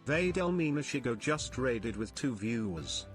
Vadelmina Shigo just raided with 2 viewers.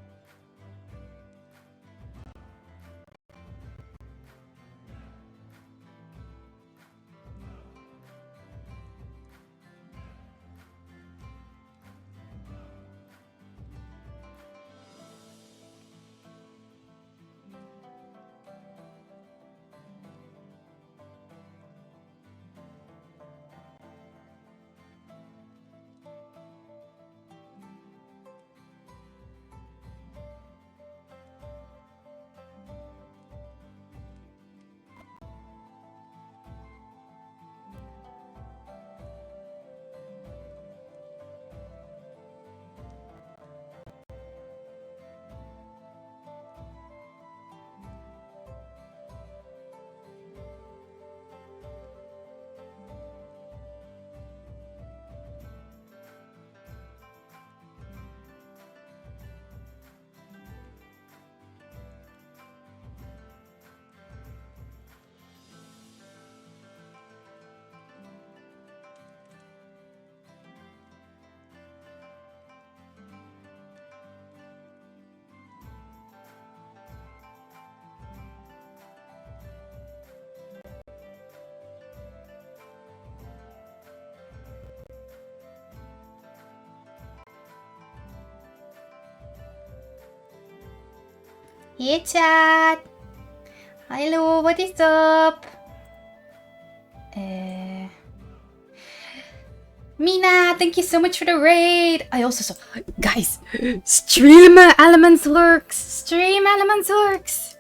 Hey chat! Hello, what is up? Mina, thank you so much for the raid! I also saw... Guys! Stream Elements works! Stream Elements works!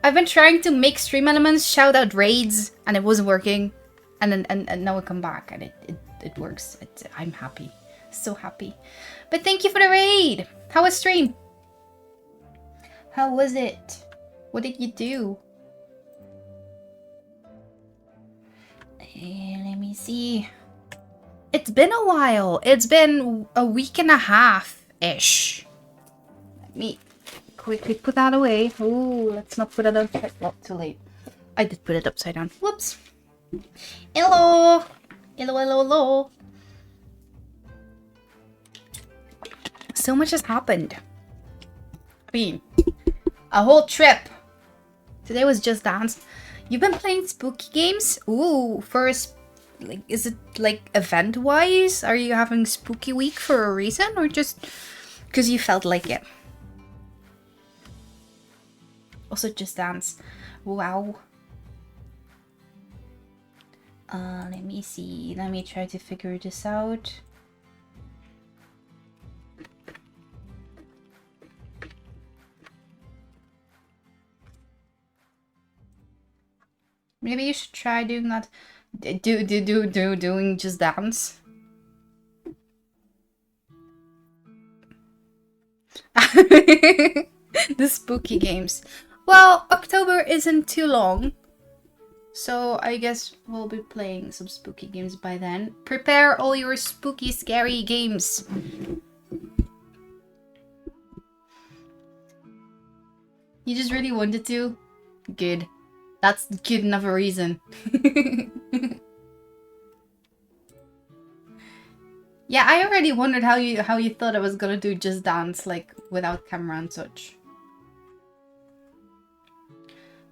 I've been trying to make Stream Elements shout out raids, and it wasn't working. And now I come back, and it works. I'm happy. So happy. But thank you for the raid! How was stream? How was it? What did you do? Let me see. It's been a while. It's been a week and a half-ish. Let me quickly put that away. Ooh, let's not put it upside down. Too late. I did put it upside down. Whoops. Hello. Hello, hello, hello. So much has happened. I mean, a whole trip. Today was Just Dance. You've been playing spooky games? Ooh, first, like, is it like event-wise? Are you having spooky week for a reason, or just because you felt like it? Also, Just Dance. Wow. Let me see. Let me try to figure this out. Maybe you should try doing that. Doing Just Dance. The spooky games. Well, October isn't too long, so I guess we'll be playing some spooky games by then. Prepare all your spooky, scary games. You just really wanted to? Good. That's good enough a reason. Yeah, I already wondered how you thought I was gonna do Just Dance, like, without camera and such.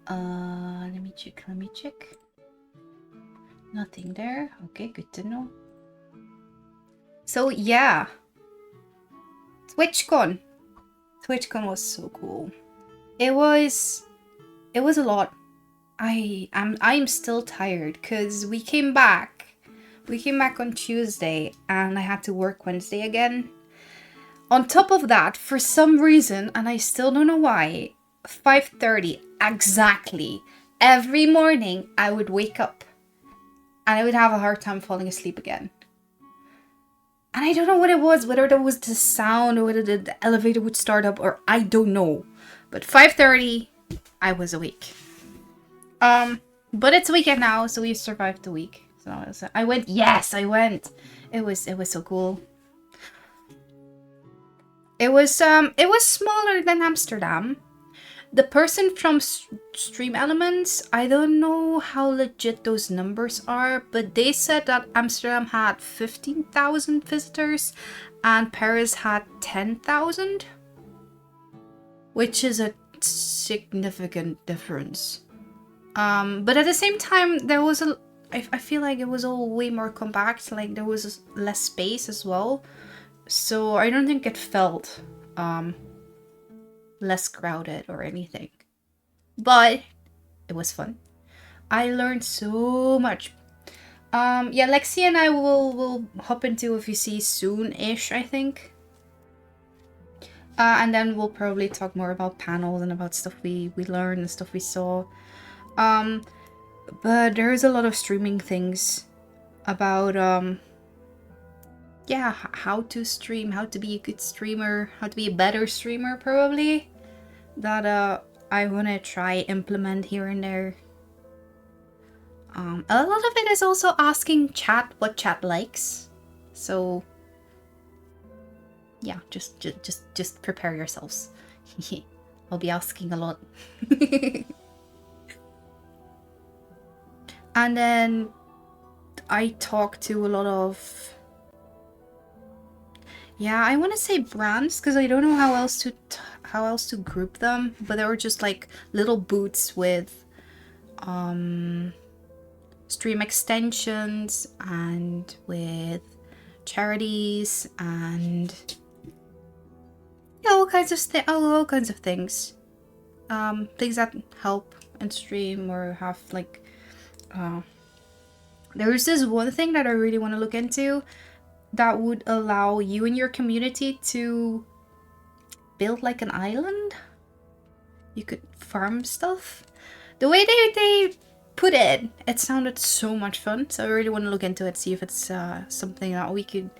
Let me check. Nothing there. Okay, good to know. So, yeah. TwitchCon. TwitchCon was so cool. It was a lot. I'm still tired because we came back on Tuesday and I had to work Wednesday again. On top of that, for some reason, and I still don't know why, 5:30 exactly every morning I would wake up and I would have a hard time falling asleep again. And I don't know what it was, whether that was the sound or whether the elevator would start up, or I don't know. But 5:30 I was awake. But it's weekend now, so we survived the week. So I went. Yes, I went. It was so cool. It was smaller than Amsterdam. The person from Stream Elements, I don't know how legit those numbers are, but they said that Amsterdam had 15,000 visitors and Paris had 10,000, which is a significant difference. But at the same time, there was I feel like it was all way more compact, like there was less space as well. So I don't think it felt less crowded or anything. But it was fun. I learned so much. Yeah, Lexi and I will hop into a VC soon-ish, I think. And then we'll probably talk more about panels and about stuff we learned and stuff we saw. But there's a lot of streaming things about yeah, how to stream, how to be a good streamer, how to be a better streamer probably, that I want to try implement here and there. A lot of it is also asking chat what chat likes, so yeah, just prepare yourselves. I'll be asking a lot. And then I talk to a lot of, yeah, I want to say brands because I don't know how else to group them, but they were just like little booths with stream extensions and with charities and yeah, all kinds of things. Things that help and stream or have like there's this one thing that I really want to look into that would allow you and your community to build like an island. You could farm stuff. The way they put it, it sounded so much fun. So I really want to look into it, see if it's something that we could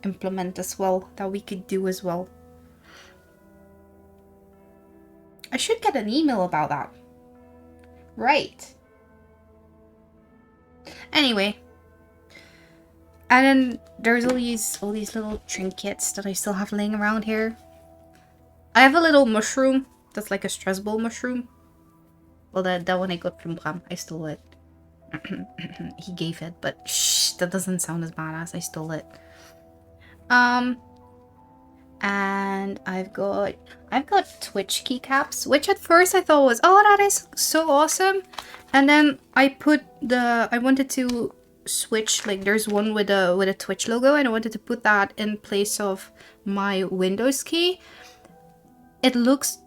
implement as well, that we could do as well. I should get an email about that. Right. Anyway. And then there's all these little trinkets that I still have laying around here. I have a little mushroom that's like a stress ball mushroom. Well, that one I got from Bram. I stole it. He gave it, but shh, that doesn't sound as badass. I stole it. And I've got Twitch keycaps, which at first I thought was, oh, that is so awesome. And then I wanted to switch, like there's one with a Twitch logo, and I wanted to put that in place of my Windows key. It looks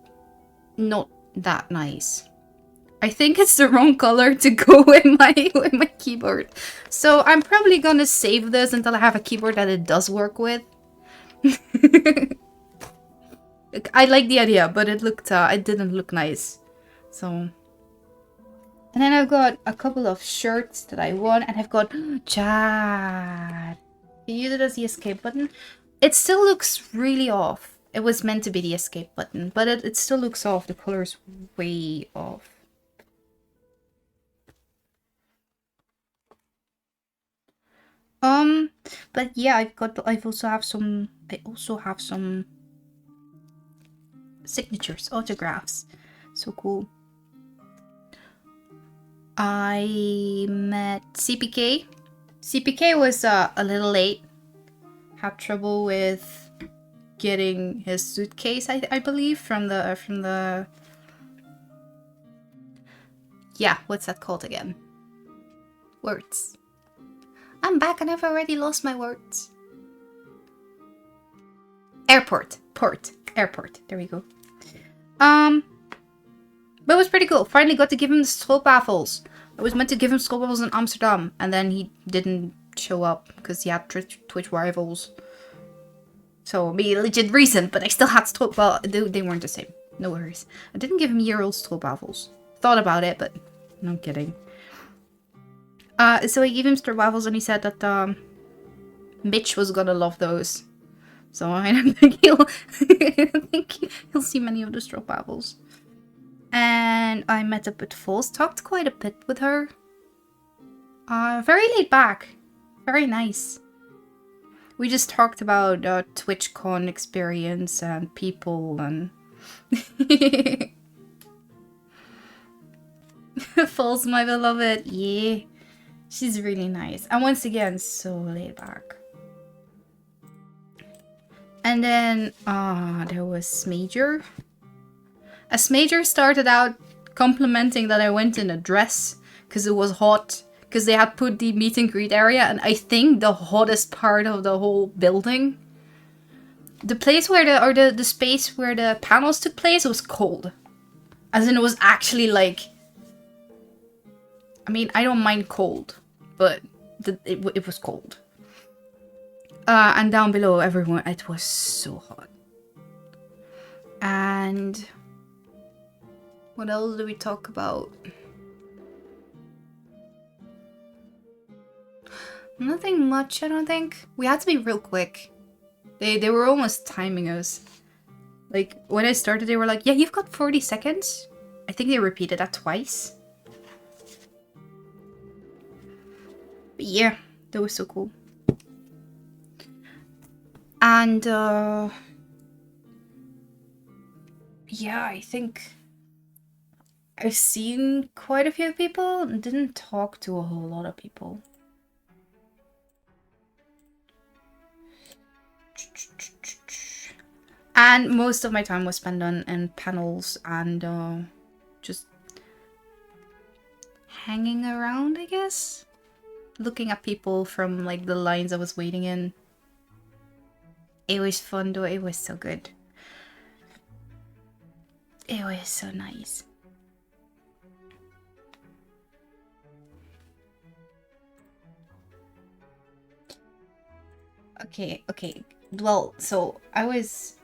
not that nice. I think it's the wrong color to go with my keyboard. So I'm probably gonna save this until I have a keyboard that it does work with. I like the idea, but it didn't look nice. So, and then I've got a couple of shirts that I won, and I've got chat. You use it as the escape button. It still looks really off. It was meant to be the escape button, but it still looks off. The color's way off. But yeah, I also have some signatures, autographs. So cool. I met CPK. CPK was a little late. Had trouble with getting his suitcase, I believe, from the yeah, what's that called again? Words. I'm back and I've already lost my words. Airport. There we go. But it was pretty cool. Finally got to give him the stroopwafels. I was meant to give him stroopwafels in Amsterdam, and then he didn't show up because he had Twitch rivals. So, be a legit reason, but I still had well, they weren't the same. No worries. I didn't give him year-old stroopwafels. Thought about it, but no kidding. So I gave him stroopwafels, and he said that Mitch was gonna love those. So I don't think he'll see many of the stroopwafels. And I met up with Falls, talked quite a bit with her. Very laid back, very nice. We just talked about TwitchCon experience and people and Falls, my beloved. Yeah. She's really nice. And once again, so laid back. And then, there was Major. As Major started out complimenting that I went in a dress because it was hot. Because they had put the meet and greet area, and I think the hottest part of the whole building. The place where the space where the panels took place was cold. As in, it was actually like... I mean, I don't mind cold, but it was cold. And down below, everyone, it was so hot. And what else do we talk about? Nothing much, I don't think. We had to be real quick. They were almost timing us. Like, when I started, they were like, yeah, you've got 40 seconds. I think they repeated that twice. But yeah, that was so cool. And, yeah, I think I've seen quite a few people and didn't talk to a whole lot of people. And most of my time was spent on panels and just hanging around, I guess. Looking at people from like the lines I was waiting in. It was fun though, it was so good. It was so nice. Okay. Well, so I was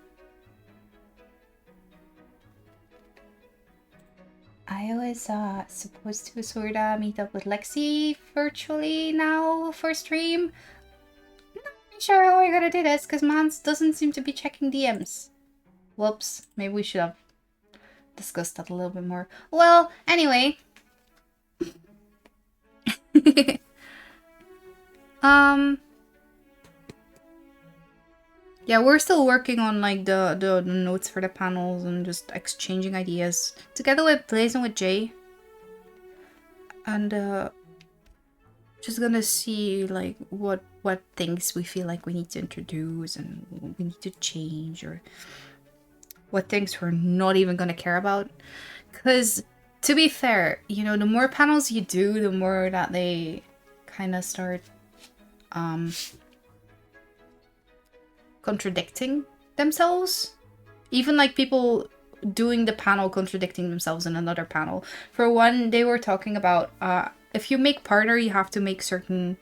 supposed to sorta meet up with Lexi virtually now for stream. Not really sure how we're gonna do this because Mans doesn't seem to be checking DMs. Whoops, maybe we should have discussed that a little bit more. Well, anyway. Yeah, we're still working on like the notes for the panels and just exchanging ideas together with Blaze and with Jay. And just gonna see like what things we feel like we need to introduce and we need to change, or what things we're not even gonna care about. Because to be fair, you know, the more panels you do, the more that they kind of start contradicting themselves. Even like people doing the panel contradicting themselves in another panel. For one, they were talking about if you make partner, you have to make certain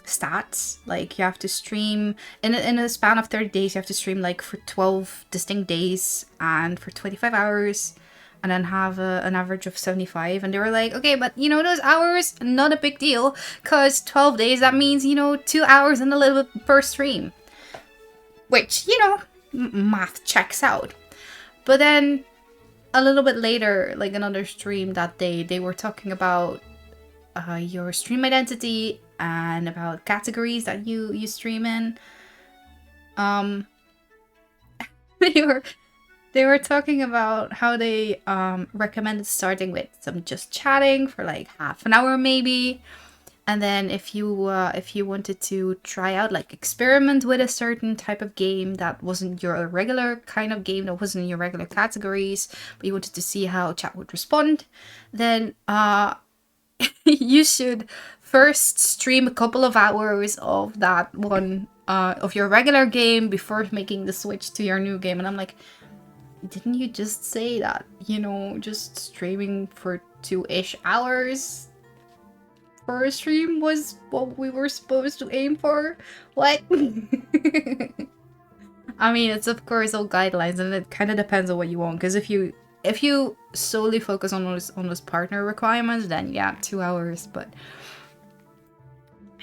stats. Like you have to stream in a span of 30 days, you have to stream like for 12 distinct days and for 25 hours. And then have an average of 75. And they were like, okay, but you know, those hours, not a big deal. Because 12 days, that means, you know, 2 hours and a little bit per stream. Which, you know, math checks out. But then a little bit later, like another stream that day, they were talking about your stream identity and about categories that you stream in. They were talking about how they recommended starting with some just chatting for like half an hour maybe, and then if you wanted to try out, like experiment with a certain type of game that wasn't your regular kind of game, that wasn't in your regular categories, but you wanted to see how chat would respond, then you should first stream a couple of hours of that one of your regular game before making the switch to your new game. And I'm like, didn't you just say that, you know, just streaming for 2-ish hours for a stream was what we were supposed to aim for? What? I mean, it's of course all guidelines, and it kind of depends on what you want. Because if you solely focus on those partner requirements, then yeah, 2 hours. But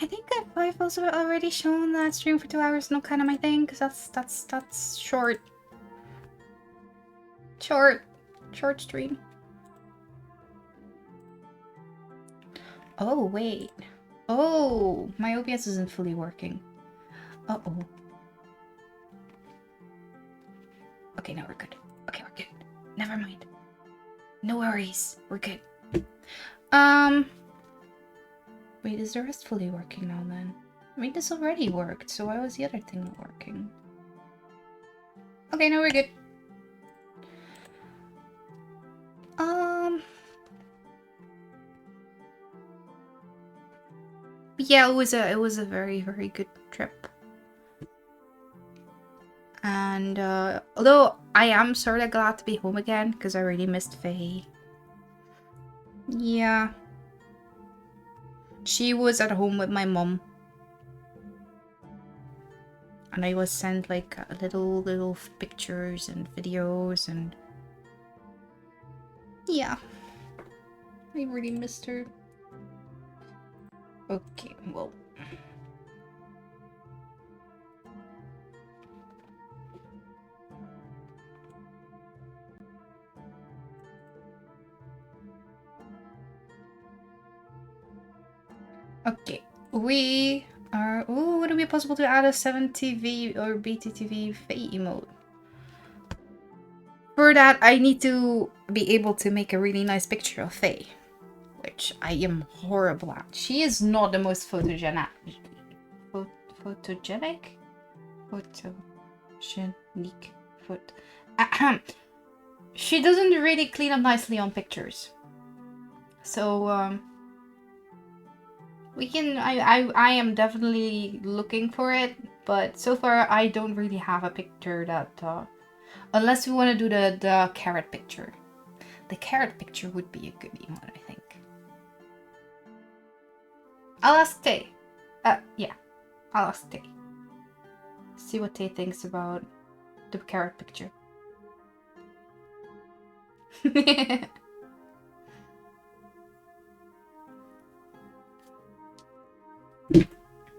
I think I've also already shown that stream for 2 hours is not kind of my thing, because that's short. Short stream. Oh, wait. Oh, my OBS isn't fully working. Uh-oh. Okay, now we're good. Okay, we're good. Never mind. No worries. We're good. Wait, is the rest fully working now then? I mean, this already worked, so why was the other thing not working? Okay, no, we're good. Yeah, it was a very, very good trip. And although I am sort of glad to be home again because I really missed Faye. Yeah. She was at home with my mom. And I was sent like little pictures and videos and yeah. I really missed her. Okay, well. Okay, we are... Oh, would it be possible to add a 7TV or BTTV Faye emote? For that, I need to be able to make a really nice picture of Faye, which I am horrible at. She is not the most photogenic. Photogenic? Photogenic. She doesn't really clean up nicely on pictures. So, we can... I am definitely looking for it, but so far I don't really have a picture that... unless we want to do the carrot picture. The carrot picture would be a good emote, I think. I'll ask Tay. Yeah. I'll ask Tay. See what Tay thinks about the carrot picture.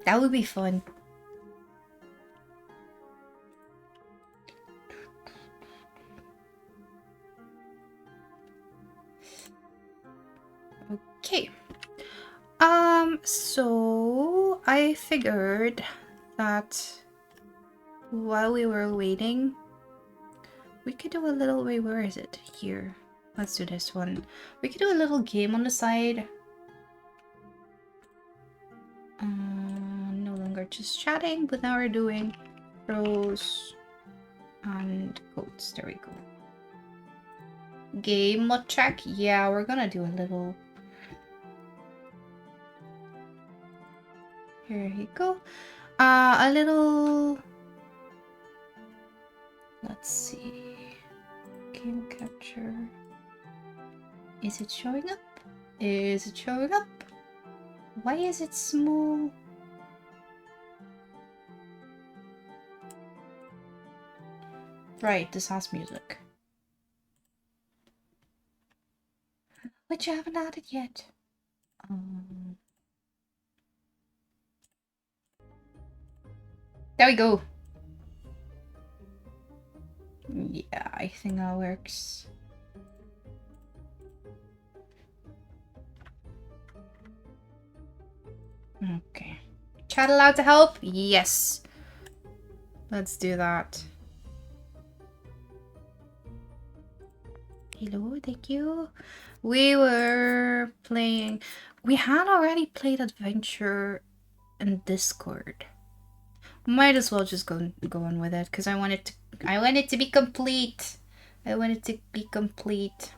That would be fun. Okay. So I figured that while we were waiting, we could do a little... Wait, where is it? Here. Let's do this one. We could do a little game on the side. No longer just chatting, but now we're doing pros and quotes. There we go. Game mod check. Yeah, we're gonna do a little... Here you go. A little... Let's see. Game capture. Is it showing up? Is it showing up? Why is it small? Right, this has music. Which I haven't added yet. There we go. Yeah, I think that works. Okay. Chat allowed to help? Yes. Let's do that. Hello, thank you. We were playing... We had already played Adventure in Discord. Might as well just go on with it because I want it to be complete. I want it to be complete.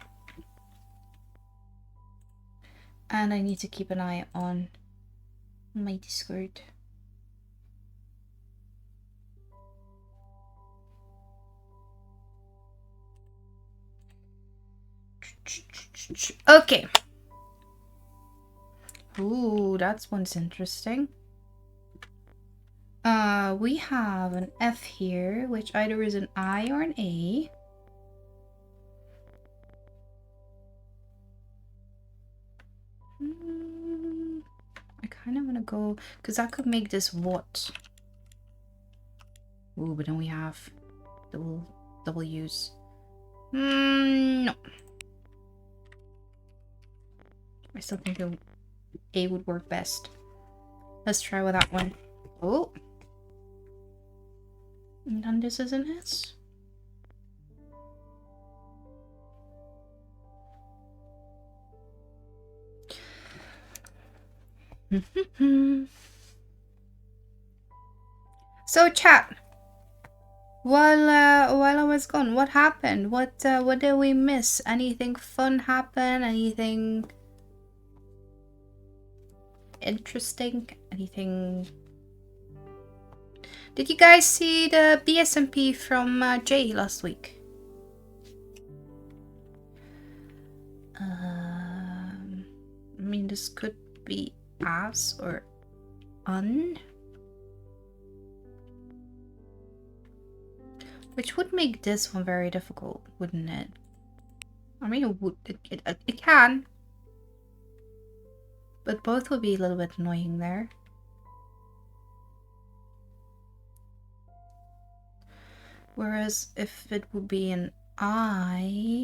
And I need to keep an eye on my Discord. Okay. Ooh, that one's interesting. We have an F here, which either is an I or an A. I kind of want to go, because that could make this what? Ooh, but then we have double U's. No. I still think A would work best. Let's try with that one. Oh. And then this is an S. So chat, while I was gone, what happened? What did we miss? Anything fun happen? Anything interesting? Anything? Did you guys see the BSMP from Jay last week? I mean, this could be as or un, which would make this one very difficult, wouldn't it? I mean, it would. It can, but both would be a little bit annoying there. Whereas if it would be an I.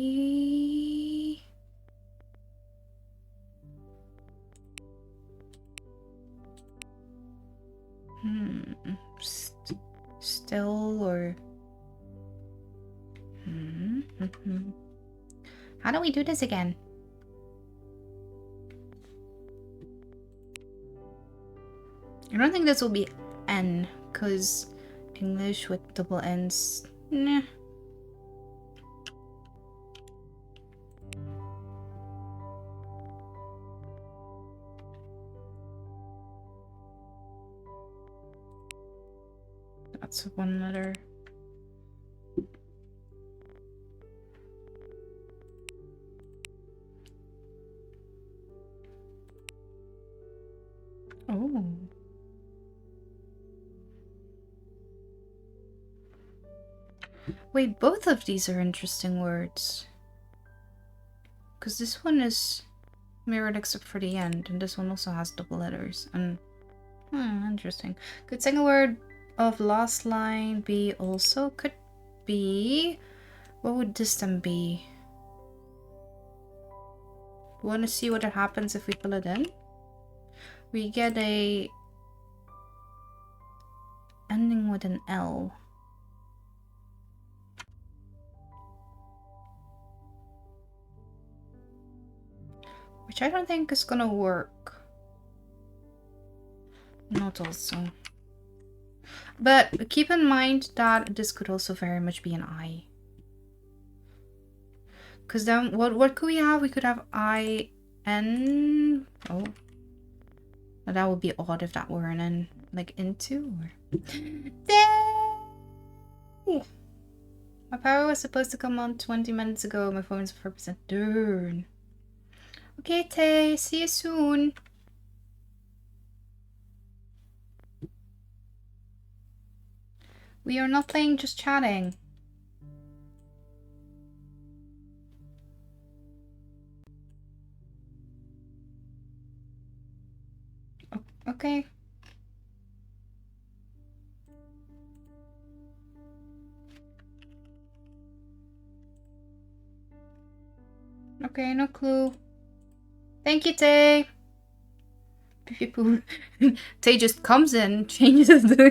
Still or. How do we do this again? I don't think this will be N, because English with double N's. Nah. That's one letter. Oh. Wait, both of these are interesting words. Because this one is mirrored except for the end, and this one also has double letters. And interesting. Could second word of last line be also? Could be. What would this then be? Want to see what happens if we fill it in? We get a ending with an L. Which I don't think is gonna work. Not also. But keep in mind that this could also very much be an I. Because then what could we have? We could have I-N. Oh. But that would be odd if that were an N. Like into or... Dang! My power was supposed to come on 20 minutes ago. My phone's 4%. Darn. Okay, Tay. See you soon. We are not playing, just chatting. Okay. Okay, no clue. Thank you, Tay. People, Tay just comes in, changes the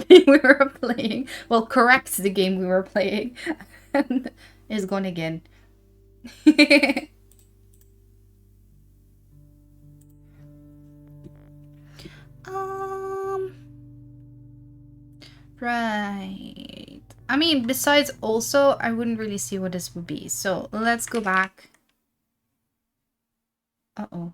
game we were playing. Well, corrects the game we were playing, and is gone again. Right. I mean, besides also, I wouldn't really see what this would be. So let's go back. Uh-oh.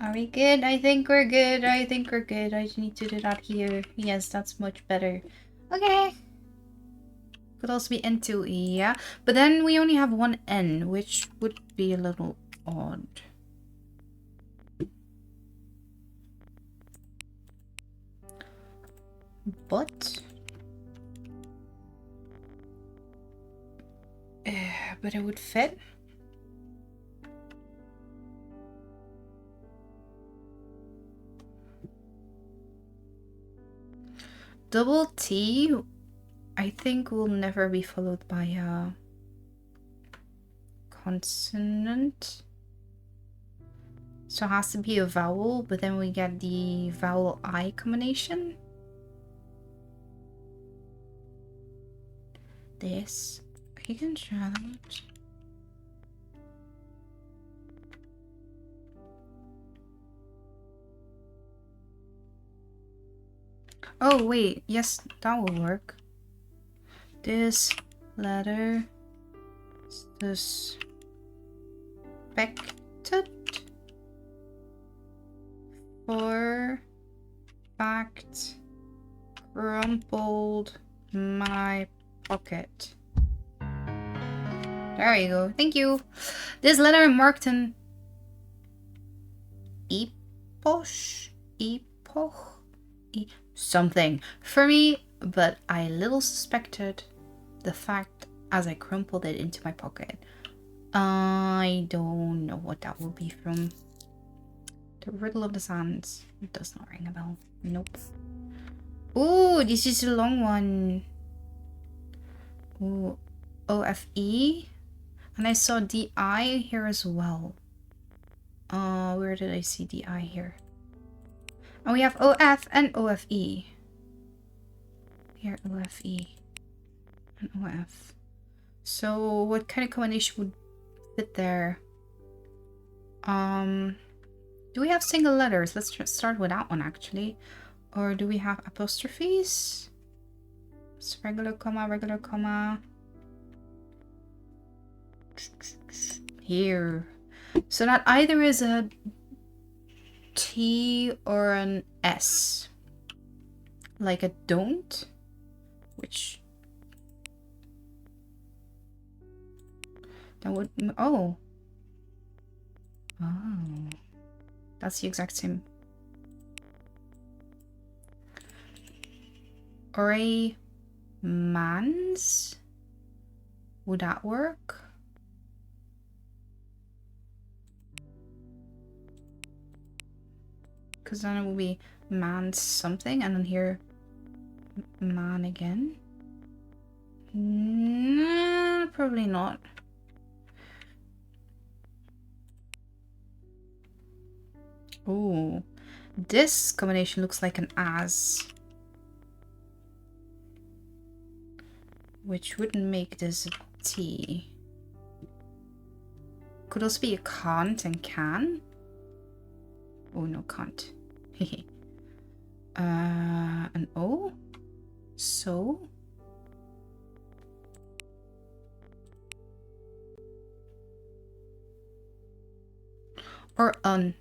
Are we good? I think we're good. I think we're good. I just need to do that here. Yes, that's much better. Okay. Could also be into, yeah. But then we only have one N, which would be a little odd. But it would fit. Double T, I think, will never be followed by a consonant. So it has to be a vowel, but then we get the vowel I combination. this. You can try that. Oh, wait. Yes, that will work. This letter suspected for fact crumpled my pocket. There you go. Thank you. This letter marked an epoch, something for me, but I little suspected the fact as I crumpled it into my pocket. I don't know what that will be from. The Riddle of the Sands. It does not ring a bell. Nope. Ooh, this is a long one. Ooh, OFE. And I saw DI here as well. Where did I see DI here? And we have OF and OFE. Here, OFE and OF. So what kind of combination would fit there? Do we have single letters? Let's start with that one actually. Or do we have apostrophes? It's regular comma. Here. So that either is a T or an S. Like a don't, which that would, oh, that's the exact same. Or a man's, would that work? Because then it will be man's something, and then here man again. Nah, probably not. Ooh, this combination looks like an as, which wouldn't make this a T. Could also be a can't and can. Oh no, can't. An O. So. Or un.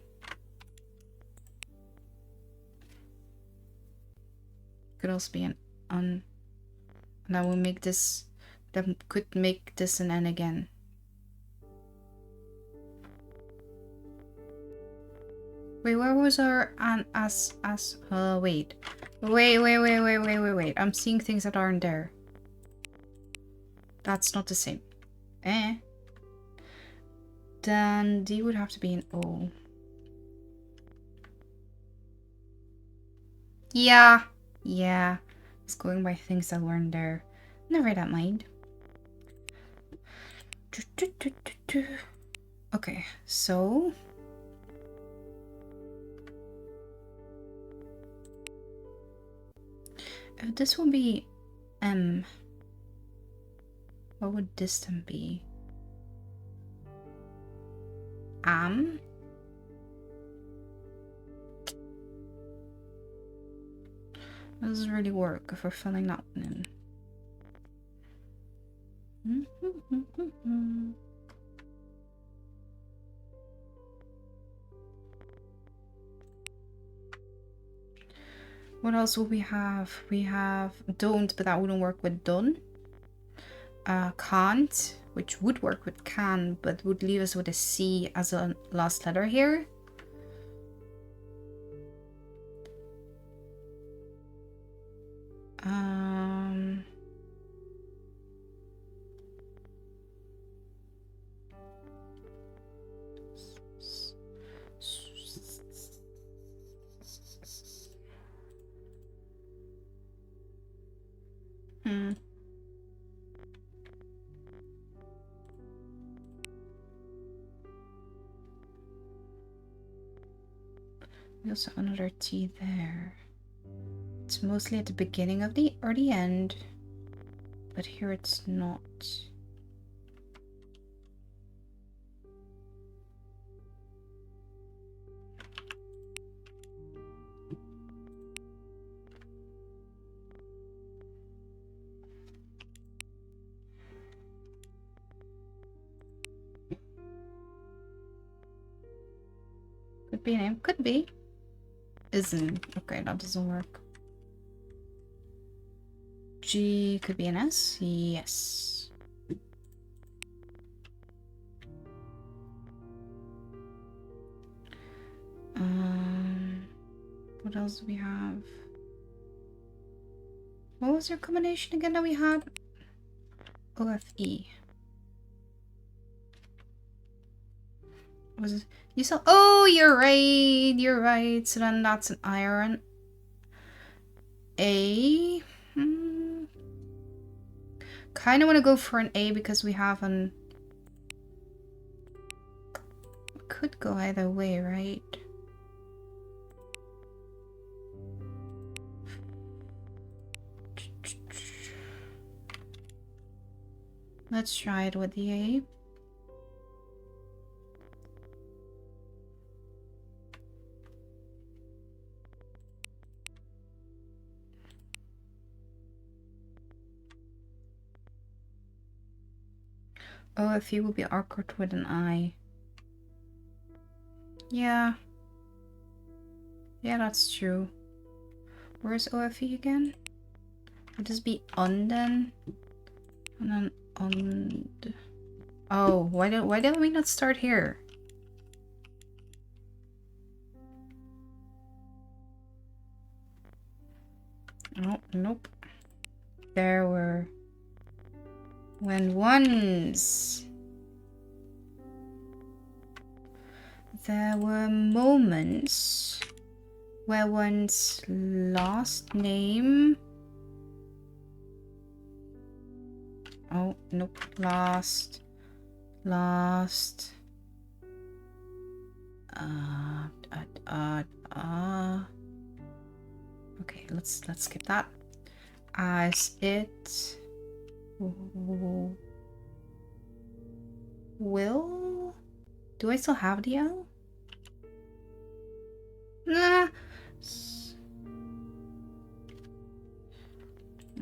Could also be an un. And that will make this, that could make this an N again. Wait, where was our an as wait. Wait. I'm seeing things that aren't there. That's not the same. Then D would have to be an O. Yeah. It's going by things that weren't there. Never that mind. Okay, so if this will be M, what would this then be? Am? That doesn't really work if we're filling that one in. What else will we have? We have don't, but that wouldn't work with done. Can't, which would work with can, but would leave us with a C as a last letter here. We also have another T there. It's mostly at the beginning of the or the end. but here it's not. Could be a name. Could be. Isn't. Okay, that doesn't work. G could be an S? Yes. What else do we have? What was your combination again that we had? OFE. Was it? You saw? Oh, you're right. You're right. So then that's an iron. A. Kind of want to go for an A because we have an. Could go either way, right? Let's try it with the A. OFE will be awkward with an I. Yeah. Yeah, that's true. Where's OFE again? Would this be on then? And then on. Oh, why don't we not start here? Oh, nope. There were when once there were moments where one's last name. Oh, nope. Last. Okay, let's skip that. As it will. Do I still have the L? Nah.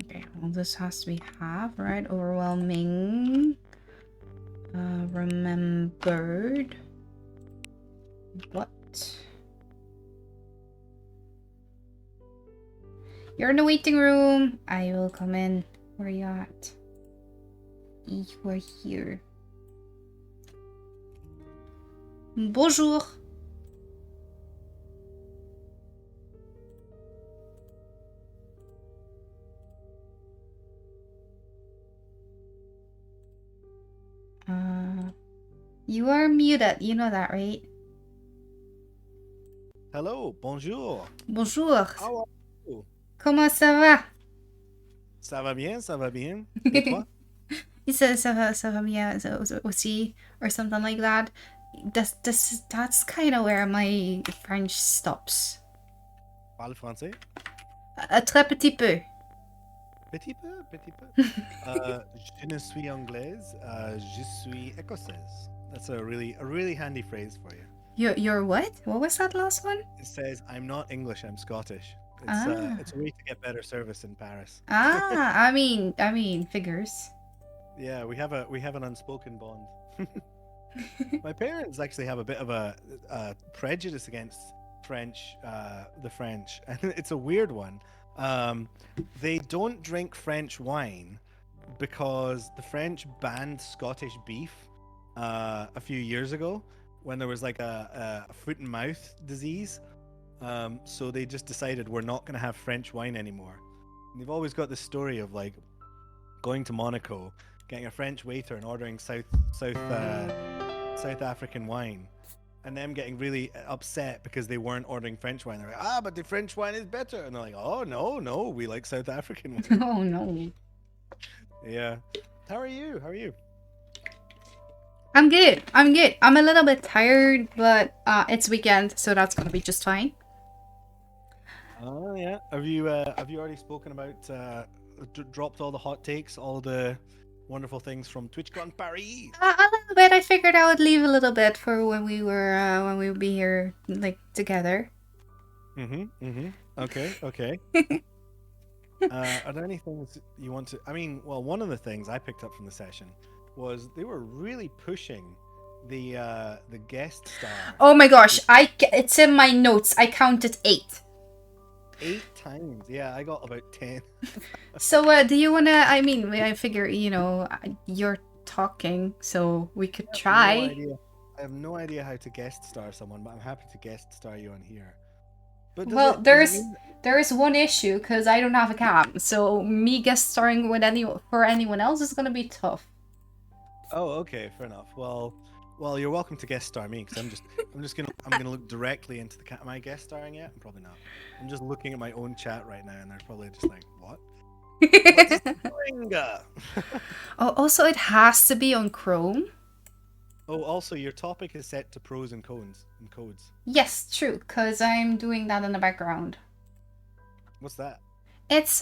Okay, well this has to be have, right? Overwhelming. Remembered. What? You're in the waiting room. I will come in. Where are you at? You are here. Bonjour. You are muted. You know that, right? Hello, bonjour. Bonjour. How are you? Comment ça va? Ça va bien. Et toi? He says ça va bien aussi, or something like that. That's kind of where my French stops. Parle français? A très petit peu. Petit peu. Je ne suis anglaise, je suis écossaise. That's a really handy phrase for you. You're what? What was that last one? It says, I'm not English, I'm Scottish. It's a way to get better service in Paris. I mean, figures. Yeah, we have an unspoken bond. My parents actually have a bit of a prejudice against French, the French, and it's a weird one. They don't drink French wine because the French banned Scottish beef a few years ago when there was like a foot and mouth disease. So they just decided we're not going to have French wine anymore. And they've always got this story of like going to Monaco, getting a French waiter and ordering South African wine, and them getting really upset because they weren't ordering French wine. They're like, but the French wine is better. And they're like, oh, no, we like South African wine. Oh, no. Yeah. How are you? I'm good. I'm a little bit tired, but it's weekend, so that's gonna be just fine. Oh, yeah. Have you already spoken about dropped all the hot takes, all the wonderful things from TwitchCon Paris. A little bit. I figured I would leave a little bit for when we would be here like together. Okay. Are there any things you want to? I mean, well, one of the things I picked up from the session was they were really pushing the guest star. Oh my gosh! It's in my notes. I counted 8. 8 times. Yeah, I got about 10. So, do you wanna? I mean, I figure you're talking, so we could try. No idea. I have no idea how to guest star someone, but I'm happy to guest star you on here. But Well, there is one issue because I don't have a cam, so me guest starring with anyone else is gonna be tough. Oh, okay, fair enough. Well, you're welcome to guest star me because I'm gonna look directly into the cat. Am I guest starring yet? I'm probably not. I'm just looking at my own chat right now, and they're probably just like, "What? What's doing?" Oh, also it has to be on Chrome. Oh, also your topic is set to pros and cons and codes. Yes, true, because I'm doing that in the background. What's that? It's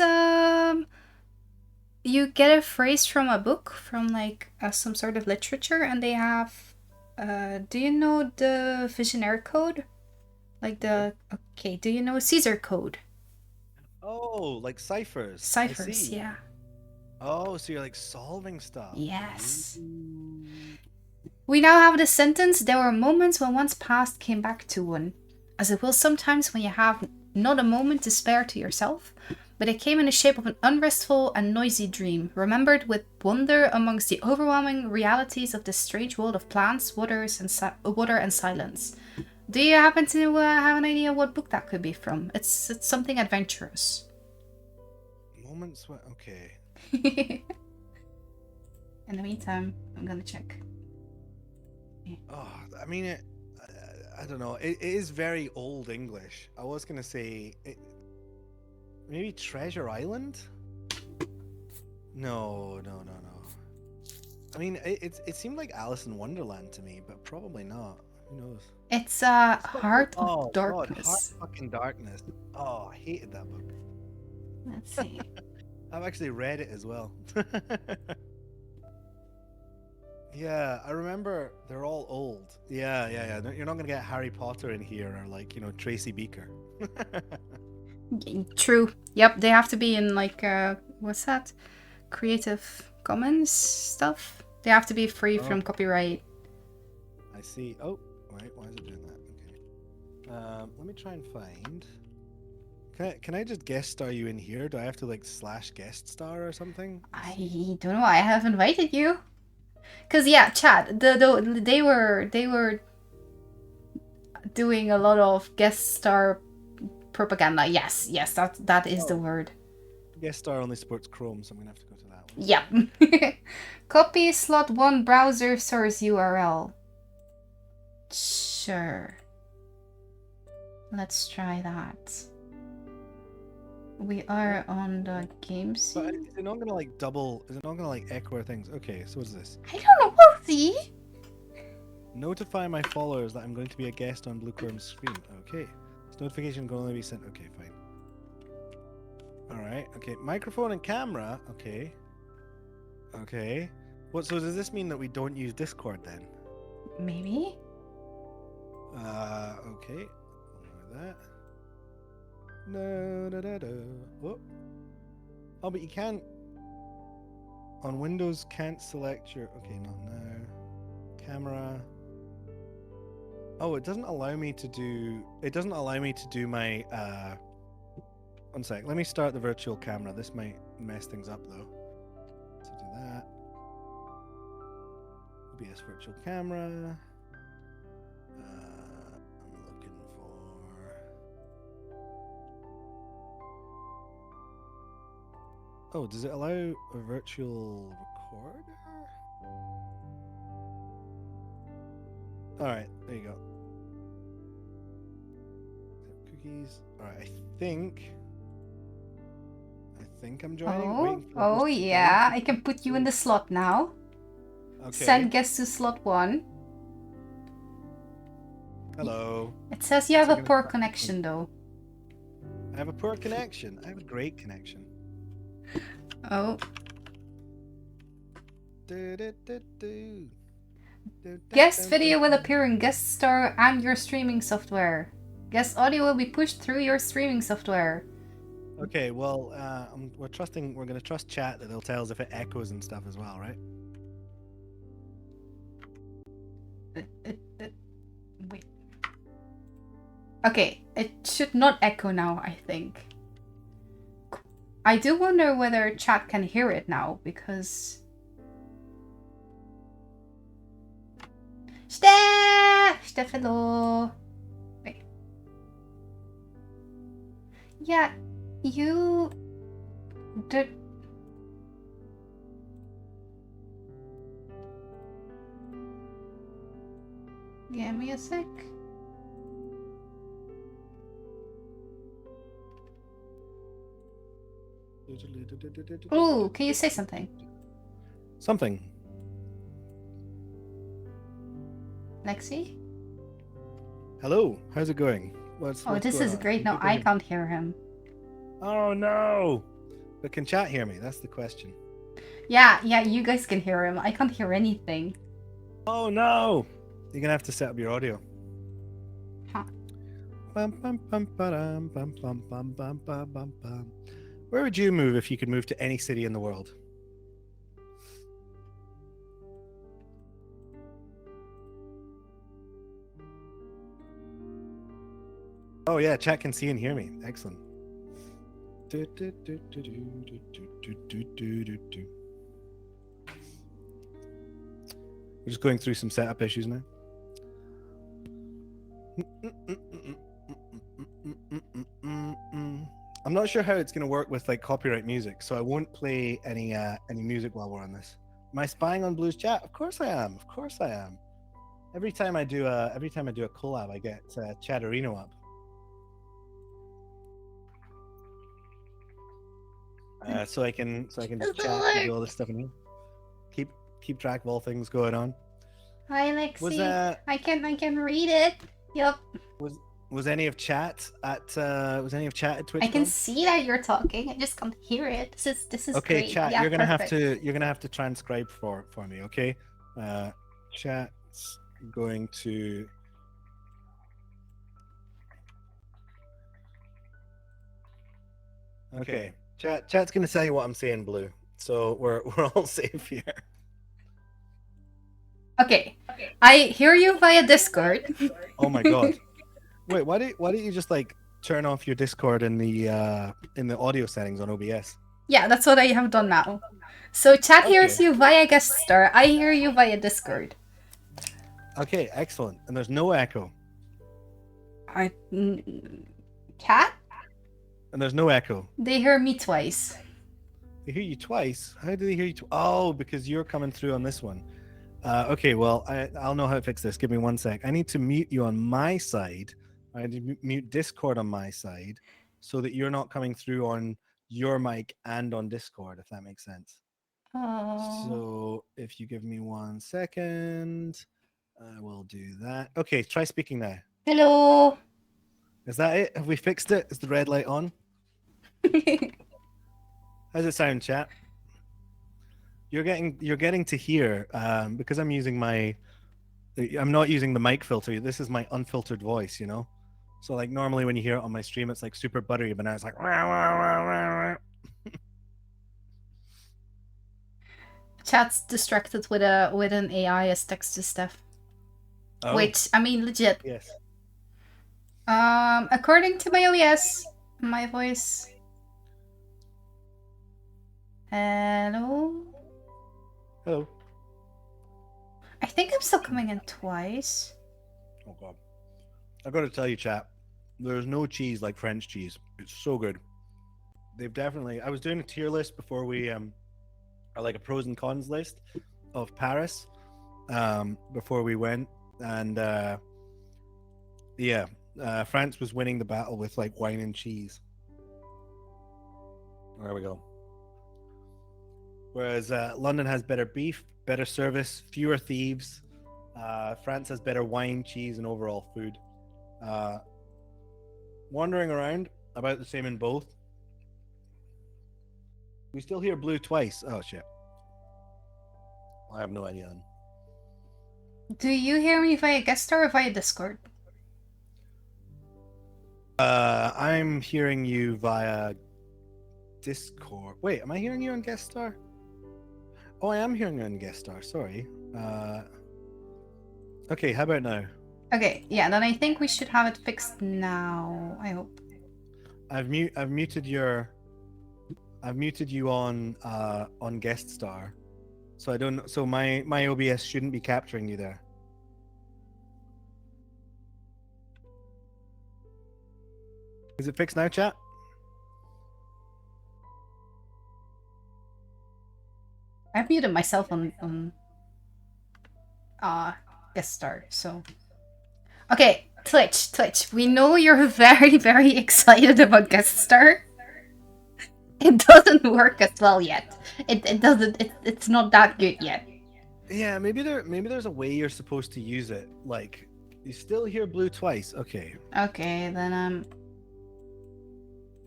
you get a phrase from a book from like some sort of literature, and they have do you know the Visionary code? Like okay, do you know Caesar code? Oh, like ciphers. Ciphers, yeah. Oh, so you're like solving stuff. Yes. Ooh. We now have the sentence, there were moments when one's past came back to one, as it will sometimes when you have not a moment to spare to yourself, but it came in the shape of an unrestful and noisy dream, remembered with wonder amongst the overwhelming realities of this strange world of plants, water and silence. Do you happen to have an idea what book that could be from? It's something adventurous. Moments when... Okay. In the meantime, I'm gonna check. Oh, I mean, I don't know. It is very old English. I was gonna say maybe Treasure Island. No. I mean, it seemed like Alice in Wonderland to me, but probably not. Who knows? It's Heart of Darkness. God, Heart fucking Darkness. Oh, I hated that book. Let's see. I've actually read it as well. Yeah, I remember they're all old. Yeah. You're not gonna get Harry Potter in here or like, Tracy Beaker. True. Yep, they have to be in like what's that? Creative Commons stuff. They have to be free from copyright. I see. Oh, wait, why is it doing that? Okay. Let me try and find. Can I just guest star you in here? Do I have to like / guest star or something? I don't know. I have invited you. Cause yeah, chat. They were doing a lot of guest star propaganda. Yes, that is the word. Guest star only supports Chrome, so I'm gonna have to go to that one. Yep. Copy slot 1 browser source URL. Sure. Let's try that. We are on the game scene. But is it not gonna like double? Is it not gonna like echo our things? Okay, so what's this? I don't know. We'll see. Notify my followers that I'm going to be a guest on Bluecorn's stream. Okay. This notification can only be sent. Okay, fine. Alright, okay. Microphone and camera. Okay. Okay. What? So does this mean that we don't use Discord then? Maybe. Okay. That. No. Oh. Oh, but you can't. On Windows, can't select your. Okay, not now. Camera. Oh, it doesn't allow me to do. It doesn't allow me to do my. One sec. Let me start the virtual camera. This might mess things up though. So do that. OBS virtual camera. I'm looking for. Oh, does it allow a virtual recorder? Alright, there you go. Cookies. Alright, I think I'm joining. Oh yeah, I can put you in the slot now. Okay. Send guest to slot 1. Hello. It says you have a poor connection though. I have a poor connection. I have a great connection. Oh. Do, do, do, do. Guest video will appear in Guest Star and your streaming software. Guest audio will be pushed through your streaming software. Okay, well, we're going to trust chat that they'll tell us if it echoes and stuff as well, right? Wait. Okay, it should not echo now, I think. I do wonder whether chat can hear it now, because... Stefano! Wait. Yeah, you... did... Give me a sec. Ooh, can you say something? Something. Lexi? Hello, how's it going? What's This going is on? great. No, I can't hear him. Oh no! But can chat hear me? That's the question. Yeah, you guys can hear him. I can't hear anything. Oh no! You're gonna have to set up your audio. Huh. Bum, bum, bum, ba-dum, bum, bum, bum, bum, bum, bum, bum. Where would you move if you could move to any city in the world? Oh yeah, chat can see and hear me. Excellent. We're just going through some setup issues now. I'm not sure how it's going to work with like copyright music, so I won't play any music while we're on this. Am I spying on Blue's chat? Of course I am. Of course I am. Every time I do a collab, I get Chatterino up. So I can just chat and do all this stuff in here. Keep track of all things going on. Hi, Lexi. I can read it. Yup. Was any of chat at TwitchCon? I can see that you're talking. I just can't hear it. This is okay, great. chat. Yeah, you're gonna perfect. have to transcribe for me, okay? Chat's going to. Okay, chat's gonna tell you what I'm saying, Blue. So we're all safe here. Okay. I hear you via Discord. Oh my god. Wait, why don't you just like turn off your Discord in the audio settings on OBS? Yeah, that's what I have done now. So chat hears you via Guest Star. I hear you via Discord. Okay, excellent. And there's no echo. Cat? And there's no echo. They hear me twice. They hear you twice? How do they hear you? Oh, because you're coming through on this one. Okay, well, I'll know how to fix this. Give me 1 sec. I need to mute you on my side. I need to mute Discord on my side so that you're not coming through on your mic and on Discord, if that makes sense. Oh. So if you give me 1 second, I will do that. Okay, try speaking now. Hello. Is that it? Have we fixed it? Is the red light on? How's it sound, chat? You're getting to hear because I'm not using the mic filter. This is my unfiltered voice, you know. So like normally when you hear it on my stream, it's like super buttery, but now it's like. Chat's distracted with an AI as text to stuff. Oh. Which I mean, legit. Yes. According to my OBS, my voice. Hello. Hello. I think I'm still coming in twice. Oh god. I gotta tell you, chat. There's no cheese like French cheese. It's so good. They've definitely. I was doing a tier list before we like a pros and cons list of Paris before we went, and France was winning the battle with like wine and cheese. There we go. Whereas London has better beef, better service, fewer thieves. France has better wine, cheese, and overall food. Wandering around, about the same in both. We still hear blue twice. Oh shit. I have no idea. Do you hear me via guest star or via Discord? I'm hearing you via Discord. Wait, am I hearing you on guest star? Oh, I am hearing you on guest star. Sorry. Okay, how about now? Okay, yeah, then I think we should have it fixed now. I hope. I've muted you on guest star. So I don't so my OBS shouldn't be capturing you there. Is it fixed now, chat? I've muted myself on guest star, so okay, Twitch. We know you're very, very excited about guest star. It doesn't work as well yet. It doesn't. It's not that good yet. Yeah, maybe there's a way you're supposed to use it. Like, you still hear blue twice. Okay. Okay, then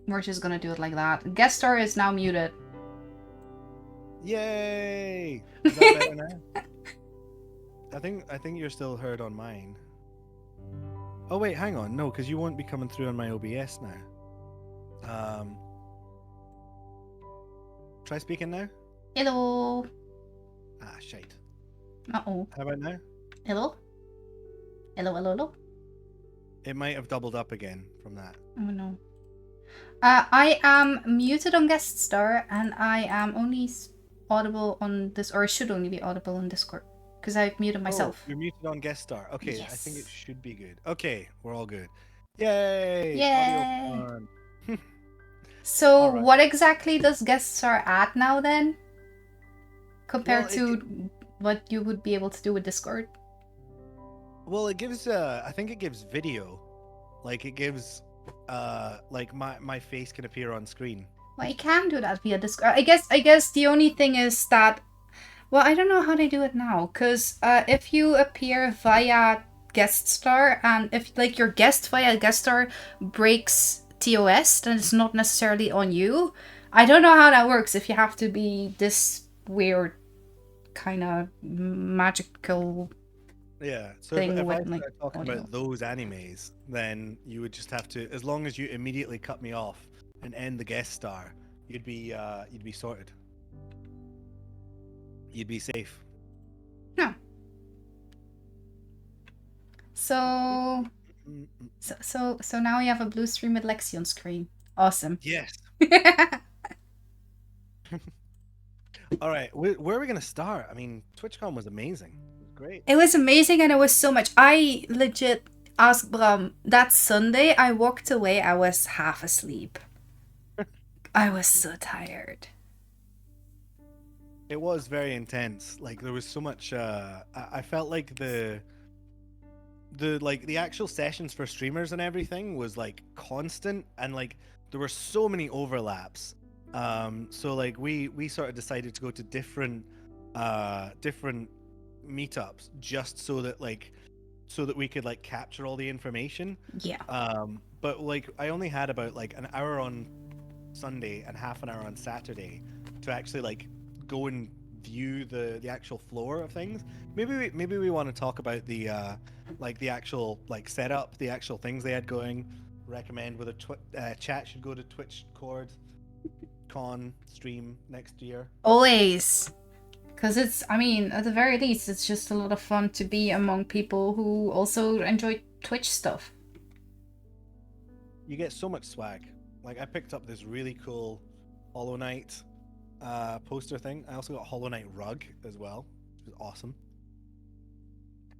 we're just gonna do it like that. Guest star is now muted. Yay! Is that better now? I think you're still heard on mine. Oh wait, hang on. No, because you won't be coming through on my OBS now. Try speaking now. Hello. Ah, shite. Uh-oh. How about now? Hello? Hello? It might have doubled up again from that. Oh no. I am muted on guest star and I am only audible on this, or should only be audible on Discord because I've muted myself. Oh, you're muted on guest star. Okay, Yes. I think it should be good. Okay, we're all good. Yay! Yay! Audio fun. So All right. what exactly does guest star add now then? Compared to what you would be able to do with Discord? Well, it gives I think it gives video. Like it gives like my face can appear on screen. Well, you can do that via Discord. I guess the only thing is that, well, I don't know how they do it now, because if you appear via guest star and if like your guest via guest star breaks TOS, then it's not necessarily on you. I don't know how that works if you have to be this weird kind of magical. Yeah, so Thing if I with, like, start talking audio. about those animes, then you would just have to, as long as you immediately cut me off and end the guest star, you'd be sorted. You'd be safe. No. So now we have a blue stream with Lexi on screen. Awesome. Yes. All right, where are we gonna start? I mean, TwitchCon was amazing. It was great. It was amazing and it was so much. I legit asked Bram, that Sunday I walked away, I was half asleep. I was so tired. It was very intense. Like there was so much. I felt like the actual sessions for streamers and everything was like constant, and like there were so many overlaps. So like we sort of decided to go to different meetups just so that we could like capture all the information. Yeah. But like I only had about like an hour on Sunday and half an hour on Saturday to actually like go and view the actual floor of things. Maybe we want to talk about the like the actual like setup, the actual things they had going. Recommend whether chat should go to TwitchCon stream next year. Always. Because it's, I mean, at the very least, it's just a lot of fun to be among people who also enjoy Twitch stuff. You get so much swag. Like I picked up this really cool Hollow Knight poster thing. I also got a Hollow Knight rug as well, which was awesome.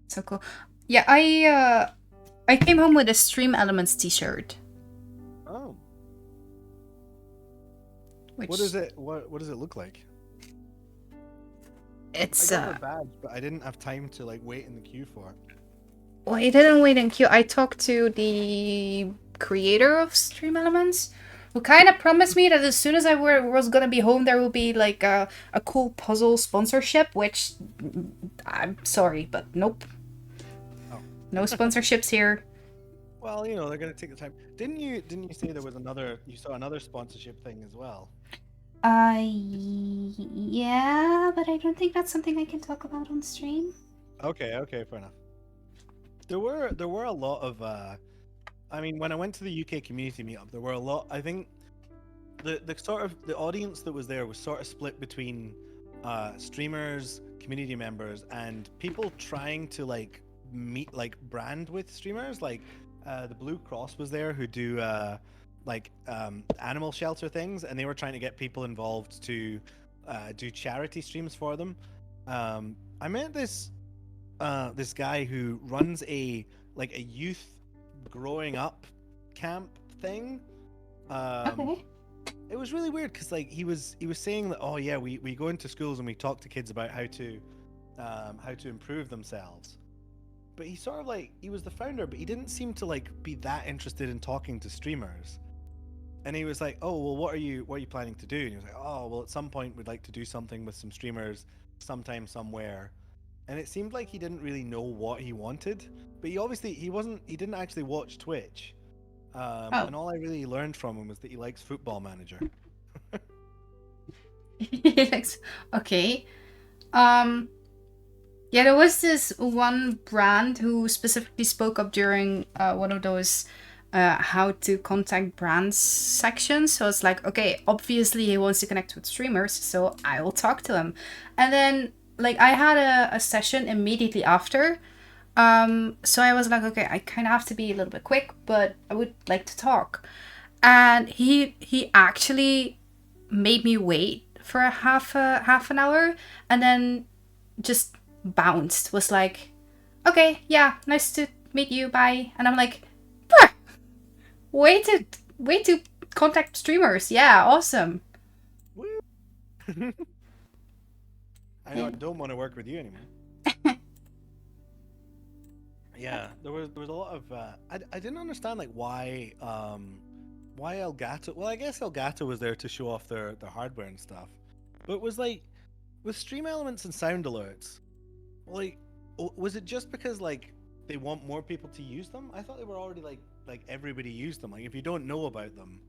So cool. Yeah, I came home with a Stream Elements t-shirt. Oh. Which What is it? What does it look like? it's I got a badge, but I didn't have time to like wait in the queue for it. well, I didn't wait in queue. I talked to the creator of Stream Elements, who kind of promised me that as soon as I was gonna be home, there will be like a cool puzzle sponsorship. Which I'm sorry, but nope. Oh. No sponsorships here. Well, you know they're gonna take the time. Didn't you say there was you saw another sponsorship thing as well? Yeah, but I don't think that's something I can talk about on stream. Okay, fair enough. There were a lot of I mean, when I went to the UK community meetup, there were a lot. I think the sort of the audience that was there was sort of split between streamers, community members, and people trying to like meet like brand with streamers. Like the Blue Cross was there who do animal shelter things, and they were trying to get people involved to do charity streams for them. I met this guy who runs a youth growing up camp thing. Okay. It was really weird because like he was saying that, oh yeah, we go into schools and we talk to kids about how to improve themselves. But he sort of like, he was the founder, but he didn't seem to like be that interested in talking to streamers. And he was like, oh well, what are you planning to do? And he was like, oh well, at some point we'd like to do something with some streamers sometime somewhere. And it seemed like he didn't really know what he wanted, but he didn't actually watch Twitch. Oh. And all I really learned from him was that he likes Football Manager. Okay. Yeah, there was this one brand who specifically spoke up during one of those how to contact brands sections. So it's like, okay, obviously he wants to connect with streamers, so I will talk to him. And then like I had a session immediately after. So I was like, okay, I kind of have to be a little bit quick, but I would like to talk. And he actually made me wait for a half an hour, and then just bounced. Was like, okay, yeah, nice to meet you, bye. And I'm like, bruh, way to contact streamers. Yeah, awesome. Woo! I know I don't want to work with you anymore. Yeah, there was a lot of I didn't understand like why Elgato. Well, I guess Elgato was there to show off their hardware and stuff, but it was like with stream elements and sound alerts, like was it just because like they want more people to use them? I thought they were already like everybody used them. Like if you don't know about them,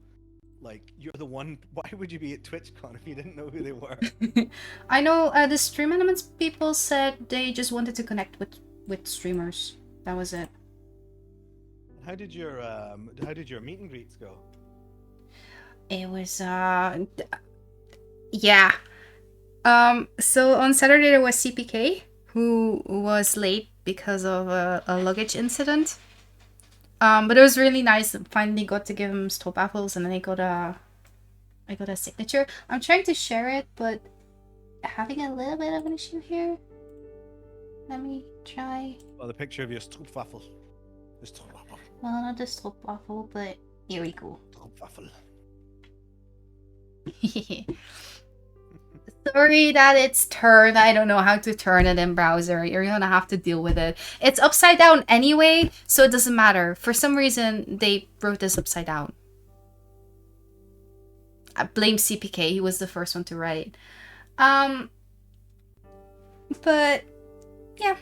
like you're the one. Why would you be at TwitchCon if you didn't know who they were? I know the stream elements people said they just wanted to connect with streamers. That was it. How did your meet and greets go? It was yeah. So on Saturday there was CPK who was late because of a luggage incident. But it was really nice. Finally got to give him stop apples, and then I got a signature. I'm trying to share it, but having a little bit of an issue here. Let me try. Well, the picture of your stroopwafel. The stroopwafel. Well, not the stroopwafel, but here we go. Stroopwafel. Sorry that it's turned. I don't know how to turn it in browser. You're gonna have to deal with it. It's upside down anyway, so it doesn't matter. For some reason, they wrote this upside down. I blame CPK. He was the first one to write. But yeah.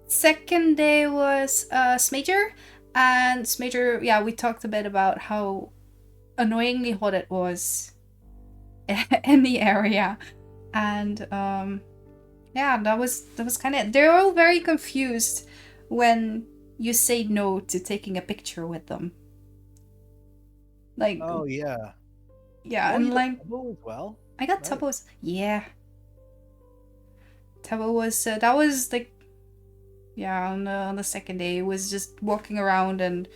Second day was Smager, and Smager, yeah, we talked a bit about how annoyingly hot it was in the area, and yeah, that was kind of, they're all very confused when you say no to taking a picture with them. Like, oh yeah, yeah, oh, and you like got Tubbo as well. I got Right. Tubbo's, yeah. Tubbo was that was like, yeah, on the second day, it was just walking around, and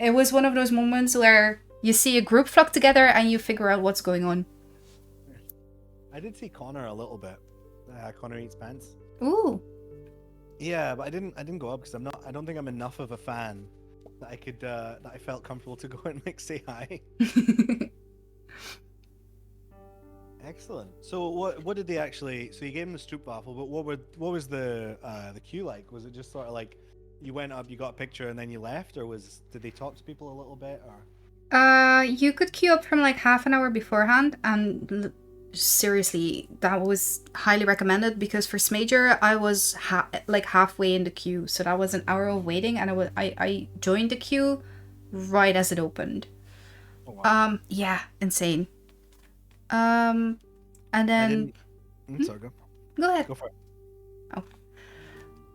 it was one of those moments where you see a group flock together and you figure out what's going on. I did see Connor a little bit. Connor Eats Pants. Ooh. Yeah, but I didn't go up because I don't think I'm enough of a fan that I could that I felt comfortable to go and like say hi. Excellent. So what did they actually? So you gave him the stroopwafel, but what was the queue like? Was it just sort of like you went up, you got a picture, and then you left, or did they talk to people a little bit, or? You could queue up from like half an hour beforehand, and seriously, that was highly recommended because for Smager, I was like halfway in the queue, so that was an hour of waiting, and I joined the queue right as it opened. Oh, wow. Yeah, insane. And I then didn't. Sorry, go ahead. go for it. Oh.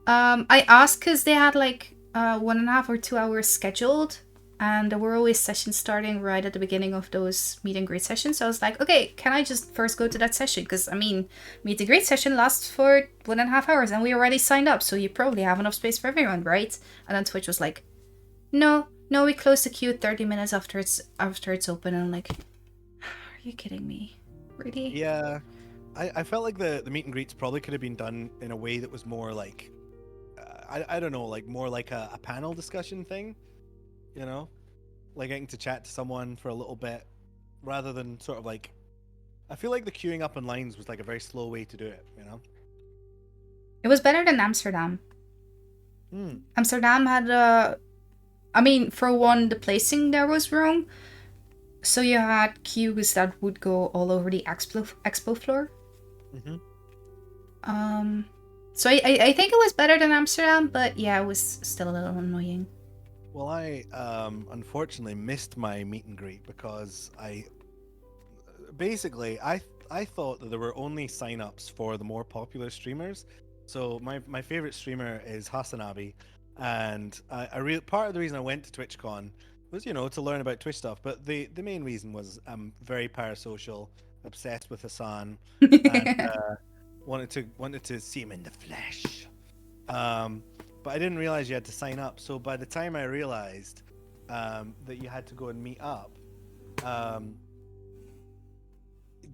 I asked because they had like 1.5 or 2 hours scheduled, and there were always sessions starting right at the beginning of those meet and greet sessions. So I was like, okay, can I just first go to that session? Because I mean, meet and greet session lasts for 1.5 hours, and we already signed up, so you probably have enough space for everyone, right? And then Twitch was like, no, no, we close the queue 30 minutes after it's open. And I'm like, are you kidding me? Really? Yeah, I felt like the meet and greets probably could have been done in a way that was more like, I don't know, like more like a panel discussion thing, you know, like getting to chat to someone for a little bit, rather than sort of like, I feel like the queuing up in lines was like a very slow way to do it, you know. It was better than Amsterdam. Hmm. Amsterdam had I mean, for one, the placing there was wrong. So you had queues that would go all over the expo floor. Mm-hmm. Um, so I think it was better than Amsterdam, but yeah, it was still a little annoying. Well, I unfortunately missed my meet and greet because I basically I thought that there were only sign-ups for the more popular streamers. So my favorite streamer is Hasanabi, and part of the reason I went to TwitchCon was, you know, to learn about Twitch stuff. But the main reason was I'm very parasocial, obsessed with Hassan, and wanted to see him in the flesh. Um, but I didn't realize you had to sign up. So by the time I realized that you had to go and meet up, um,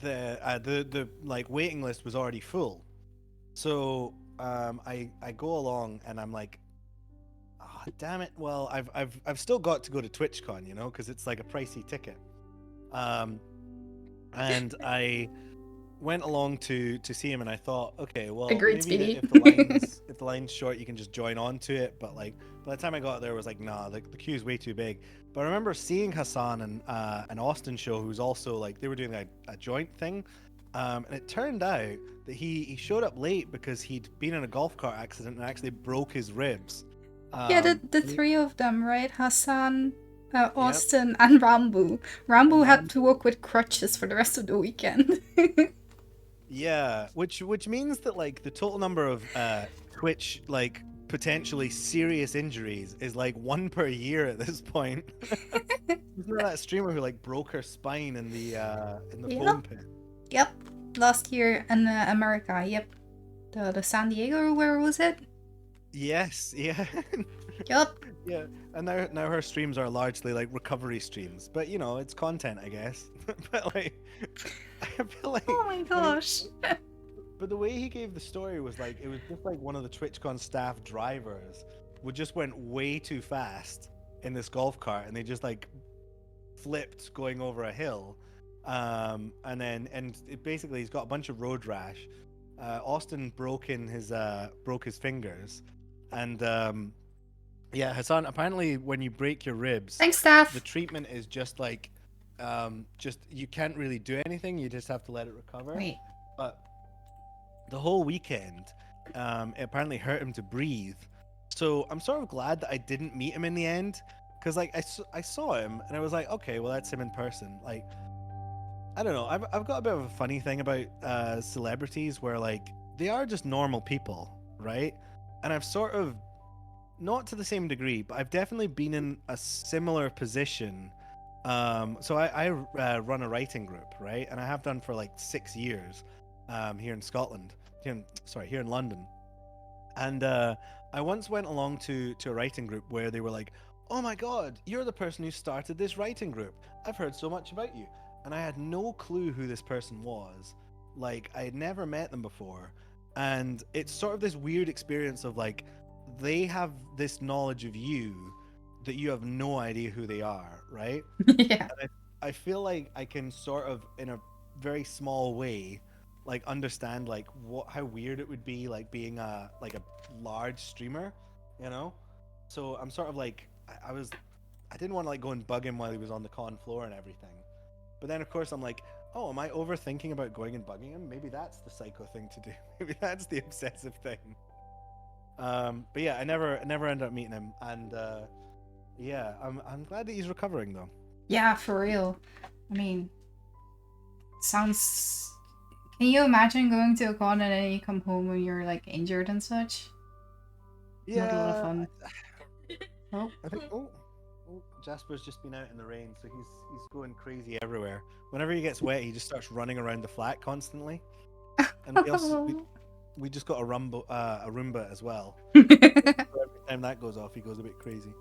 the like waiting list was already full. So I go along and I'm like, oh, damn it. Well, I've still got to go to TwitchCon, you know, because it's like a pricey ticket. Um, and I went along to see him, and I thought, okay, well, Agreed, maybe Speedy. if the line's short, you can just join on to it. But like by the time I got there, it was like, nah, the queue is way too big. But I remember seeing Hassan and an Austin show, who's also like they were doing a joint thing, and it turned out that he showed up late because he'd been in a golf cart accident and actually broke his ribs. Yeah, the And three of them, right? Hassan, yep, Austin, and Rambo. and Rambo had Ram. to walk with crutches for the rest of the weekend. Yeah, which means that like the total number of Twitch like potentially serious injuries is like one per year at this point. Isn't there that streamer who like broke her spine in the Yep. foam pit? Yep. Last year in America. Yep. The San Diego, or where was it? Yes, yeah. Yep. Yeah, and now her streams are largely like recovery streams, but you know it's content, I guess. But like, I feel like Oh my when he, gosh. but the way he gave the story was like it was just like one of the TwitchCon staff drivers would just went way too fast in this golf cart, and they just like flipped going over a hill, and it basically he's got a bunch of road rash. Austin broke his fingers, and yeah, Hassan. Apparently, when you break your ribs, Thanks, the Steph. treatment is just like, just you can't really do anything. You just have to let it recover. Wait. But the whole weekend, it apparently hurt him to breathe. So I'm sort of glad that I didn't meet him in the end, because like I saw him and I was like, okay, well that's him in person. Like I don't know. I've got a bit of a funny thing about celebrities where like they are just normal people, right? And I've sort of not to the same degree, but I've definitely been in a similar position. So I run a writing group, right? And I have done for like 6 years here in Scotland, here in London. And I once went along to a writing group where they were like, "Oh my God, you're the person who started this writing group. I've heard so much about you." And I had no clue who this person was. Like I had never met them before, and it's sort of this weird experience of like they have this knowledge of you that you have no idea who they are, right? Yeah. And I feel like I can sort of in a very small way like understand like how weird it would be like being a large streamer, you know. So I'm sort of like I didn't want to like go and bug him while he was on the con floor and everything, but then of course I'm like, oh, am I overthinking about going and bugging him? Maybe that's the psycho thing to do. Maybe that's the obsessive thing. But yeah, I never ended up meeting him, and yeah, I'm glad that he's recovering though. Yeah, for real. I mean, Sounds. Can you imagine going to a con and then you come home and you're like injured and such? Not a lot of Yeah, fun. Oh. I think. Oh, Jasper's just been out in the rain, so he's going crazy everywhere. Whenever he gets wet, he just starts running around the flat constantly. And we just got a Roomba as well. So every time that goes off, he goes a bit crazy.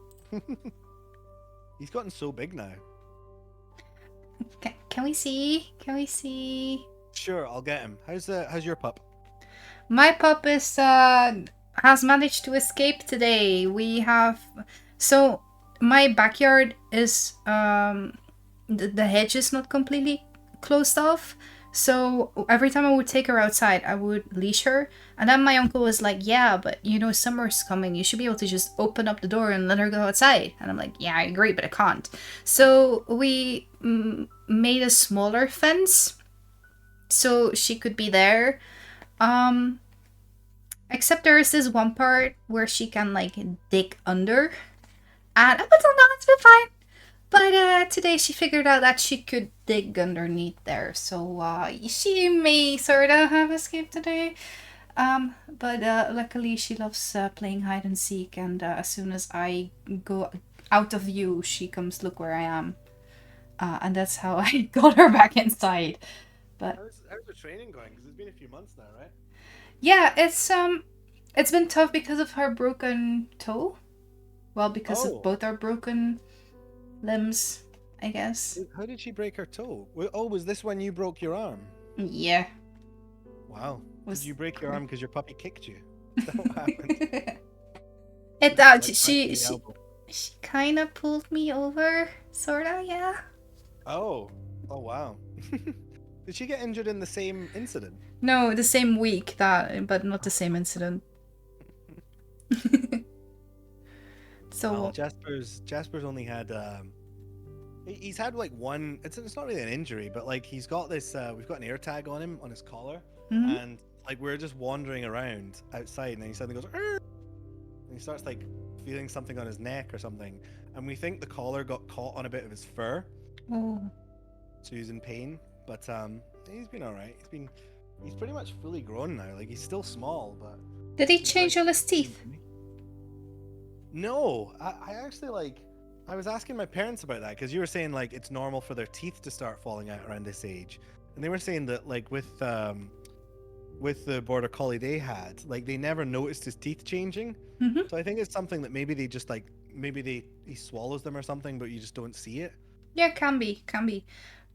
He's gotten so big now. Can we see? Can we see? Sure, I'll get him. How's your pup? My pup is has managed to escape today. We have so my backyard is the hedge is not completely closed off. So every time I would take her outside, I would leash her. And then my uncle was like, "Yeah, but you know summer's coming. You should be able to just open up the door and let her go outside." And I'm like, "Yeah, I agree, but I can't." So we made a smaller fence so she could be there. Um Except there is this one part where she can like dig under. And up until now it's been fine. But today she figured out that she could dig underneath there. So she may sort of have escaped today. But luckily she loves playing hide and seek. And as soon as I go out of view, she comes look where I am. And that's how I got her back inside. But How's the training going? Because it's been a few months now, right? yeah, it's been tough because of her broken toe. Well, because of both our broken limbs, I guess. How did she break her toe? Oh, was this when you broke your arm? Yeah. Wow. Was Did you break your arm because your puppy kicked you? Is that what happened? It Like she the elbow. she kind of pulled me over, sorta, yeah. Oh. Oh wow. Did she get injured in the same incident? No, the same week but not the same incident. So Well, Jasper's only had he's had like one. It's not really an injury, but like he's got this. We've got an air tag on him on his collar, and like we're just wandering around outside, and then he suddenly goes, "Arr!" And he starts like feeling something on his neck or something, and we think the collar got caught on a bit of his fur, oh. so he's in pain. But he's been all right. He's pretty much fully grown now. Like he's still small, but Did he he's, change like, all his teeth? No, I actually like. I was asking my parents about that because you were saying like it's normal for their teeth to start falling out around this age, and they were saying that like with the border collie they had, like they never noticed his teeth changing. So I think it's something that maybe they just like he swallows them or something, but you just don't see it. Yeah, can be.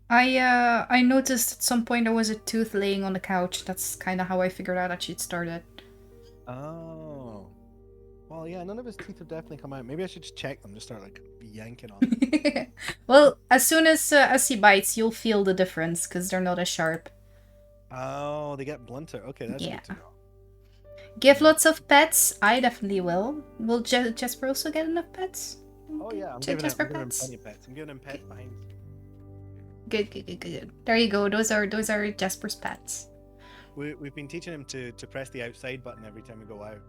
I noticed at some point there was a tooth laying on the couch. That's kind of how I figured out that she'd started. Oh. Well, yeah, none of his teeth have definitely come out. Maybe I should just check them, just start like yanking on them. Well, as soon as he bites, you'll feel the difference because they're not as sharp. Oh, they get blunter. Okay, that's Yeah. good to know. Give lots of pets. I definitely will. Will Jasper also get enough pets? Oh yeah, I'm giving him plenty of pets. I'm giving him pets behind. Good. There you go. Those are Jasper's pets. We've been teaching him to press the outside button every time we go out.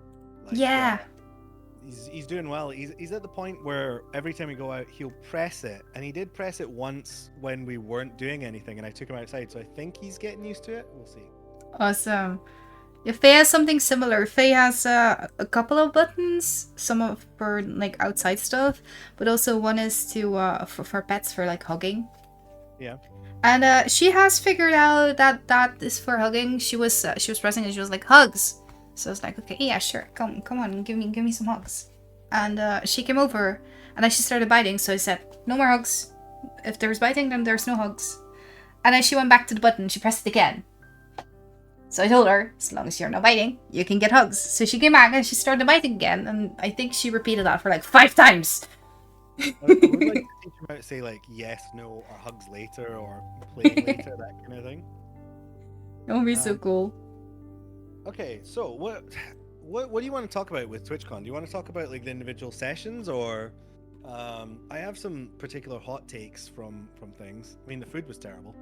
Like, yeah. He's doing well. He's at the point where every time we go out, he'll press it, and he did press it once when we weren't doing anything, and I took him outside. So I think he's getting used to it. We'll see. Awesome. Yeah, Faye has something similar. Faye has a couple of buttons, some of for like outside stuff, but also one is to for pets for like hugging. Yeah. And she has figured out that is for hugging. She was pressing it. She was like hugs. So I was like, okay, yeah, sure, come on, give me some hugs. And she came over, and then she started biting. So I said, no more hugs. If there's biting, then there's no hugs. And then she went back to the button. She pressed it again. So I told her, as long as you're not biting, you can get hugs. So she came back and she started biting again. And I think she repeated that for like 5 times. I would like to teach him how to say like yes, no, or hugs later, or playing later, that kind of thing. That would be so cool. Okay, so what do you want to talk about with TwitchCon? Do you want to talk about like the individual sessions, or I have some particular hot takes from things. I mean, the food was terrible.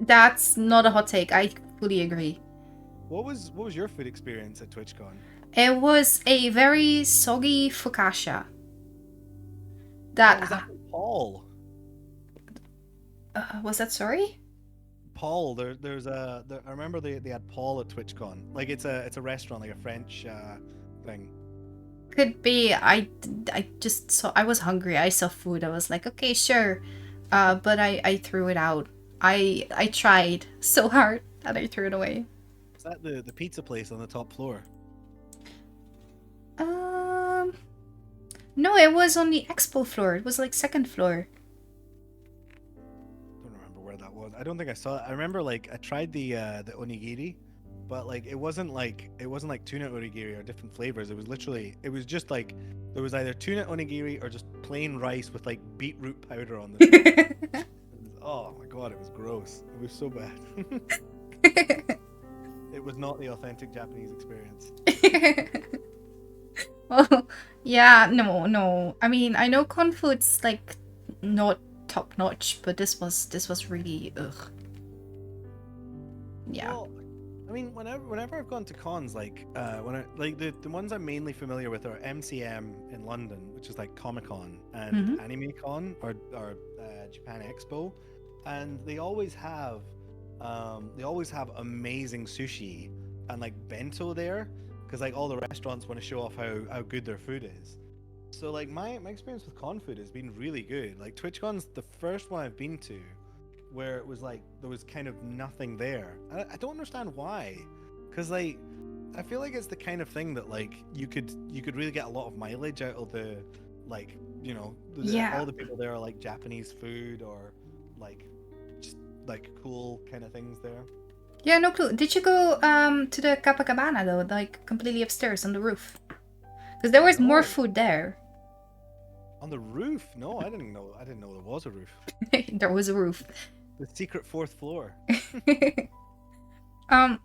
That's not a hot take. I fully agree. What was your food experience at TwitchCon? It was a very soggy focaccia. Was that from Paul? Was that sorry? Paul, I remember they had Paul at TwitchCon. Like it's a restaurant, like a French thing. Could be. I just saw. I was hungry. I saw food. I was like, okay, sure. But I threw it out. I tried so hard and I threw it away. Is that the pizza place on the top floor? Um, no, it was on the expo floor. It was like second floor. Don't remember where that was. I don't think I saw it. I remember like I tried the onigiri, but like it wasn't like tuna onigiri or different flavors. It was just like there was either tuna onigiri or just plain rice with like beetroot powder on the top. Oh my god, it was gross. It was so bad. It was not the authentic Japanese experience. Well, yeah, no. I mean, I know con food's like not top notch, but this was really ugh. Yeah. Well, I mean, whenever I've gone to cons, like when I like the ones I'm mainly familiar with are MCM in London, which is like Comic Con, and Anime Con or Japan Expo, and they always have amazing sushi and like bento there, because like all the restaurants want to show off how good their food is. So like my experience with con food has been really good. Like TwitchCon's the first one I've been to where it was like there was kind of nothing there. I don't understand why, because like I feel like it's the kind of thing that like you could really get a lot of mileage out of the like Yeah. all the people there are like Japanese food or like just like cool kind of things there. Yeah, no clue. Did you go to the Copacabana though, like completely upstairs on the roof? Because there was more No, food there. on the roof? No, I didn't know. I didn't know there was a roof. There was a roof. The secret fourth floor.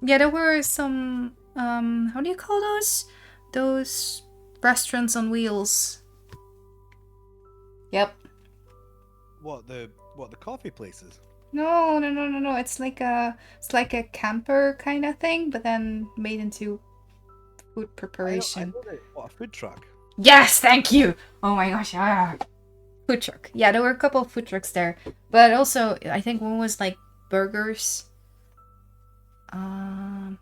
Yeah, there were some how do you call those? Those restaurants on wheels. Yep. What the coffee places? No. It's like a camper kind of thing, but then made into food preparation. I know that, what, a food truck? Yes, thank you. Oh my gosh, food truck. Yeah, there were a couple of food trucks there, but also I think one was like burgers. Um,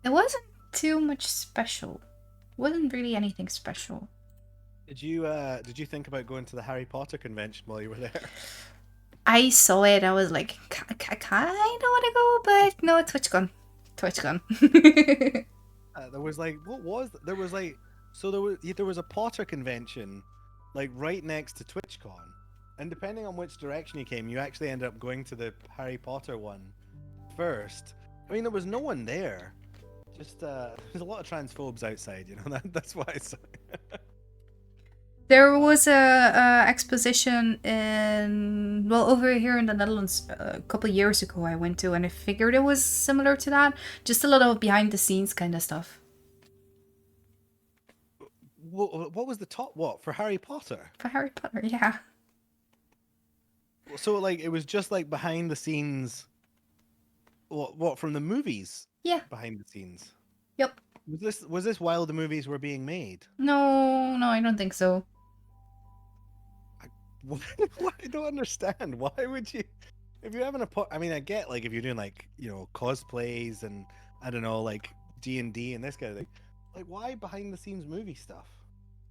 it wasn't too much special. Wasn't really anything special. Did you think about going to the Harry Potter convention while you were there? I saw it. I was like, I kind of want to go, but no, TwitchCon. TwitchCon. There was like there was like there was a Potter convention like right next to TwitchCon, and depending on which direction you came, you actually ended up going to the Harry Potter one first. I mean, there was no one there. Just there's a lot of transphobes outside, you know. That's why I saw. There was a exposition over here in the Netherlands a couple years ago I went to, and I figured it was similar to that. Just a lot of behind the scenes kind of stuff. What was the top? What for Harry Potter? For Harry Potter, yeah. So like it was just like behind the scenes. What from the movies? Yeah. Behind the scenes. Yep. Was this while the movies were being made? No, I don't think so. What? I don't understand. Why would you? If you're having I mean, I get like if you're doing like cosplays and I don't know like D&D and this kind of thing. Like why behind the scenes movie stuff?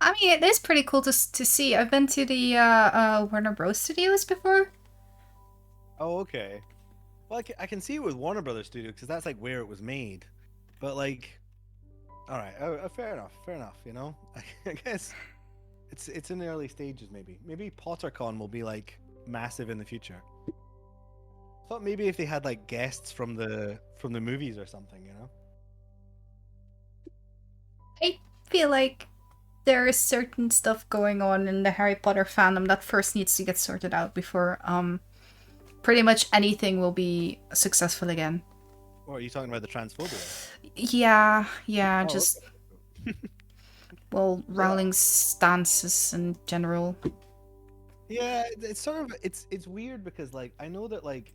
I mean, it is pretty cool to see. I've been to the Warner Bros. Studios before. Oh, okay. Well, I can see it with Warner Brothers Studio because that's like where it was made. But like, all right, fair enough. You know, I guess it's in the early stages. Maybe PotterCon will be like massive in the future. I thought maybe if they had like guests from the movies or something, you know. I feel like there is certain stuff going on in the Harry Potter fandom that first needs to get sorted out before pretty much anything will be successful again. Or are you talking about the transphobia? Yeah, Oh, just okay. well, Rowling's stances in general. Yeah, it's sort of it's weird because like I know that like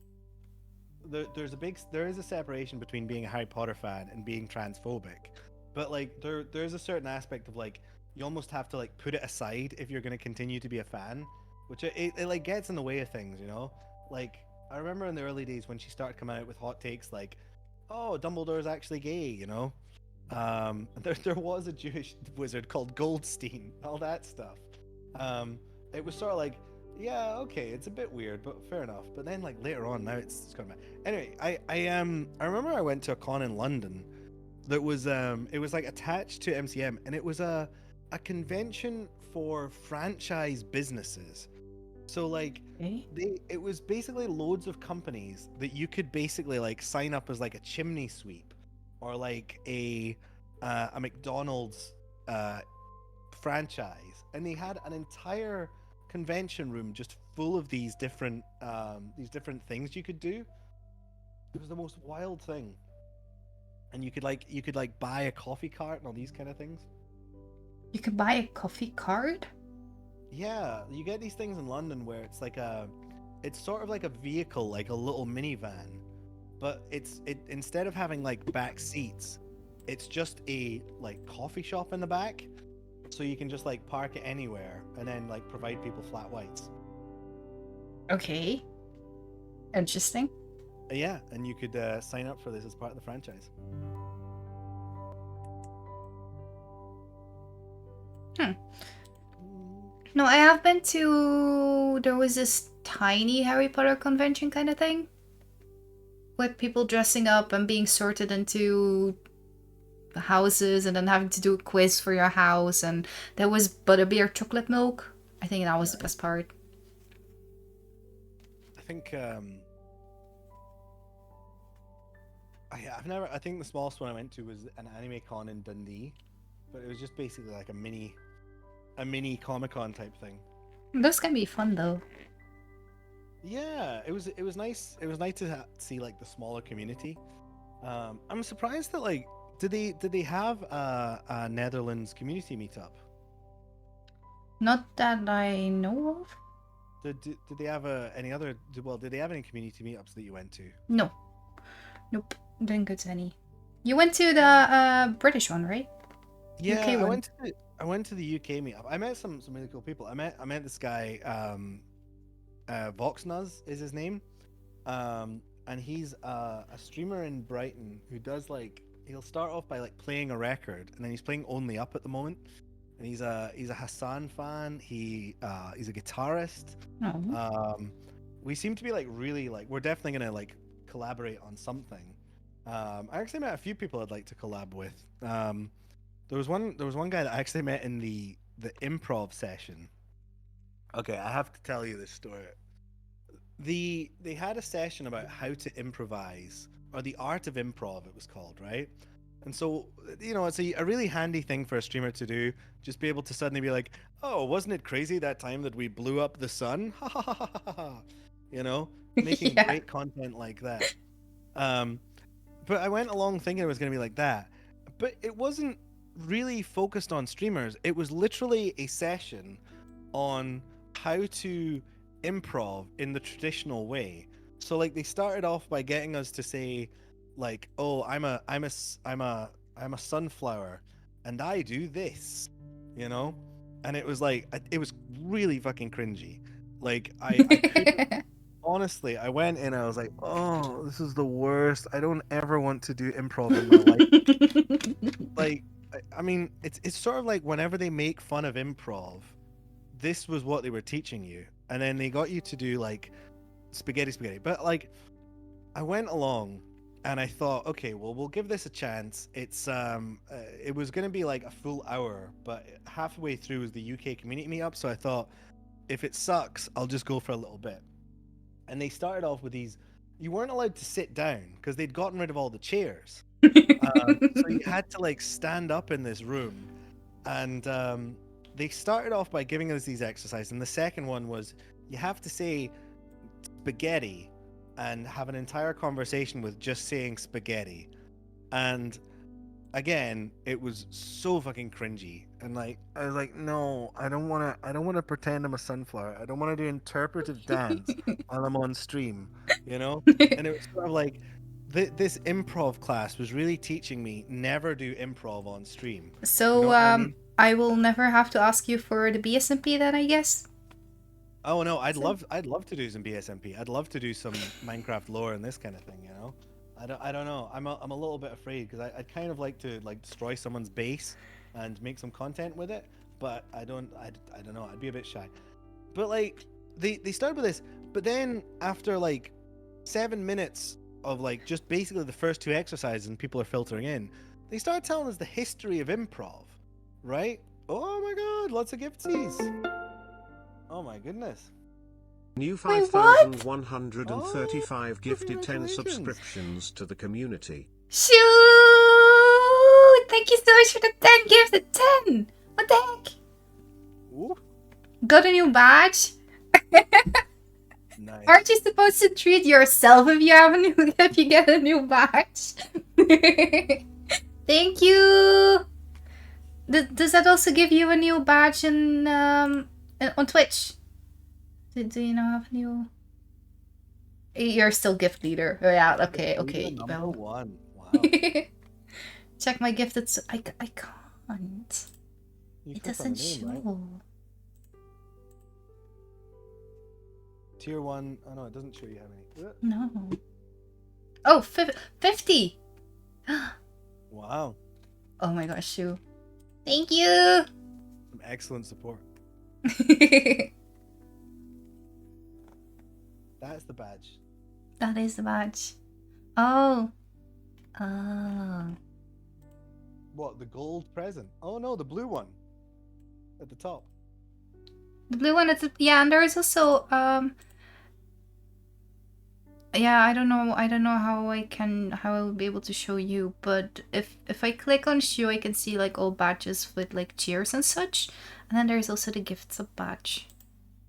there is a separation between being a Harry Potter fan and being transphobic, but like there's a certain aspect of like you almost have to like put it aside if you're going to continue to be a fan, which it like gets in the way of things, you know. Like I remember in the early days when she started coming out with hot takes like, "Oh, Dumbledore's actually gay," you know. There was a Jewish wizard called Goldstein, all that stuff. It was sort of like, yeah, okay, it's a bit weird, but fair enough. But then like later on, now it's kind of anyway. I remember I went to a con in London that was it was like attached to MCM, and it was a convention for franchise businesses. So like Okay. it was basically loads of companies that you could basically like sign up as like a chimney sweep or like a McDonald's franchise, and they had an entire convention room just full of these different things you could do. It was the most wild thing, and you could like buy a coffee cart and all these kind of things. You could buy a coffee card? Yeah, you get these things in London where it's sort of like a vehicle, like a little minivan, but it instead of having like back seats, it's just a like coffee shop in the back, so you can just like park it anywhere and then like provide people flat whites. Okay. Interesting. Yeah, and you could sign up for this as part of the franchise. No, I have been to. There was this tiny Harry Potter convention kind of thing. With people dressing up and being sorted into houses and then having to do a quiz for your house. And there was butterbeer chocolate milk. I think that was the best part. I think I think the smallest one I went to was an anime con in Dundee, but it was just basically like a mini Comic-Con type thing. Those can be fun though. Yeah, it was nice. It was nice to see like the smaller community. I'm surprised that like did they have a Netherlands community meetup? Not that I know of. Did they have did they have any community meetups that you went to? No. Nope. Didn't go to any. You went to the British one, right? Yeah, UK one. I went to the UK meetup. I met some really cool people. I met this guy Voxnuz is his name. And he's a streamer in Brighton who does like he'll start off by like playing a record, and then he's playing Only Up at the moment. And he's a Hassan fan. He's a guitarist. Oh. We seem to be like really like we're definitely gonna like collaborate on something. I actually met a few people I'd like to collab with. There was one guy that I actually met in the improv session. Okay, I have to tell you this story. They had a session about how to improvise, or the art of improv it was called, right? And so, you know, it's a really handy thing for a streamer to do, just be able to suddenly be like, oh, wasn't it crazy that time that we blew up the sun? Ha ha ha ha ha ha. You know, making Yeah. great content like that. But I went along thinking it was going to be like that, but it wasn't really focused on streamers. It was literally a session on how to improv in the traditional way. So like they started off by getting us to say like, oh, I'm a sunflower and I do this, you know? And it was like it was really fucking cringy. Like I couldn't honestly, I went in, I was like, oh, this is the worst. I don't ever want to do improv in my life. Like I mean, it's sort of like whenever they make fun of improv, this was what they were teaching you, and then they got you to do like spaghetti. But like, I went along, and I thought, okay, well, we'll give this a chance. It's it was gonna be like a full hour, but halfway through was the UK community meetup, so I thought, if it sucks, I'll just go for a little bit. And they started off with these. You weren't allowed to sit down because they'd gotten rid of all the chairs. So you had to like stand up in this room, and they started off by giving us these exercises, and the second one was you have to say spaghetti and have an entire conversation with just saying spaghetti. And again, it was so fucking cringy, and like I was like, no, I don't want to pretend I'm a sunflower. I don't want to do interpretive dance while I'm on stream, you know. And it was sort of like this improv class was really teaching me never do improv on stream. So, You know what I mean? I will never have to ask you for the BSMP then, I guess? Oh no, I'd love to do some BSMP. I'd love to do some Minecraft lore and this kind of thing. You know, I don't know. I'm a little bit afraid because I'd kind of like to like destroy someone's base and make some content with it, but I don't know. I'd be a bit shy. But like they started with this, but then after like 7 minutes of like just basically the first two exercises and people are filtering in, they started telling us the history of improv, right? Oh my god, lots of giftsies. Oh my goodness. New Wait, what? 5,135 gifted 10 congratulations. subscriptions to the community. Shoot! Thank you so much for the 10 gifts. The 10. What the heck? Ooh, Got a new badge? nice. Aren't you supposed to treat yourself if you have a new if you get a new badge? Thank you. Does that also give you a new badge in on Twitch? Do you now have a new? You're still gift leader. Oh, yeah. Okay. Okay. Number Well. one. Wow. Check my gifted. I can't. You It click on the doesn't name, right? show. Tier 1. Oh no, it doesn't show you how many. No. Oh, 50. Wow. Oh my gosh, Shu. Thank you. Some excellent support. That's the badge. That is the badge. Oh. Oh. What, the gold present? Oh no, the blue one. At the top. The blue one is yeah, and there is also yeah, I don't know how I will be able to show you, but if I click on Shu, I can see like all badges with like cheers and such. And then there's also the gift sub badge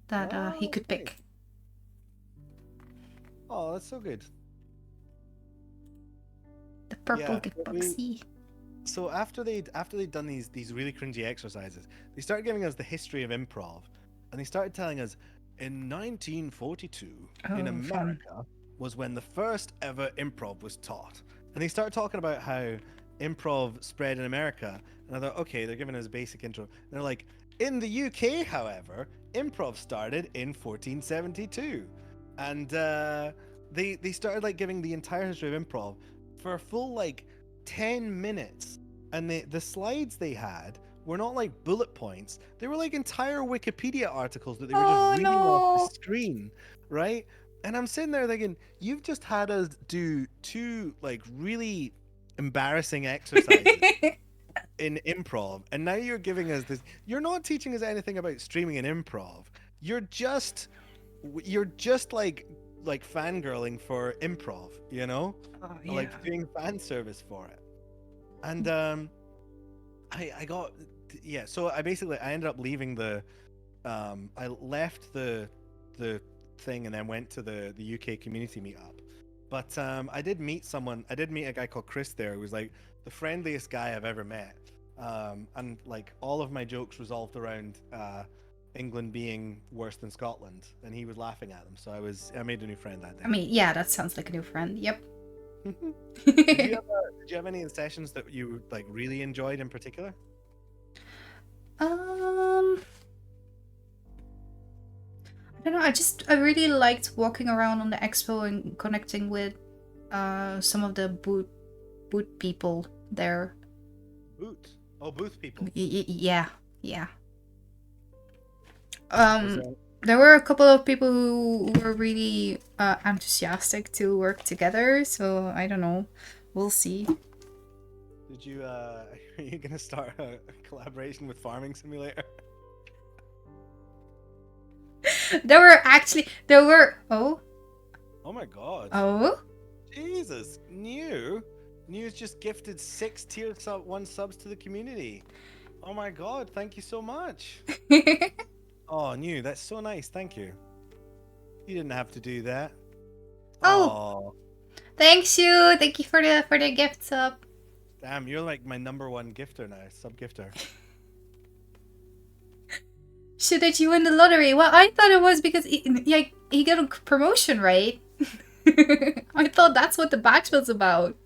that he could pick. Oh, that's so good. The purple Yeah, gift but boxy. So after they'd done these really cringy exercises, they started giving us the history of improv, and they started telling us in 1942 in America was when the first ever improv was taught. And they started talking about how improv spread in America, and I thought, okay, they're giving us a basic intro. And they're like, in the UK, however, improv started in 1472, and they started like giving the entire history of improv for a full like 10 minutes, and the slides they had were not like bullet points, they were like entire Wikipedia articles that they were just reading off the screen, right? And I'm sitting there thinking, you've just had us do two like really embarrassing exercises in improv, and now you're giving us this. You're not teaching us anything about streaming and improv. You're just like fangirling for improv, you know? Oh, yeah. Like doing fan service for it. And I got, yeah, so I ended up leaving I left the thing and then went to the UK community meetup. But I did meet a guy called Chris there who was like the friendliest guy I've ever met. And like all of my jokes resolved around England being worse than Scotland, and he was laughing at them. So I made a new friend that day. I mean, yeah, that sounds like a new friend. Yep. Did you have any sessions that you like really enjoyed in particular? I don't know. I really liked walking around on the expo and connecting with some of the boot people there. Booth people. Yeah. There were a couple of people who were really enthusiastic to work together, so I don't know. We'll see. Did you are you gonna start a collaboration with Farming Simulator? There were oh my god. Oh? Jesus, New's just gifted 6 tier 1 subs to the community. Oh my god, thank you so much. Oh, New, that's so nice. Thank you. You didn't have to do that. Oh. Thanks you. Thank you for the gift sub. Damn, you're like my #1 gifter now, sub gifter. Did you win the lottery? Well, I thought it was because he got a promotion, right? I thought that's what the badge was about.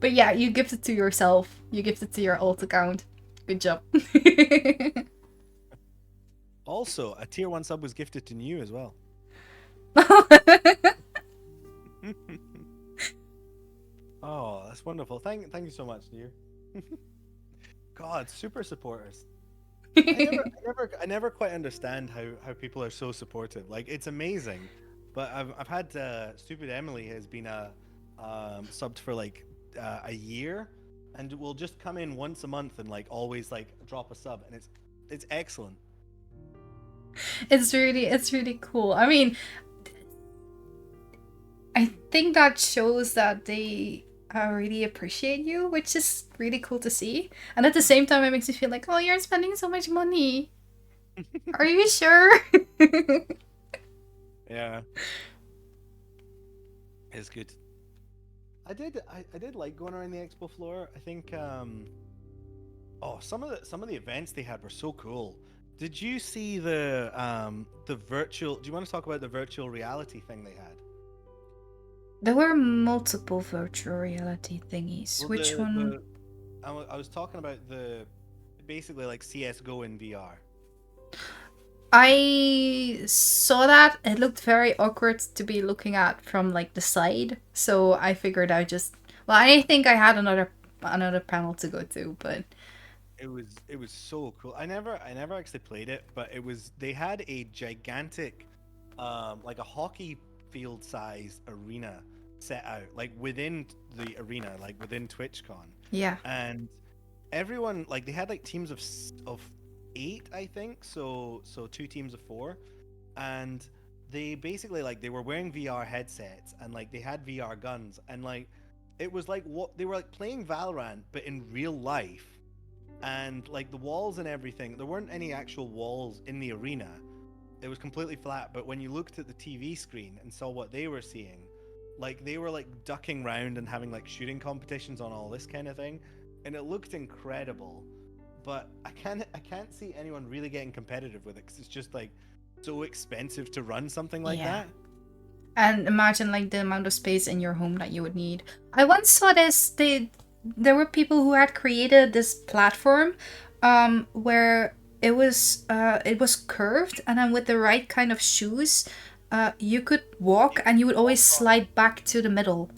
But yeah, you gifted to yourself. You gifted to your alt account. Good job. Also, a tier 1 sub was gifted to New as well. Oh, that's wonderful. Thank you so much, New. God, super supporters. I never quite understand how people are so supportive. Like, it's amazing, but I've had Stupid Emily has been subbed for like a year, and will just come in once a month and like always like drop a sub, and it's excellent. It's really cool. I mean, I think that shows that they really appreciate you, which is really cool to see. And at the same time, it makes you feel like, oh, you're spending so much money. Are you sure? Yeah, it's good. I did like going around the expo floor. I think oh, some of the events they had were so cool. Did you see the virtual? Do you want to talk about the virtual reality thing they had? There were multiple virtual reality thingies. Well, Which one? I was talking about the basically like CS:GO in VR. I saw that. It looked very awkward to be looking at from like the side. So I figured I just well, I think I had another panel to go to, but It was so cool. I never actually played it, but it was they had a gigantic like a hockey field size arena set out like within the arena, like within TwitchCon. yeah. And everyone like they had like teams of 8, I think, so 2 teams of 4, and they basically like they were wearing VR headsets and like they had VR guns, and like it was like what they were like playing Valorant but in real life. And like the walls and everything, there weren't any actual walls in the arena. It was completely flat, but when you looked at the TV screen and saw what they were seeing, like they were like ducking round and having like shooting competitions on all this kind of thing, and it looked incredible. But I can't see anyone really getting competitive with it because it's just like so expensive to run something like Yeah. that. And imagine like the amount of space in your home that you would need. I once saw this. There were people who had created this platform, where it was curved, and then with the right kind of shoes, you could walk, and you would always slide back to the middle.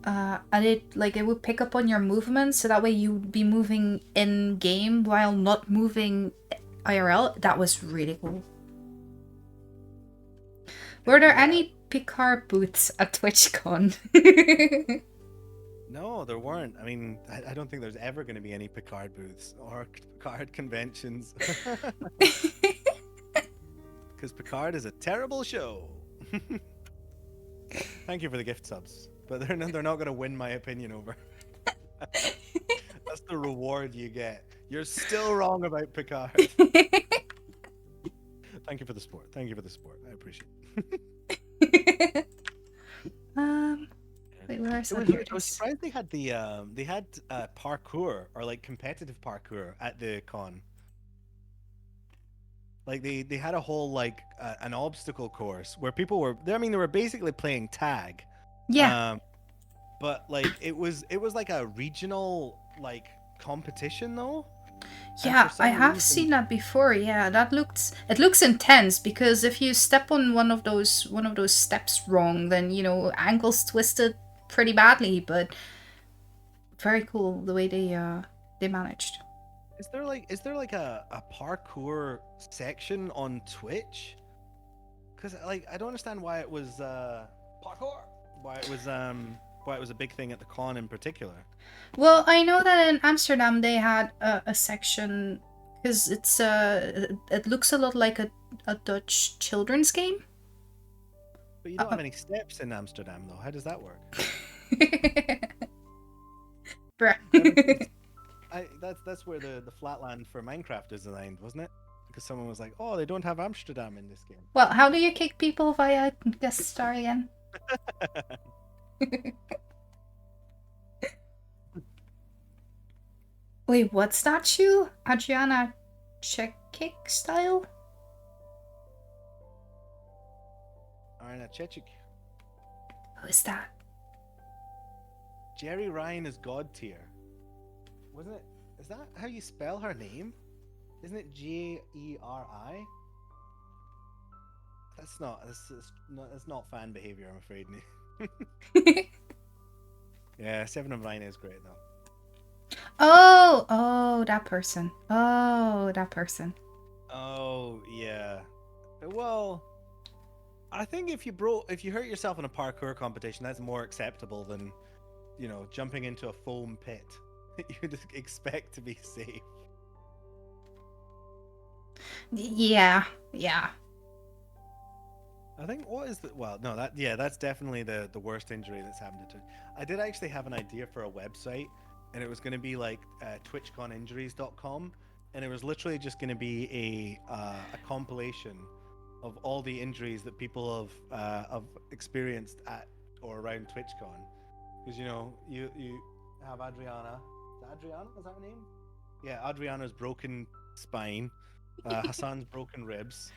And it would pick up on your movements, so that way you'd be moving in game while not moving IRL. That was really cool. Were there Yeah. any Picard booths at TwitchCon? No, there weren't. I mean, I don't think there's ever going to be any Picard booths or Picard conventions. Because Picard is a terrible show. Thank you for the gift subs, but they're not going to win my opinion over. That's the reward you get. You're still wrong about Picard. Thank you for the support. Thank you for the support. I appreciate it. Wait, where is that? I was surprised they had parkour or like competitive parkour at the con. Like they had a whole like an obstacle course where people were. I mean, they were basically playing tag. Yeah, But like it was like a regional like competition though. And for yeah, I some have reason, seen that before. Yeah, it looks intense because if you step on one of those steps wrong, then ankles twisted pretty badly. But very cool the way they managed. is there like a parkour section on Twitch? Because like I don't understand why it was parkour. Why it was a big thing at the con in particular. Well, I know that in Amsterdam they had a section because it looks a lot like a Dutch children's game. But you don't have any steps in Amsterdam though. How does that work? Bruh. That's where the flatland for Minecraft is designed, wasn't it? Because someone was like, "Oh, they don't have Amsterdam in this game." Well, how do you kick people via guest star again? Wait, what's that shoe? Adriana Chekic style? Arna Chechik. Who is that? Jerry Ryan is God tier. Wasn't it? Is that how you spell her name? Isn't it Jeri? It's not fan behavior, I'm afraid. Yeah, Seven of Nine is great though. Oh, that person. Oh, that person. Oh yeah. Well, I think if you hurt yourself in a parkour competition, that's more acceptable than, jumping into a foam pit that you'd expect to be safe. Yeah, yeah. I think what is the well, no, that's definitely the worst injury that's happened to. I did actually have an idea for a website, and it was going to be like TwitchConInjuries.com, and it was literally just going to be a compilation of all the injuries that people have experienced at or around TwitchCon, because you have Adriana. Is that Adriana? Is that her name? Yeah, Adriana's broken spine, Hassan's broken ribs.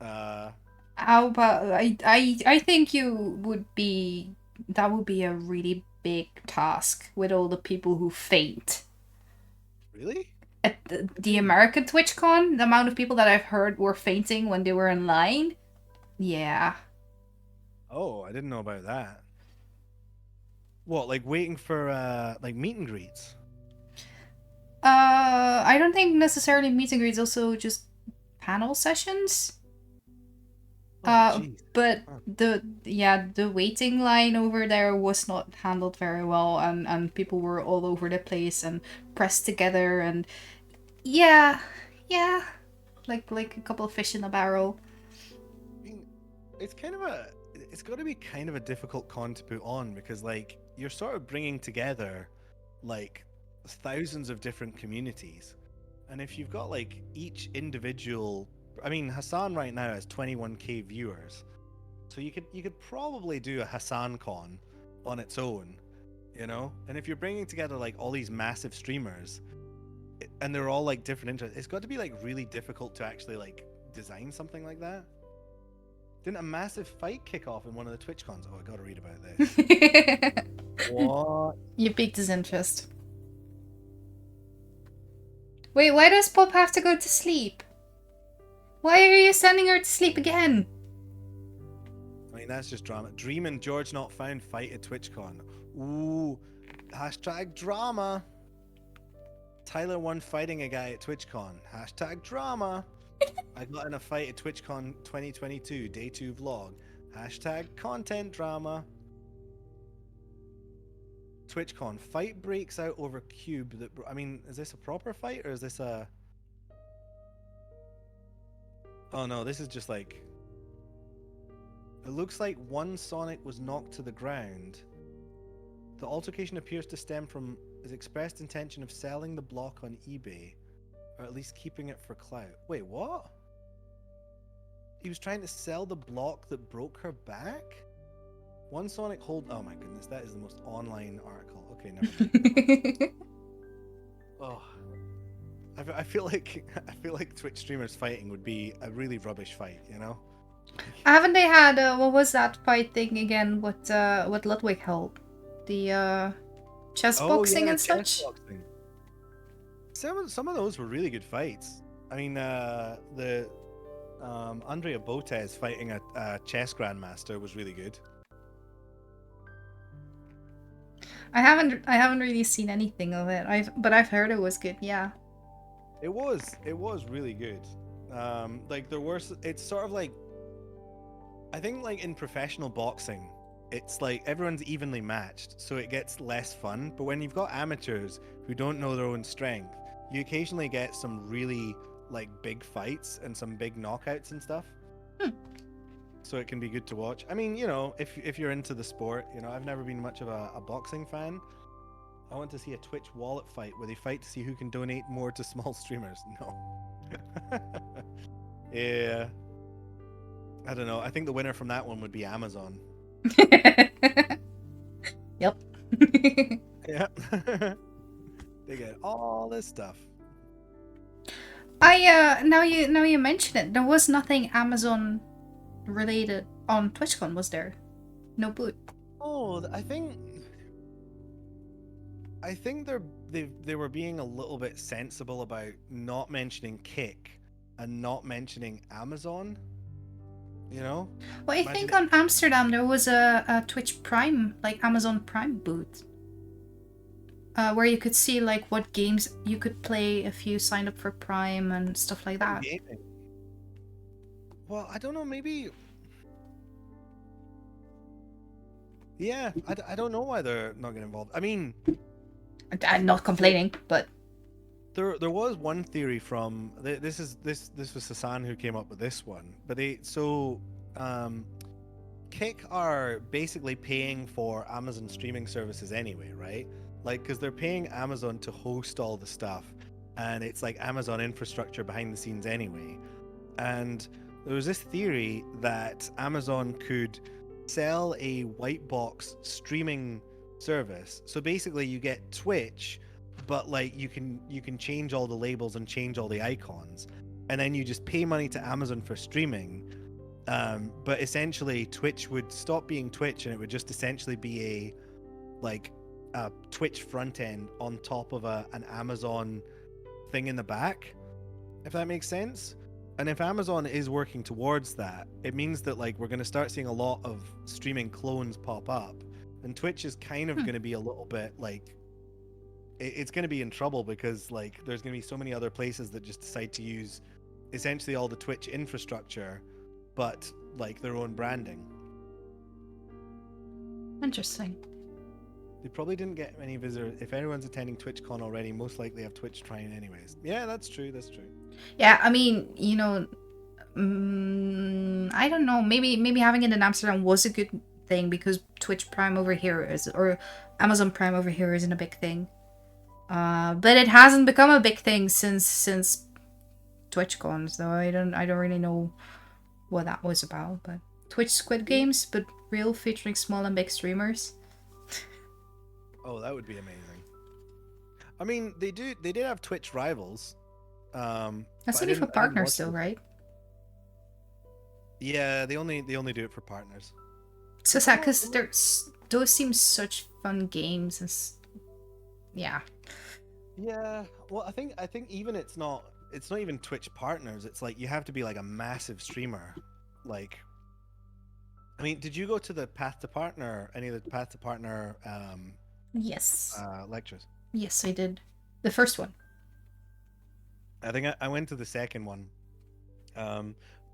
How about I think that would be a really big task with all the people who faint. Really? At the American TwitchCon, the amount of people that I've heard were fainting when they were in line. Yeah. Oh, I didn't know about that. What, like waiting for like meet and greets? I don't think necessarily meet and greets, also just panel sessions. Oh, jeez. But Huh. the waiting line over there was not handled very well, and people were all over the place and pressed together, and yeah, yeah, like a couple of fish in a barrel. I mean, it's it's got to be kind of a difficult con to put on because like you're sort of bringing together like thousands of different communities, and if you've got like each individual, I mean, Hassan right now has 21K viewers, so you could probably do a Hassan con on its own, and if you're bringing together like all these massive streamers and they're all like different interests, it's got to be like really difficult to actually like design something like that. Didn't a massive fight kick off in one of the Twitch cons? Oh, I gotta read about this. What? You piqued his interest. Wait, why does Pop have to go to sleep? Why are you sending her to sleep again? I mean, that's just drama. Dream and George not found fight at TwitchCon. Ooh, hashtag drama. Tyler won fighting a guy at TwitchCon. Hashtag drama. I got in a fight at TwitchCon 2022, day 2 vlog. Hashtag content drama. TwitchCon, fight breaks out over cube. I mean, is this a proper fight or is this a... Oh no, this is just like... It looks like one Sonic was knocked to the ground. The altercation appears to stem from his expressed intention of selling the block on eBay, or at least keeping it for clout. Wait, what? He was trying to sell the block that broke her back? One Sonic hold... Oh my goodness, that is the most online article. Okay, never mind. Oh, I feel like Twitch streamers fighting would be a really rubbish fight, Haven't they had what was that fight thing again? What Ludwig held, the chess boxing and such. Boxing. Some of those were really good fights. I mean, the Andrea Botez fighting a chess grandmaster was really good. I haven't really seen anything of it. But I've heard it was good. Yeah. It was really good. Like it's sort of like, I think like in professional boxing, it's like everyone's evenly matched, so it gets less fun. But when you've got amateurs who don't know their own strength, you occasionally get some really like big fights and some big knockouts and stuff. So it can be good to watch. I mean, if you're into the sport, I've never been much of a boxing fan. I want to see a Twitch wallet fight where they fight to see who can donate more to small streamers. No. Yeah. I don't know. I think the winner from that one would be Amazon. Yep. Yeah. They get all this stuff. Now you mention it, there was nothing Amazon related on TwitchCon, was there? No boot. Oh, I think they were being a little bit sensible about not mentioning Kick and not mentioning Amazon. You know? Well, I Imagine think on Amsterdam there was a Twitch Prime, like Amazon Prime booth, where you could see like what games you could play if you signed up for Prime and stuff like that. gaming. Well, I don't know. Maybe. Yeah, I don't know why they're not getting involved. I mean, I'm not complaining, but there was one theory from this was Hassan who came up with this one, but Kick are basically paying for Amazon streaming services anyway, right? Like, because they're paying Amazon to host all the stuff, and it's like Amazon infrastructure behind the scenes anyway. And there was this theory that Amazon could sell a white box streaming service. So basically, you get Twitch, but like you can change all the labels and change all the icons, and then you just pay money to Amazon for streaming. But essentially, Twitch would stop being Twitch, and it would just essentially be a Twitch front end on top of an Amazon thing in the back, if that makes sense. And if Amazon is working towards that, it means that like we're going to start seeing a lot of streaming clones pop up, and Twitch is kind of going to be a little bit like it's going to be in trouble because like there's going to be so many other places that just decide to use essentially all the Twitch infrastructure, but like their own branding. interesting. They probably didn't get many visitors. If anyone's attending TwitchCon already, most likely have Twitch trying anyways. Yeah, that's true. That's true. Yeah, I mean, I don't know. Maybe having it in Amsterdam was a good thing because Twitch Prime over here is, or Amazon Prime over here isn't a big thing. But it hasn't become a big thing since TwitchCon, so I don't really know what that was about. But Twitch Squid Games, but real, featuring small and big streamers. Oh, that would be amazing. I mean, they did have Twitch rivals. That's but only I for didn't partners, watch though, them. right? Yeah, they only do it for partners. So sad because those seem such fun games and yeah. Yeah, well, I think even it's not even Twitch partners. It's like you have to be like a massive streamer. Like, I mean, did you go to the Path to Partner, any of the Path to Partner Yes. lectures? Yes, I did. The first one. I think I went to the second one.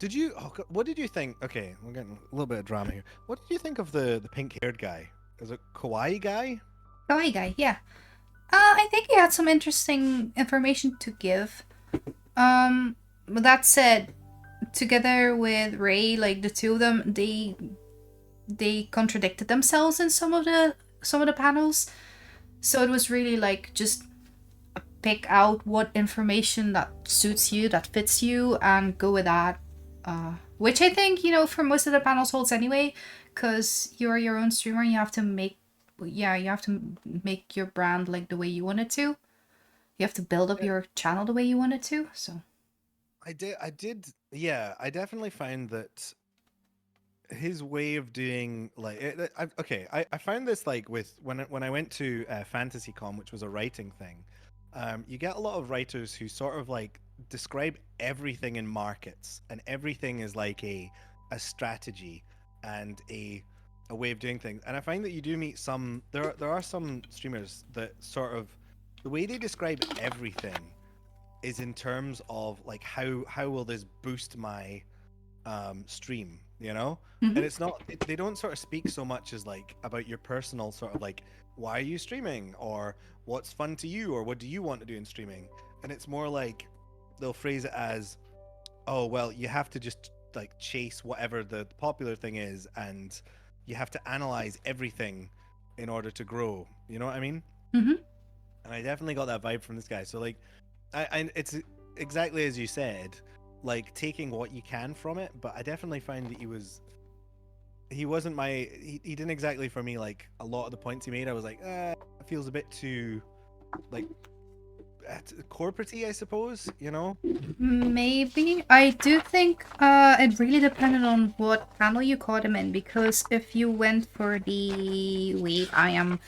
Did you? What did you think? Okay, we're getting a little bit of drama here. What did you think of the pink-haired guy? Is it Kawaii guy? Kawaii guy, yeah. I think he had some interesting information to give. But that said, together with Ray, like the two of them, they contradicted themselves in some of the panels. So it was really like just pick out what information that suits you, that fits you, and go with that. Which I think, for most of the panels holds anyway, because you're your own streamer, you have to make your brand like the way you want it to. You have to build up your channel the way you want it to. So I did. Yeah, I definitely find that his way of doing I found this like with when I went to FantasyCon, which was a writing thing. You get a lot of writers who sort of like describe everything in markets, and everything is like a strategy and a way of doing things. And I find that you do meet some there are some streamers that sort of the way they describe everything is in terms of like how will this boost my stream, and it's not they don't sort of speak so much as like about your personal sort of like why are you streaming, or what's fun to you, or what do you want to do in streaming. And it's more like they'll phrase it as, oh well, you have to just like chase whatever the popular thing is, and you have to analyze everything in order to grow, you know what I mean? Mhm. And I definitely got that vibe from this guy. So like I it's exactly as you said, like taking what you can from it. But I definitely find that he wasn't he didn't exactly for me. Like a lot of the points he made, I was like, it feels a bit too like corporate-y, I suppose, maybe. I do think it really depended on what panel you caught him in, because if you went for the wait, I am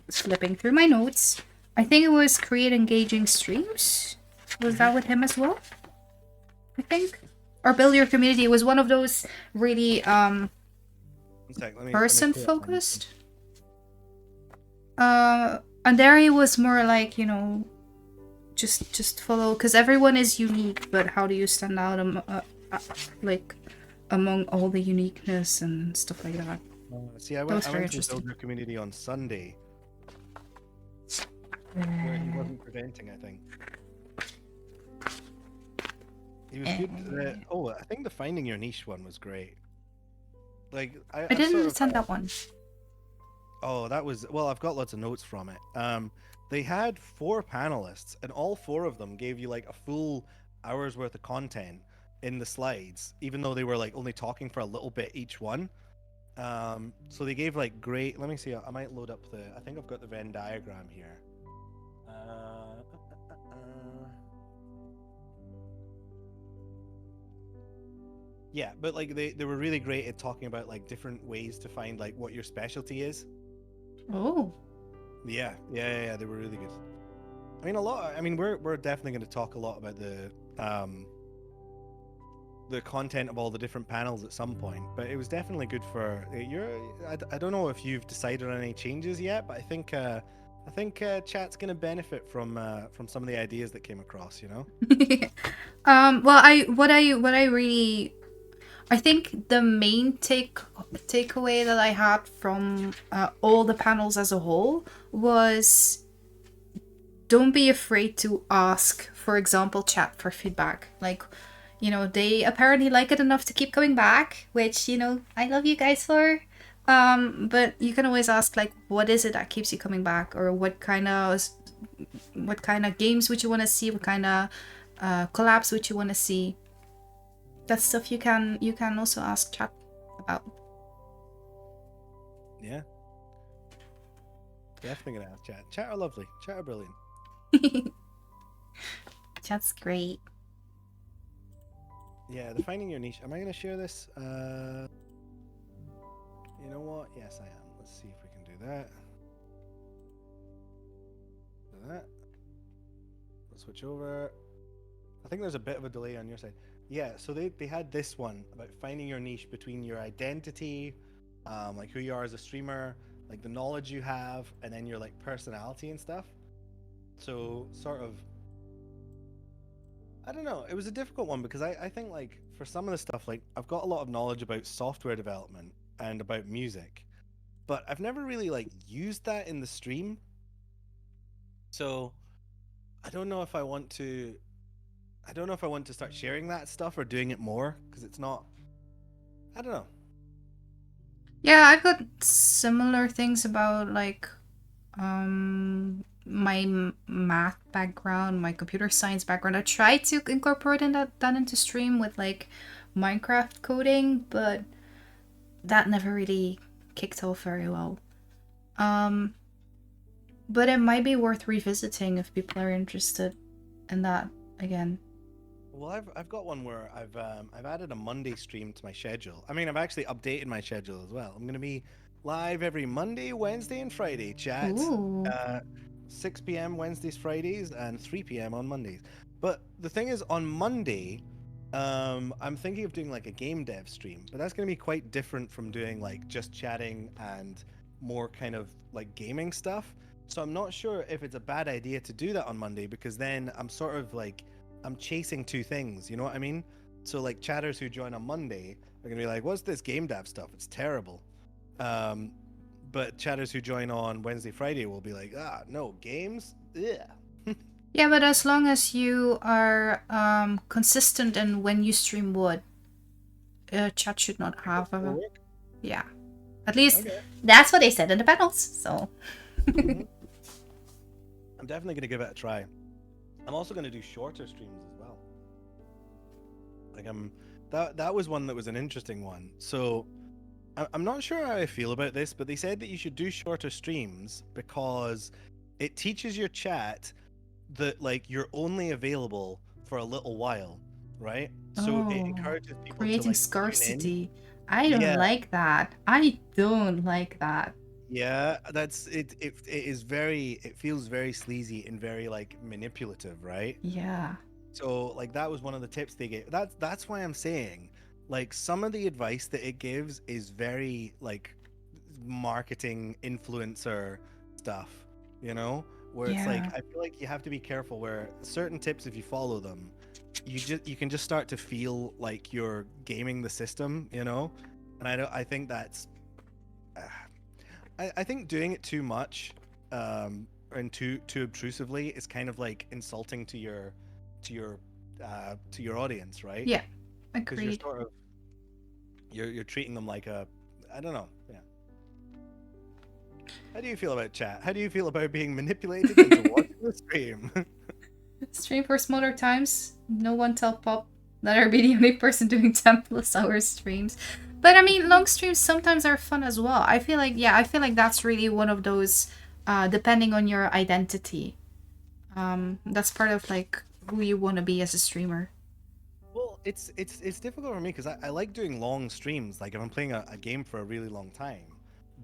flipping through my notes. I think it was create engaging streams. Was that with him as well? I think. or build your community. It was one of those really One sec, let me person pull it up. focused. And there it was more like, you know, just follow, because everyone is unique, but how do you stand out like among all the uniqueness and stuff like that. See, I That was went very to the interesting. builder community on Sunday, where he wasn't preventing, I think. He was good. Oh, I think the finding your niche one was great. Like I I didn't sort of, understand that one. oh, that was, well, I've got lots of notes from it. They had 4 panelists, and all 4 of them gave you like a full hour's worth of content in the slides, even though they were like only talking for a little bit each one. So they gave like great. Let me see. I might load up the. I think I've got the Venn diagram here. Yeah, but like they were really great at talking about like different ways to find like what your specialty is. Oh. Yeah, they were really good. I mean, we're definitely going to talk a lot about the content of all the different panels at some point, but it was definitely good for I don't know if you've decided on any changes yet, but I think chat's going to benefit from some of the ideas that came across, you know. Well, I think the main takeaway that I had from all the panels as a whole was, don't be afraid to ask, for example, chat for feedback. Like, you know, they apparently like it enough to keep coming back, which, you know, I love you guys for. But you can always ask, like, what is it that keeps you coming back, or what kind of games would you want to see, what kind of collabs would you want to see. That's stuff you can also ask chat about. Yeah, definitely gonna ask chat. Chat are lovely. Chat are brilliant. Chat's great. Yeah, the finding your niche. Am I gonna share this? You know what? Yes, I am. Let's see if we can do that. Do that. Let's switch over. I think there's a bit of a delay on your side. Yeah, so they had this one about finding your niche between your identity, like who you are as a streamer, like the knowledge you have, and then your like personality and stuff. So sort of, I don't know. It was a difficult one because I think like for some of the stuff, like I've got a lot of knowledge about software development and about music, but I've never really like used that in the stream. So I don't know if I want to. I don't know if I want to start sharing that stuff or doing it more because it's not. I don't know. Yeah, I've got similar things about like my math background, my computer science background. I tried to incorporate that into stream with like Minecraft coding, but that never really kicked off very well. But it might be worth revisiting if people are interested in that again. Well, I've got one where I've added a Monday stream to my schedule. I mean, I've actually updated my schedule as well. I'm gonna be live every Monday, Wednesday, and Friday. Chat. Ooh. 6 p.m. Wednesdays, Fridays, and 3 p.m. on Mondays. But the thing is, on Monday, I'm thinking of doing like a game dev stream, but that's gonna be quite different from doing like just chatting and more kind of like gaming stuff. So I'm not sure if it's a bad idea to do that on Monday because then I'm sort of like I'm chasing 2 things, you know what I mean? So like chatters who join on Monday are gonna be like, "What's this game dev stuff? It's terrible." But chatters who join on Wednesday, Friday will be like, "Ah, no games, yeah." Yeah, but as long as you are consistent in when you stream what, chat should not have a... Yeah. At least that's what they said in the panels, so... I'm definitely going to give it a try. I'm also going to do shorter streams as well. Like that was one that was an interesting one. So I'm not sure how I feel about this, but they said that you should do shorter streams because it teaches your chat that like you're only available for a little while, right? So it encourages people to creating like scarcity. I don't like that. Yeah, that's it. It is very. It feels very sleazy and very like manipulative, right? Yeah. So like that was one of the tips they gave. That's why I'm saying like some of the advice that it gives is very like marketing influencer stuff, you know, where it's like Yeah. I feel like you have to be careful where certain tips, if you follow them, you can just start to feel like you're gaming the system, you know. And I think that's uh, I think doing it too much and too obtrusively is kind of like insulting to your to your audience, right? Yeah. Because you're Agreed. sort of you're treating them like a, I don't know. Yeah. How do you feel about chat? How do you feel about being manipulated into watching the stream? Stream for smaller times. No one tell Pop that I'll be the only person doing 10 plus hour streams. But I mean, long streams sometimes are fun as well. I feel like, yeah, I feel like that's really one of those, depending on your identity. That's part of like who you want to be as a streamer. Well, it's difficult for me because I like doing long streams. Like if I'm playing a game for a really long time,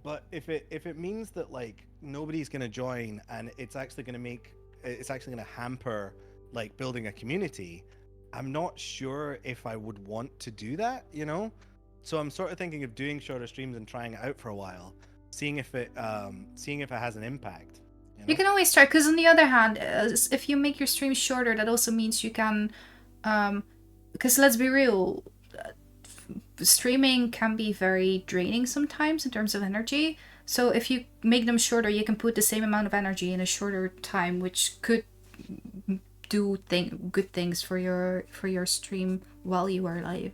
but if it means that like nobody's gonna join and it's actually gonna hamper like building a community, I'm not sure if I would want to do that. You know, so I'm sort of thinking of doing shorter streams and trying it out for a while, seeing if it has an impact. You You know. can always try, because on the other hand, if you make your streams shorter, that also means you can, because let's be real, streaming can be very draining sometimes in terms of energy. So if you make them shorter, you can put the same amount of energy in a shorter time, which could do good things for your stream while you are live.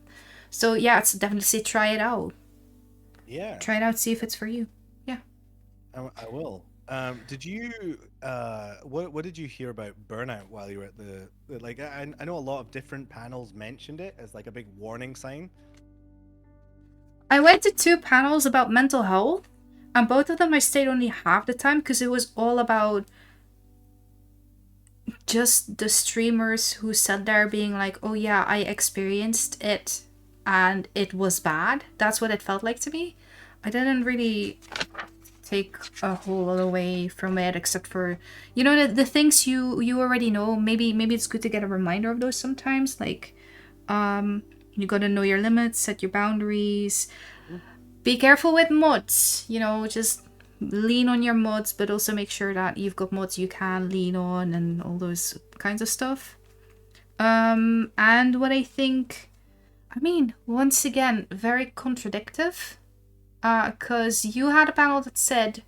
So yeah, it's definitely try it out. Yeah. Try it out, see if it's for you. Yeah. I will. Did you what did you hear about burnout while you were at like I know a lot of different panels mentioned it as like a big warning sign. I went to 2 panels about mental health, and both of them I stayed only half the time because it was all about just the streamers who sat there being like, oh yeah, I experienced it and it was bad. That's what it felt like to me. I didn't really take a whole lot away from it except for, you know, the things you already know. Maybe it's good to get a reminder of those sometimes, like you gotta know your limits, set your boundaries, be careful with mods, you know, just lean on your mods, but also make sure that you've got mods you can lean on and all those kinds of stuff. And what I think, I mean, once again, very contradictive, because you had a panel that said,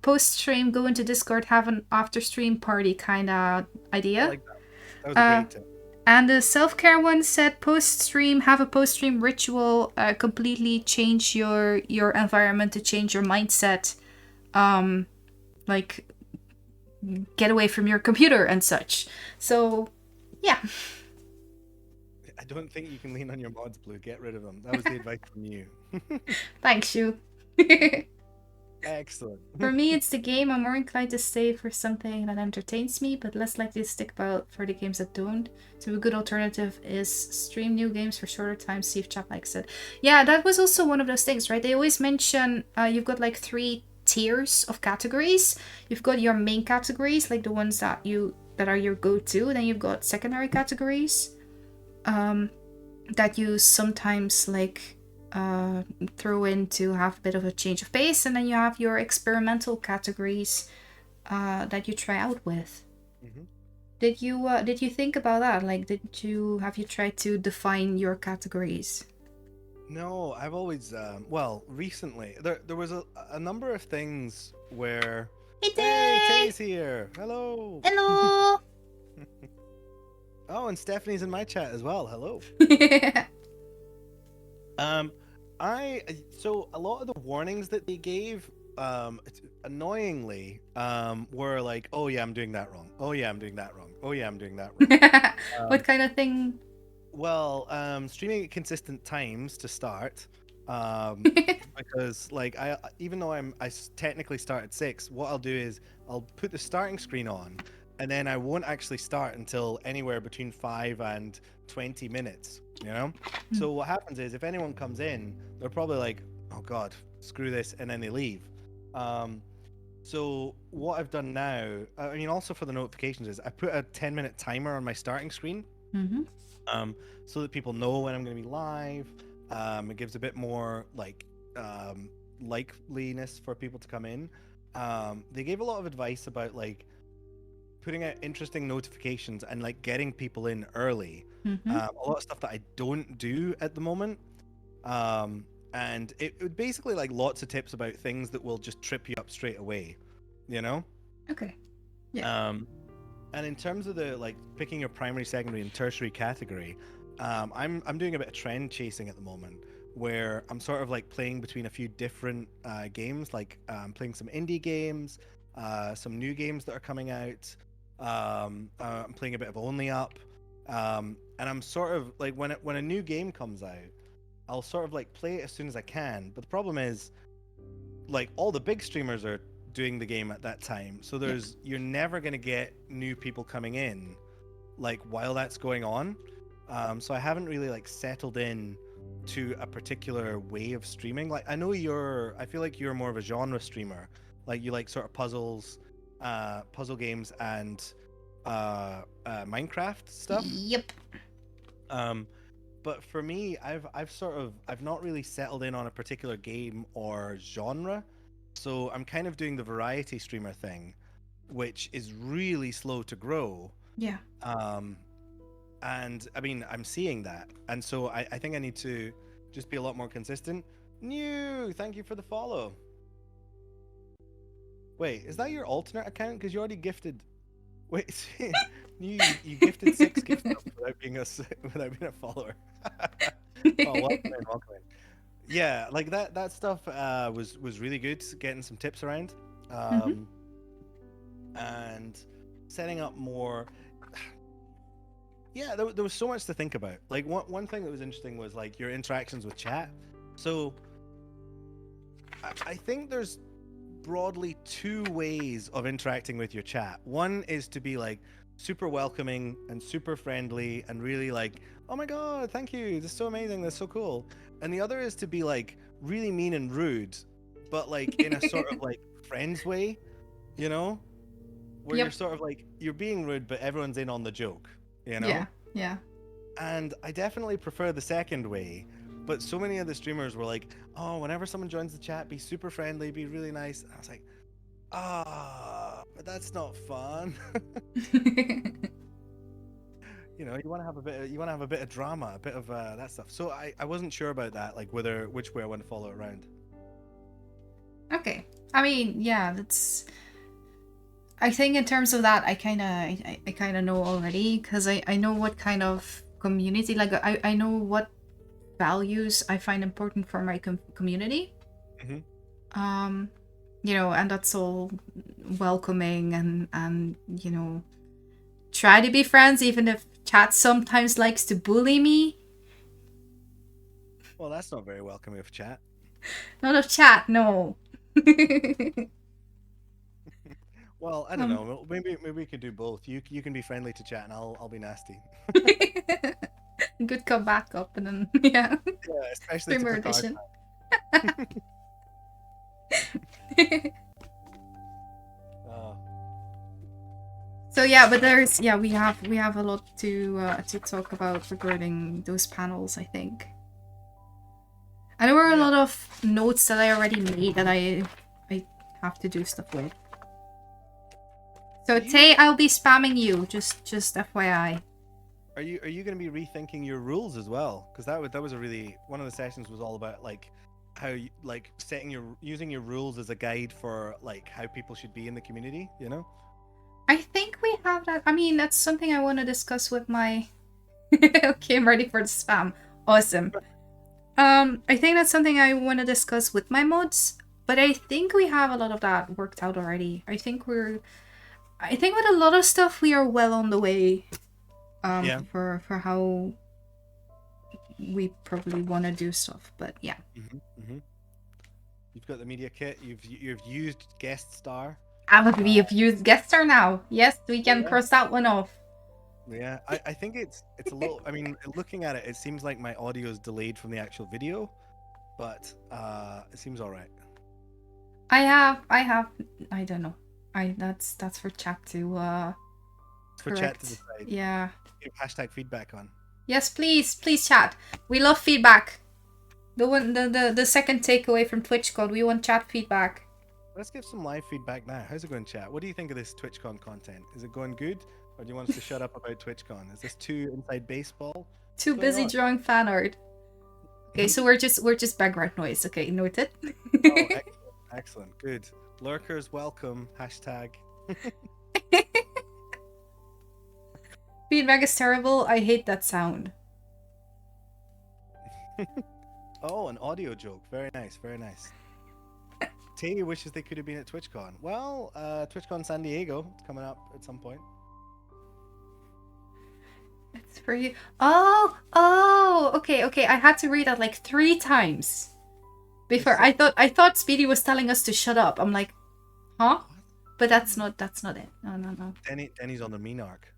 post stream, go into Discord, have an after stream party kind of I idea. like that. That was a great tip. And the self-care one said post stream, have a post stream ritual, completely change your environment, to change your mindset, like get away from your computer and such. So yeah. I don't think you can lean on your mods, Blue. Get rid of them. That was the advice from you. Thanks, you. Excellent. For me, it's the game. I'm more inclined to stay for something that entertains me, but less likely to stick about for the games that don't. So a good alternative is stream new games for shorter time, see if chat likes it. Yeah, that was also one of those things, right? They always mention you've got like 3 tiers of categories. You've got your main categories, like the ones that are your go-to. Then you've got secondary categories that you sometimes like throw in to have a bit of a change of pace, and then you have your experimental categories that you try out with. Mm-hmm. Did you think about that? Like, have you tried to define your categories? No, I've always well, recently there was a number of things where Hey, hey, Tay! Tay's here. Hello. Hello! Oh, and Stephanie's in my chat as well. Hello. So a lot of the warnings that they gave, annoyingly, were like, oh yeah, I'm doing that wrong. Oh yeah, I'm doing that wrong. Oh yeah, I'm doing that wrong. What kind of thing? Well, streaming at consistent times to start, because like even though technically start at 6, what I'll do is I'll put the starting screen on, and then I won't actually start until anywhere between 5 and 20 minutes. You know, so what happens is if anyone comes in, they're probably like, oh god, screw this, and then they leave. So what I've done now, I mean, also for the notifications, is I put a 10-minute timer on my starting screen, Mm-hmm. um, so that people know when I'm going to be live. It gives a bit more likeliness for people to come in. They gave a lot of advice about like putting out interesting notifications and like getting people in early. Mm-hmm. A lot of stuff that I don't do at the moment. Um, and it would basically like lots of tips about things that will just trip you up straight away, you know? Okay. Yeah. Um, and in terms of the like picking your primary, secondary, and tertiary category, I'm doing a bit of trend chasing at the moment, where I'm sort of like playing between a few different games, like playing some indie games, some new games that are coming out. I'm playing a bit of Only Up, and I'm sort of like when a new game comes out, I'll sort of like play it as soon as I can. But the problem is, like all the big streamers are doing the game at that time, so Yeah. you're never gonna get new people coming in like while that's going on. So I haven't really like settled in to a particular way of streaming. Like I feel like you're more of a genre streamer. Like you like sort of puzzle games and Minecraft stuff. Yep. Um, but for me, I've not really settled in on a particular game or genre. So I'm kind of doing the variety streamer thing, which is really slow to grow. Yeah. Um, and I mean, I'm seeing that, and so I think I need to just be a lot more consistent. New, thank you for the follow. Wait, is that your alternate account? Because you already gifted. Wait, you gifted 6 gift subs without being without being a follower. Oh, welcome in, welcome in. Yeah, like that stuff was really good. Getting some tips around, Mm-hmm. and setting up more. Yeah, there was so much to think about. Like one thing that was interesting was like your interactions with chat. So I think there's broadly 2 ways of interacting with your chat. One is to be like super welcoming and super friendly and really like, oh my god, thank you, this is so amazing, that's so cool. And the other is to be like really mean and rude, but like in a sort of like friends way, you know, where you're Yep. sort of like you're being rude, but everyone's in on the joke, you know. Yeah. Yeah. And I definitely prefer the second way. But so many of the streamers were like, oh, whenever someone joins the chat, be super friendly, be really nice. And I was like, but that's not fun. You know, you want to have a bit of drama, a bit of that stuff. So I wasn't sure about that, like which way I want to follow it around. Okay. I mean, yeah, that's. I think in terms of that, I kind of know already because I know what kind of community, like I know what values I find important for my community. Mm-hmm. You know, and that's all welcoming and you know, try to be friends even if chat sometimes likes to bully me. Well, that's not very welcoming of chat. Not of chat, no. Well, I don't um, know. Maybe we could do both. You can be friendly to chat, and I'll be nasty. good come back up and then yeah, Yeah, especially to streamer Picard. edition. Oh. So yeah, but there's we have a lot to talk about regarding those panels. I think, and there were a Yeah. lot of notes that I already made that I have to do stuff with. So Tay, I'll be spamming you. Just FYI. Are you going to be rethinking your rules as well? Because that was a really one of the sessions was all about like how you, like using your rules as a guide for like how people should be in the community. You know. I think we have that. I mean, that's something I want to discuss with my. Okay, I'm ready for the spam. Awesome. I think that's something I want to discuss with my mods, but I think we have a lot of that worked out already. I think with a lot of stuff we are well on the way. Yeah. For how we probably want to do stuff, but yeah. Mm-hmm. You've got the media kit. You've used guest star. We have used guest star now. Yes, we can cross that one off. Yeah, I think it's a little. I mean, looking at it, it seems like my audio is delayed from the actual video, but it seems all right. I have. I don't know. That's for chat to For chat to correct. decide. Yeah. Give hashtag feedback on. Yes, please chat. We love feedback. The second takeaway from TwitchCon, we want chat feedback. Let's give some live feedback now. How's it going, chat? What do you think of this TwitchCon content? Is it going good, or do you want us to shut up about TwitchCon? Is this too inside baseball? Too What's going busy on? drawing fan art. Okay, so we're just background noise. Okay, noted. Oh, excellent, good. Lurkers, welcome. Hashtag. Feedback is terrible. I hate that sound. Oh, an audio joke. Very nice, very nice. Tay wishes they could have been at TwitchCon. Well, TwitchCon San Diego is coming up at some point. It's for you. Oh, okay. I had to read that like 3 times before. I thought Speedy was telling us to shut up. I'm like, huh? What? But that's not it. No. Denny's on the mean arc.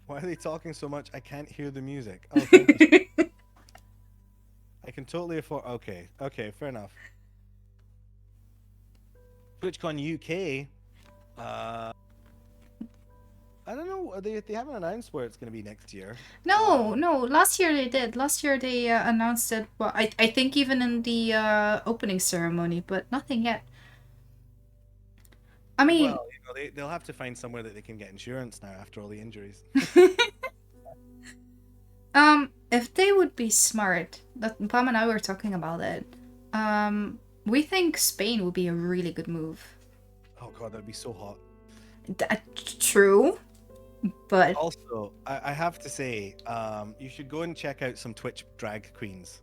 Why are they talking so much? I can't hear the music. Oh, thank you. I can totally afford. Okay, fair enough. TwitchCon UK. I don't know. They haven't announced where it's going to be next year. No. Last year they did. Last year they announced it. Well, I think even in the opening ceremony, but nothing yet. I mean, Well, they'll have to find somewhere that they can get insurance now after all the injuries. if they would be smart, that Pam and I were talking about it. We think Spain would be a really good move. Oh god, that'd be so hot. True, but Also, I have to say, you should go and check out some Twitch drag queens.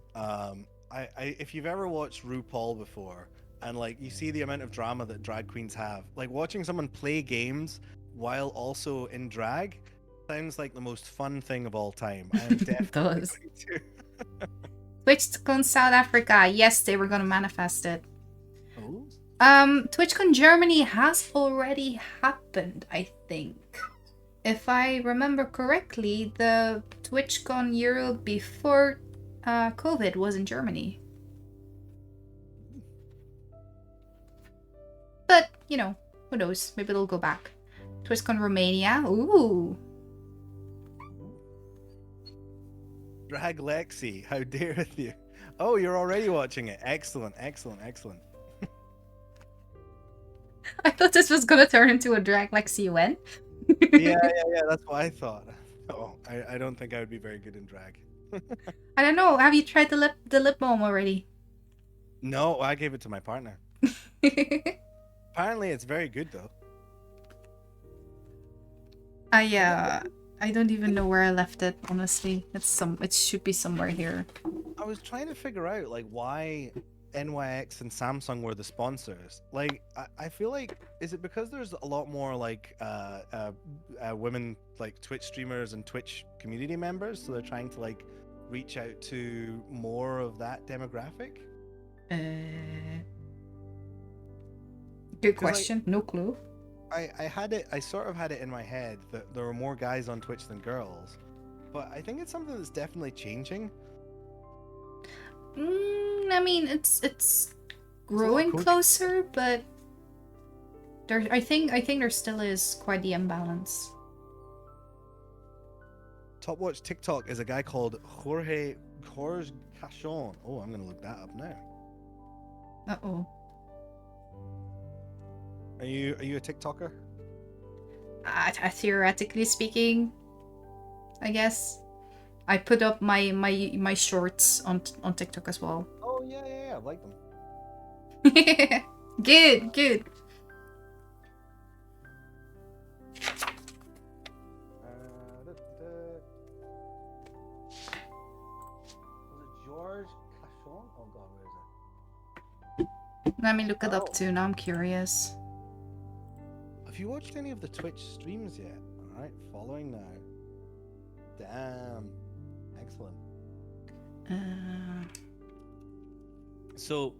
If you've ever watched RuPaul before, and like you see the amount of drama that drag queens have, like watching someone play games while also in drag sounds like the most fun thing of all time. I am definitely does. going to. TwitchCon South Africa, yes, they were gonna manifest it. Oh. TwitchCon Germany has already happened, I think. If I remember correctly, the TwitchCon Europe before COVID was in Germany. But, who knows? Maybe they'll go back. TwitchCon Romania. Ooh. Drag Lexi, how dareth you? Oh, you're already watching it. Excellent. I thought this was gonna turn into a drag Lexi UN. Yeah, that's what I thought. Oh, I don't think I would be very good in drag. I don't know. Have you tried the lip balm already? No, I gave it to my partner. Apparently, it's very good though. I don't even know where I left it. Honestly, it should be somewhere here. I was trying to figure out like why NYX and Samsung were the sponsors. Like, I feel like, is it because there's a lot more like women like Twitch streamers and Twitch community members, so they're trying to like reach out to more of that demographic? Good question. No clue. I sort of had it in my head that there were more guys on Twitch than girls, but I think it's something that's definitely changing. I mean, it's growing closer, but I think there still is quite the imbalance. Top Watch TikTok is a guy called Jorge Cachon. Oh, I'm gonna look that up now. Uh-oh. Are you a TikToker? Theoretically speaking, I guess. I put up my shorts on TikTok as well. Oh yeah, I like them. Good. Was it George Cachon? Oh god, where is it? Let me look it up too. Now I'm curious. Have you watched any of the Twitch streams yet? Alright, following now. Damn. Excellent. So,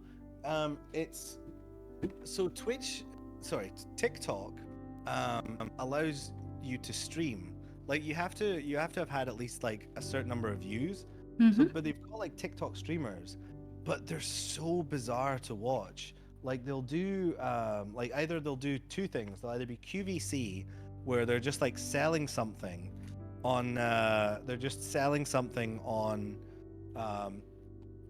TikTok allows you to stream. Like you have to have had at least like a certain number of views. Mm-hmm. But they've got like TikTok streamers but they're so bizarre to watch. Like they'll do like either they'll do two things. They'll either be QVC, where they're just like selling something on um,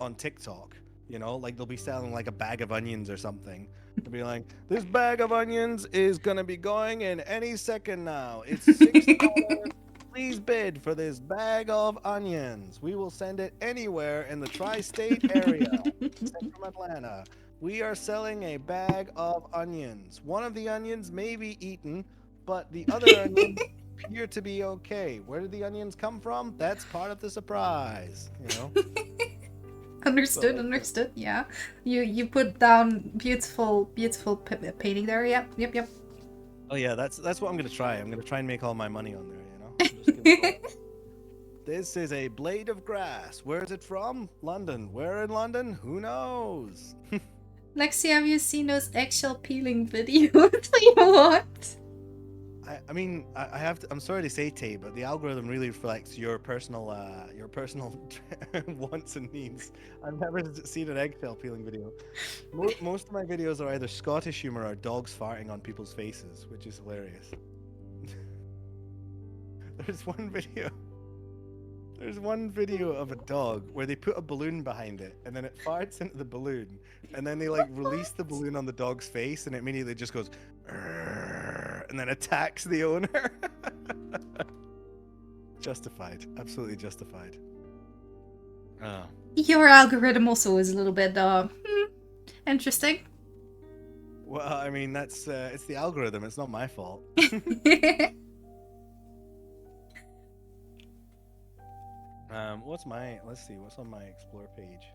on TikTok. You know, like they'll be selling like a bag of onions or something. They'll be like, "This bag of onions is gonna be going in any second now. It's $6. Please bid for this bag of onions. We will send it anywhere in the tri-state area, except from Atlanta. We are selling a bag of onions. One of the onions may be eaten, but the other onions appear to be okay. Where did the onions come from? That's part of the surprise, you know." Understood, Like, understood. Yeah, you put down beautiful, beautiful painting there. Yep, yep, yep. oh yeah, that's what I'm gonna try. I'm gonna try and make all my money on there. You know, I'm just gonna go, this is a blade of grass. Where is it from? London. Where in London? Who knows? Lexi, have you seen those eggshell peeling videos? What? I mean, I have to. I'm sorry to say, Tay, but the algorithm really reflects your personal wants and needs. I've never seen an eggshell peeling video. Most of my videos are either Scottish humor or dogs farting on people's faces, which is hilarious. There's one video. There's one video of a dog where they put a balloon behind it and then it farts into the balloon and then they like release the balloon on the dog's face and it immediately just goes "Arr," and then attacks the owner. Justified. Absolutely justified. Oh. Your algorithm also is a little bit interesting. Well, I mean that's it's the algorithm, it's not my fault. Let's see, what's on my explore page?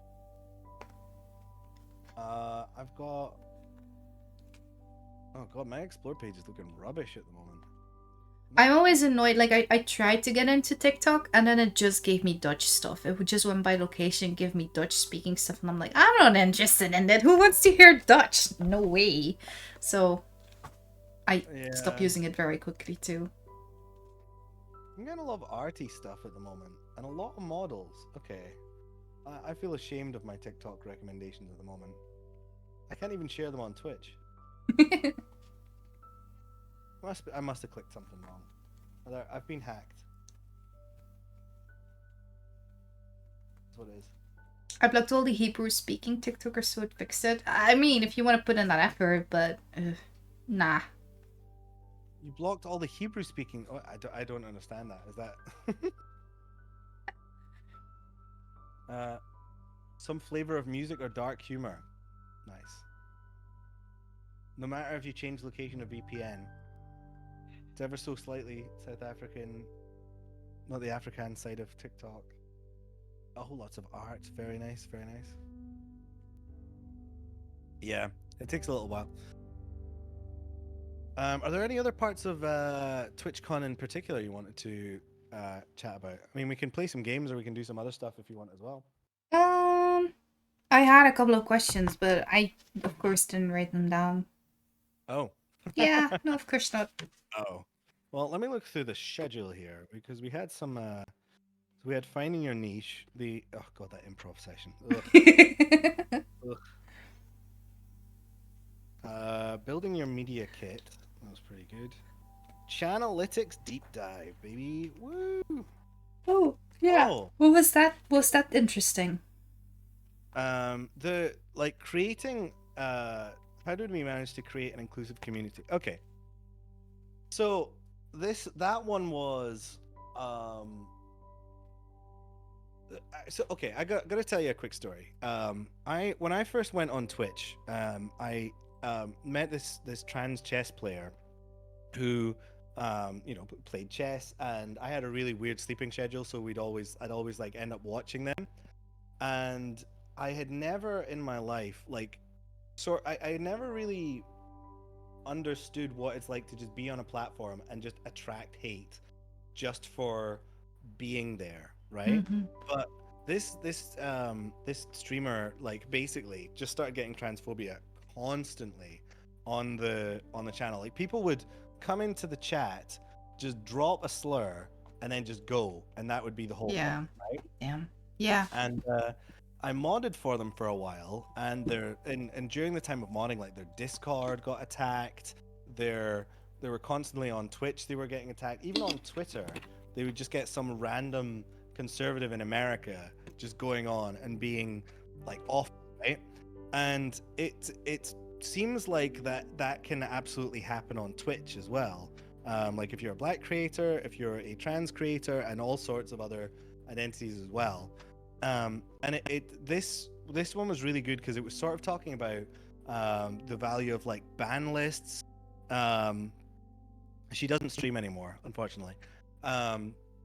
I've got, oh god, my explore page is looking rubbish at the moment. I'm always annoyed. Like I tried to get into TikTok and then it just gave me Dutch stuff. It would just went by location, give me Dutch speaking stuff, and I'm like, I'm not interested in that. Who wants to hear Dutch? No way. So I stopped using it very quickly too. I'm getting a lot of arty stuff at the moment, and a lot of models. Okay. I feel ashamed of my TikTok recommendations at the moment. I can't even share them on Twitch. I must have clicked something wrong. I've been hacked. That's what it is. I blocked all the Hebrew speaking TikTokers so it fixed it. I mean, if you want to put in that effort, but nah. You blocked all the Hebrew speaking. Oh, I don't understand that. Is that some flavor of music or dark humor? Nice. No matter if you change location or VPN, it's ever so slightly South African, not the African side of TikTok. Oh, lots of art. Very nice, very nice. Yeah, it takes a little while. Are there any other parts of TwitchCon in particular you wanted to chat about? I mean, we can play some games or we can do some other stuff if you want as well. I had a couple of questions, but I, of course, didn't write them down. Oh. Yeah, no, of course not. Oh. Well, let me look through the schedule here because we had some. We had finding your niche. Oh god, that improv session. Ugh. Ugh. Building your media kit. That was pretty good. Channelytics deep dive, baby. Woo! Oh, yeah. Oh. What was that? Was that interesting? The like creating. How did we manage to create an inclusive community? Okay. So that one was so okay, I gotta tell you a quick story. When I first went on Twitch, I met this trans chess player who played chess, and I had a really weird sleeping schedule, so I'd always like end up watching them, and I had never in my life I never really understood what it's like to just be on a platform and just attract hate just for being there, right? Mm-hmm. But this streamer like basically just started getting transphobia constantly on the channel. Like people would come into the chat, just drop a slur and then just go, and that would be the whole Yeah. point, right? Yeah. Yeah. I modded for them for a while, and and during the time of modding, like their Discord got attacked. Their they were constantly on Twitch. They were getting attacked. Even on Twitter, they would just get some random conservative in America just going on and being like off, right? And it seems like that can absolutely happen on Twitch as well. Like if you're a black creator, if you're a trans creator, and all sorts of other identities as well. And this one was really good because it was sort of talking about the value of like ban lists. Um, she doesn't stream anymore, unfortunately.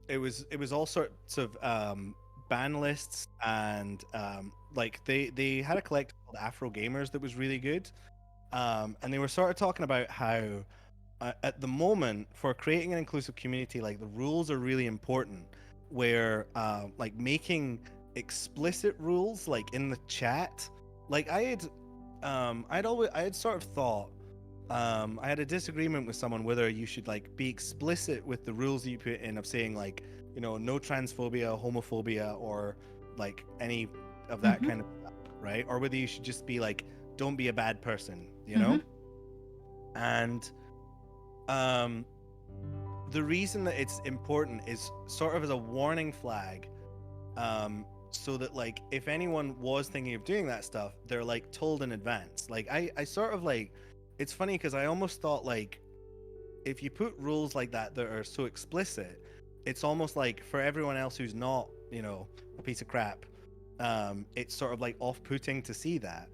It was all sorts of ban lists, and like they had a collective called Afro Gamers that was really good. And they were sort of talking about how at the moment for creating an inclusive community, like the rules are really important. Where like making explicit rules like in the chat, like I had sort of thought I had a disagreement with someone whether you should like be explicit with the rules that you put in of saying like, you know, no transphobia, homophobia, or like any of that Mm-hmm. kind of stuff, right? Or whether you should just be like, don't be a bad person, you Mm-hmm. know? And um the reason that it's important is sort of as a warning flag, so that like if anyone was thinking of doing that stuff, they're like told in advance. Like I sort of like, it's funny because I almost thought like if you put rules like that are so explicit, it's almost like for everyone else who's not, you know, a piece of crap, it's sort of like off-putting to see that.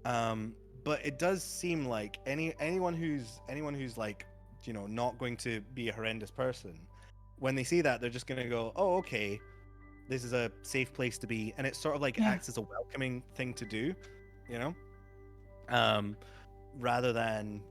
But it does seem like anyone who's like, you know, not going to be a horrendous person, when they see that, they're just going to go, oh, okay, this is a safe place to be, and it sort of like Yeah. acts as a welcoming thing to do, you know, um rather than,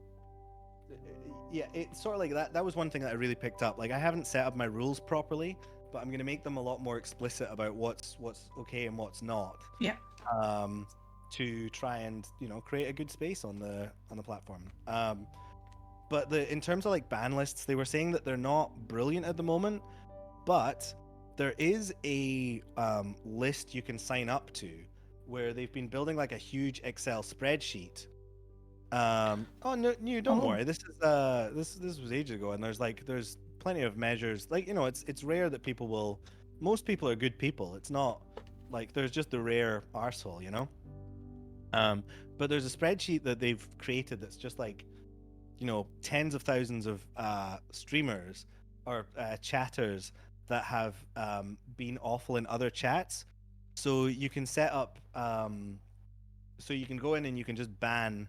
yeah, it's sort of like that was one thing that I really picked up. Like I haven't set up my rules properly, but I'm going to make them a lot more explicit about what's okay and what's not, Yeah. um to try and, you know, create a good space on the platform. But in terms of like ban lists, they were saying that they're not brilliant at the moment, but there is a list you can sign up to where they've been building like a huge Excel spreadsheet. Oh no, don't Oh. worry. This was ages ago, and there's plenty of measures. Like, you know, it's rare that most people are good people. It's not like there's just the rare arsehole, you know. Um, but there's a spreadsheet that they've created that's just like, you know, tens of thousands of streamers or chatters that have been awful in other chats. So you can set up, so you can go in and you can just ban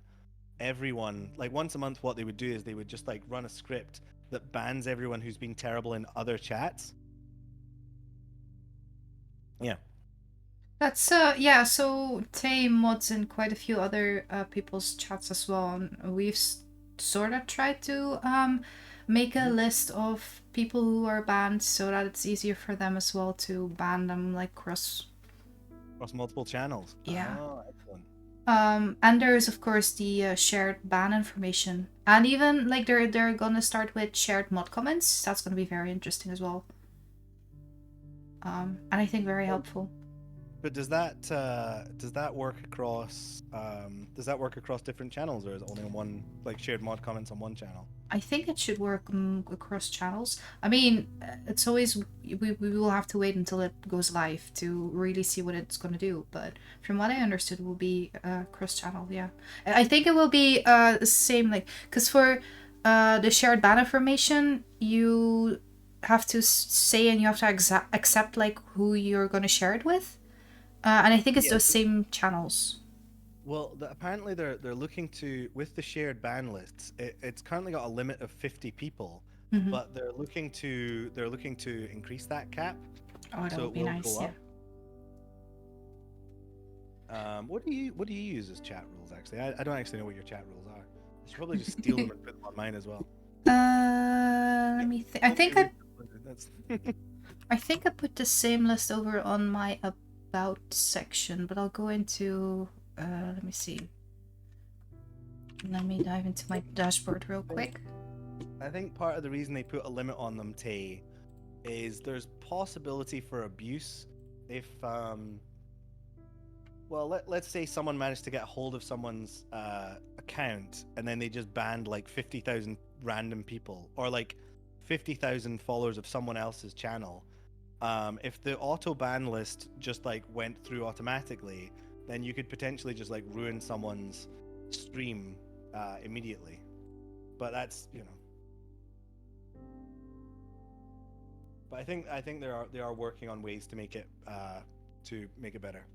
everyone. Like once a month, what they would do is they would just like run a script that bans everyone who's been terrible in other chats. Yeah. That's yeah, so Tay mods in quite a few other people's chats as well. And we've sort of tried to make a list of people who are banned so that it's easier for them as well to ban them like cross. Across multiple channels. Yeah. Oh, excellent. And there is of course the shared ban information, and even like they're gonna start with shared mod comments. That's gonna be very interesting as well. And I think very helpful. But does that work across different channels, or is it only on one, like shared mod comments on one channel? I think it should work across channels. I mean, it's always we will have to wait until it goes live to really see what it's going to do. But from what I understood, it will be cross channel. Yeah, I think it will be the same, like, because for the shared ban information, you have to say and you have to accept like who you're going to share it with, and I think it's Yeah. those same channels. Well, apparently they're looking to, with the shared ban lists. It's currently got a limit of 50 people, Mm-hmm. but they're looking to increase that cap, Oh, that so would it be will nice. go Yeah. up. What do you use as chat rules? Actually, I don't actually know what your chat rules are. I should probably just steal them and put them on mine as well. Let me think. I think That's I think I put the same list over on my about section, but I'll go into let me see. Let me dive into my dashboard real quick. I think part of the reason they put a limit on them, Tay, is there's possibility for abuse if well, let's say someone managed to get a hold of someone's account and then they just banned like 50,000 random people or like 50,000 followers of someone else's channel. If the auto ban list just like went through automatically, then you could potentially just like ruin someone's stream immediately. But that's, you know. But I think they are working on ways to make it better.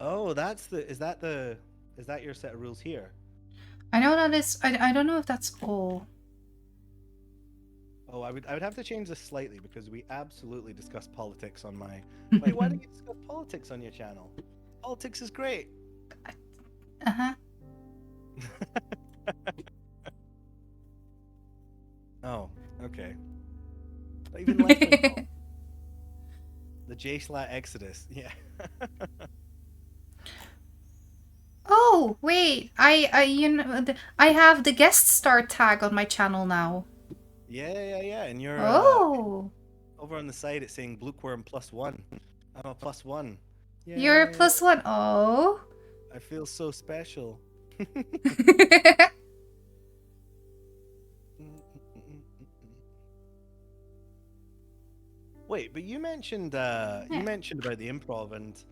Oh, is that your set of rules here? I know that is. I don't know if that's all. Oh, I would have to change this slightly because we absolutely discuss politics on my. Wait, why do you discuss politics on your channel? Politics is great. Uh-huh. Oh, okay. Even less than the J-Slat Exodus, yeah. Oh, wait. I have the guest star tag on my channel now. Yeah. And you're Oh. over on the side. It's saying Blueworm +1. I'm a +1. You're Yay. +1. Oh. I feel so special. Wait, but you mentioned about the improv and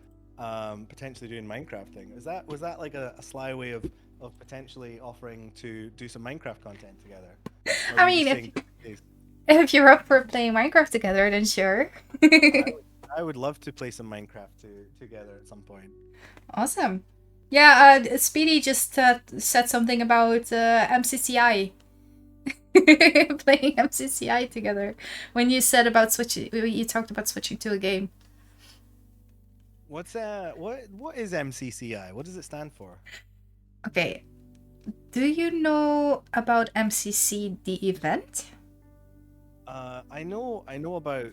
potentially doing Minecraft thing. Was that like a sly way of potentially offering to do some Minecraft content together? Or I were you mean, saying, if you're up for playing Minecraft together, then sure. I would love to play some Minecraft together at some point. Awesome. Yeah, Speedy just said something about MCCI. Playing MCCI together. When you said about switching, you talked about switching to a game. What's what is MCCI? What does it stand for? Okay. Do you know about MCC the event? I know about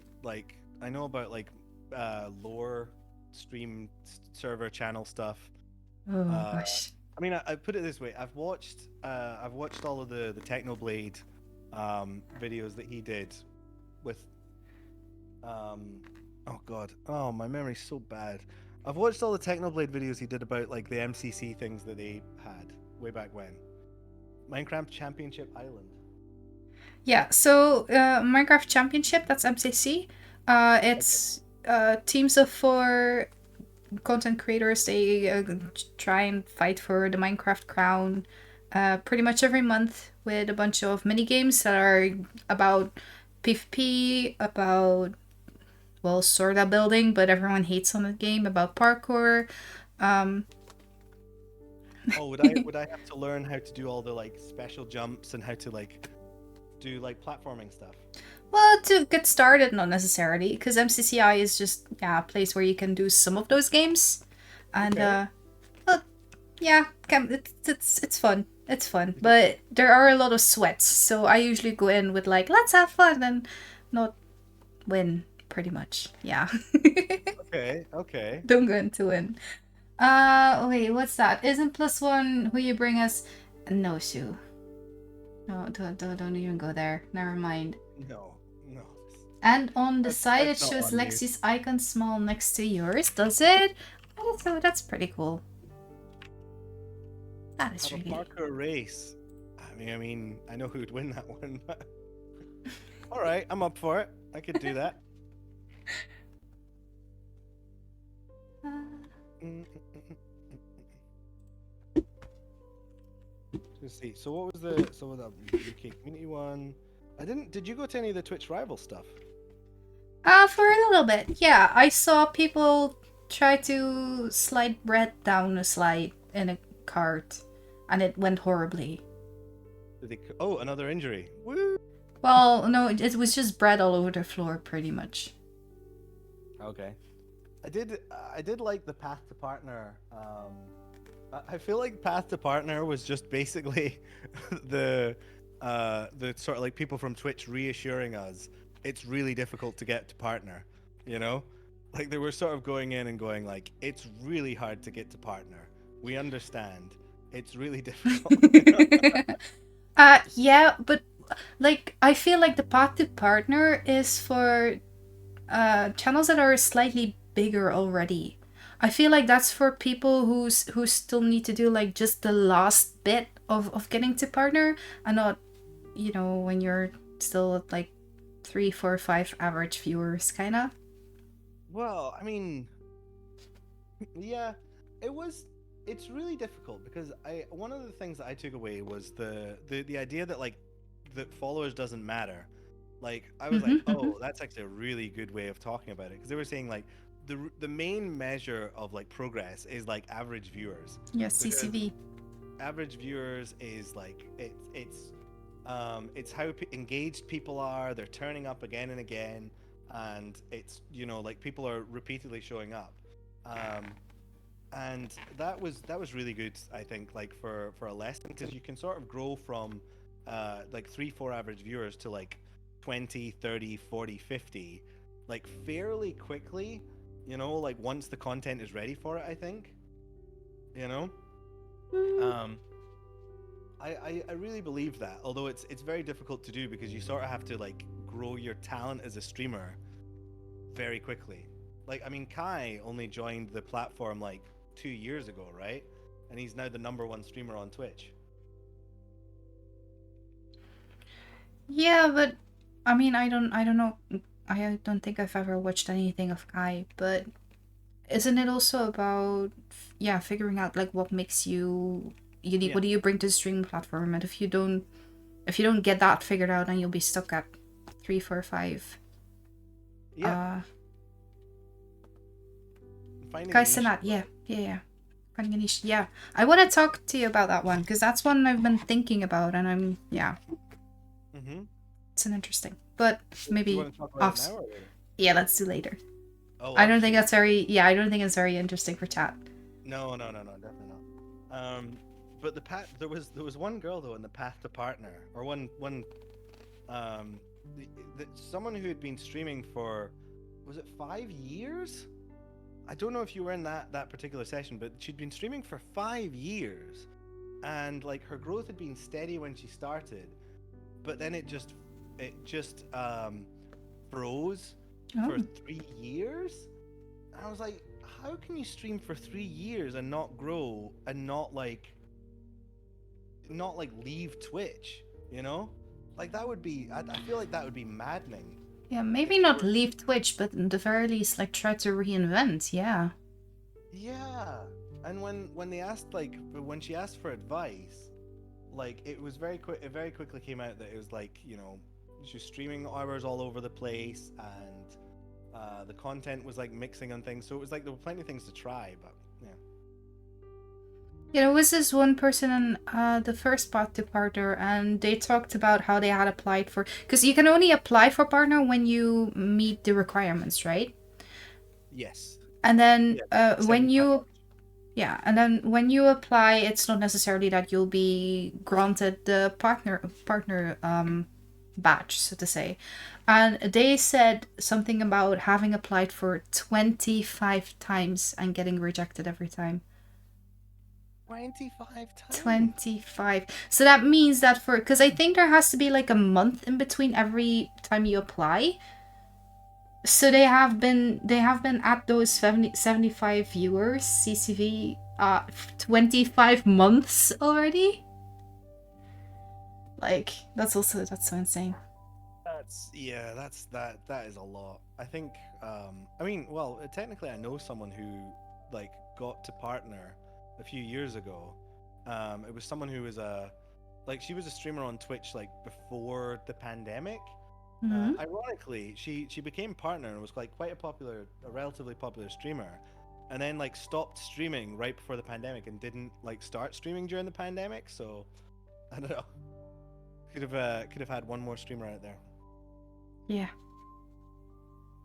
lore stream server channel stuff. Oh gosh. I mean, I put it this way: I've watched all of the Technoblade videos that he did with oh god, oh my memory's so bad. I've watched all the Technoblade videos he did about like the MCC things that they had way back when. Minecraft Championship Island. Yeah, so Minecraft Championship, that's MCC. It's teams of 4 content creators. They try and fight for the Minecraft crown pretty much every month with a bunch of mini games that are about PvP, about, well, sort of building, but everyone hates on the game, about parkour. Oh, would I have to learn how to do all the like special jumps and how to like do like platforming stuff? Well, to get started, not necessarily, because MCCI is just a place where you can do some of those games, and Okay. well, yeah, it's fun. It's fun, but there are a lot of sweats, so I usually go in with like, let's have fun and not win, pretty much. Yeah. Okay. Don't go in to win. Wait, what's that? Isn't +1 who you bring us? No, Sue. No, don't even go there. Never mind. No. And on the side it That's not shows on you. Lexi's icon small next to yours, does it? Oh, that's pretty cool. That is Have a really... parkour race. I mean, I know who would win that one. But... All right, I'm up for it. I could do that. Let's see. So what was the UK community one? I didn't. Did you go to any of the Twitch rival stuff? For a little bit, yeah. I saw people try to slide bread down a slide in a cart, and it went horribly. Did they? Oh, another injury. Woo! Well, no, it was just bread all over the floor, pretty much. Okay. I did like the Path to Partner. I feel like Path to Partner was just basically the sort of like people from Twitch reassuring us it's really difficult to get to partner, you know? Like they were sort of going in and going like, it's really hard to get to partner. We understand. It's really difficult. Yeah, but like I feel like the path to partner is for channels that are slightly bigger already. I feel like that's for people who still need to do like just the last bit of getting to partner, and not, when you're still at like 3, 4, 5 average viewers, kind of. Well, I mean, yeah, it was. It's really difficult because one of the things that I took away was the idea that like that followers doesn't matter. Like I was like, oh, that's actually a really good way of talking about it, because they were saying like the main measure of like progress is like average viewers, Yeah, because CCV. average viewers is like it's how engaged people are. They're turning up again and again, and it's like people are repeatedly showing up. Um, and that was really good, I think, like for a lesson, because you can sort of grow from like 3 4 average viewers to like 20 30 40 50 like fairly quickly, like once the content is ready for it, I think. you know um I really believe that, although it's very difficult to do because you sort of have to like grow your talent as a streamer very quickly. Like, I mean, Kai only joined the platform like 2 years ago, right? And he's now the #1 streamer on Twitch. Yeah, but I mean, I don't know. I don't think I've ever watched anything of Kai, but isn't it also about, yeah, figuring out like what makes you unique? Yeah. What do you bring to the streaming platform? And if you don't get that figured out, then you'll be stuck at 3, 4, 5. Yeah. Finding a Kai niche. Senat, yeah. Finding a niche, yeah. I want to talk to you about that one because that's one I've been thinking about, and Mm-hmm. it's an interesting, but Do maybe you want to talk about off. it now or later? Yeah, let's do later. Oh, I don't think absolutely. that's very. Yeah, I don't think it's very interesting for chat. No, definitely not. But there was one girl though in the path to partner, or one um, someone who had been streaming for, was it 5 years? I don't know if you were in that particular session, but she'd been streaming for 5 years, and like her growth had been steady when she started, but then it just froze Oh. for 3 years. And I was like, how can you stream for 3 years and not grow and not like leave Twitch? You know, like that would be. I feel like that would be maddening. Yeah, If maybe you not were, leave Twitch, but at the very least, like try to reinvent. Yeah. yeah. And when she asked for advice, like it was very quick. It very quickly came out that it was like she was streaming hours all over the place, and the content was like mixing on things. So it was like there were plenty of things to try, but yeah. Yeah, there was this one person in the first Path to Partner, and they talked about how they had applied for, because you can only apply for partner when you meet the requirements, right? Yes. And then Yeah. when 75. you yeah, and then when you apply, it's not necessarily that you'll be granted the partner badge, so to say. And they said something about having applied for 25 times and getting rejected every time. 25 times. 25. So that means that because I think there has to be like a month in between every time you apply. So they have been at those 75 viewers CCV 25 months already. Like that's so insane. That is a lot. I think I mean, well, technically I know someone who like got to partner a few years ago. It was someone who was she was a streamer on Twitch like before the pandemic. Mm-hmm. Ironically, she became partner and was like quite a relatively popular streamer, and then like stopped streaming right before the pandemic and didn't like start streaming during the pandemic. So I don't know. Could have had one more streamer out there. Yeah.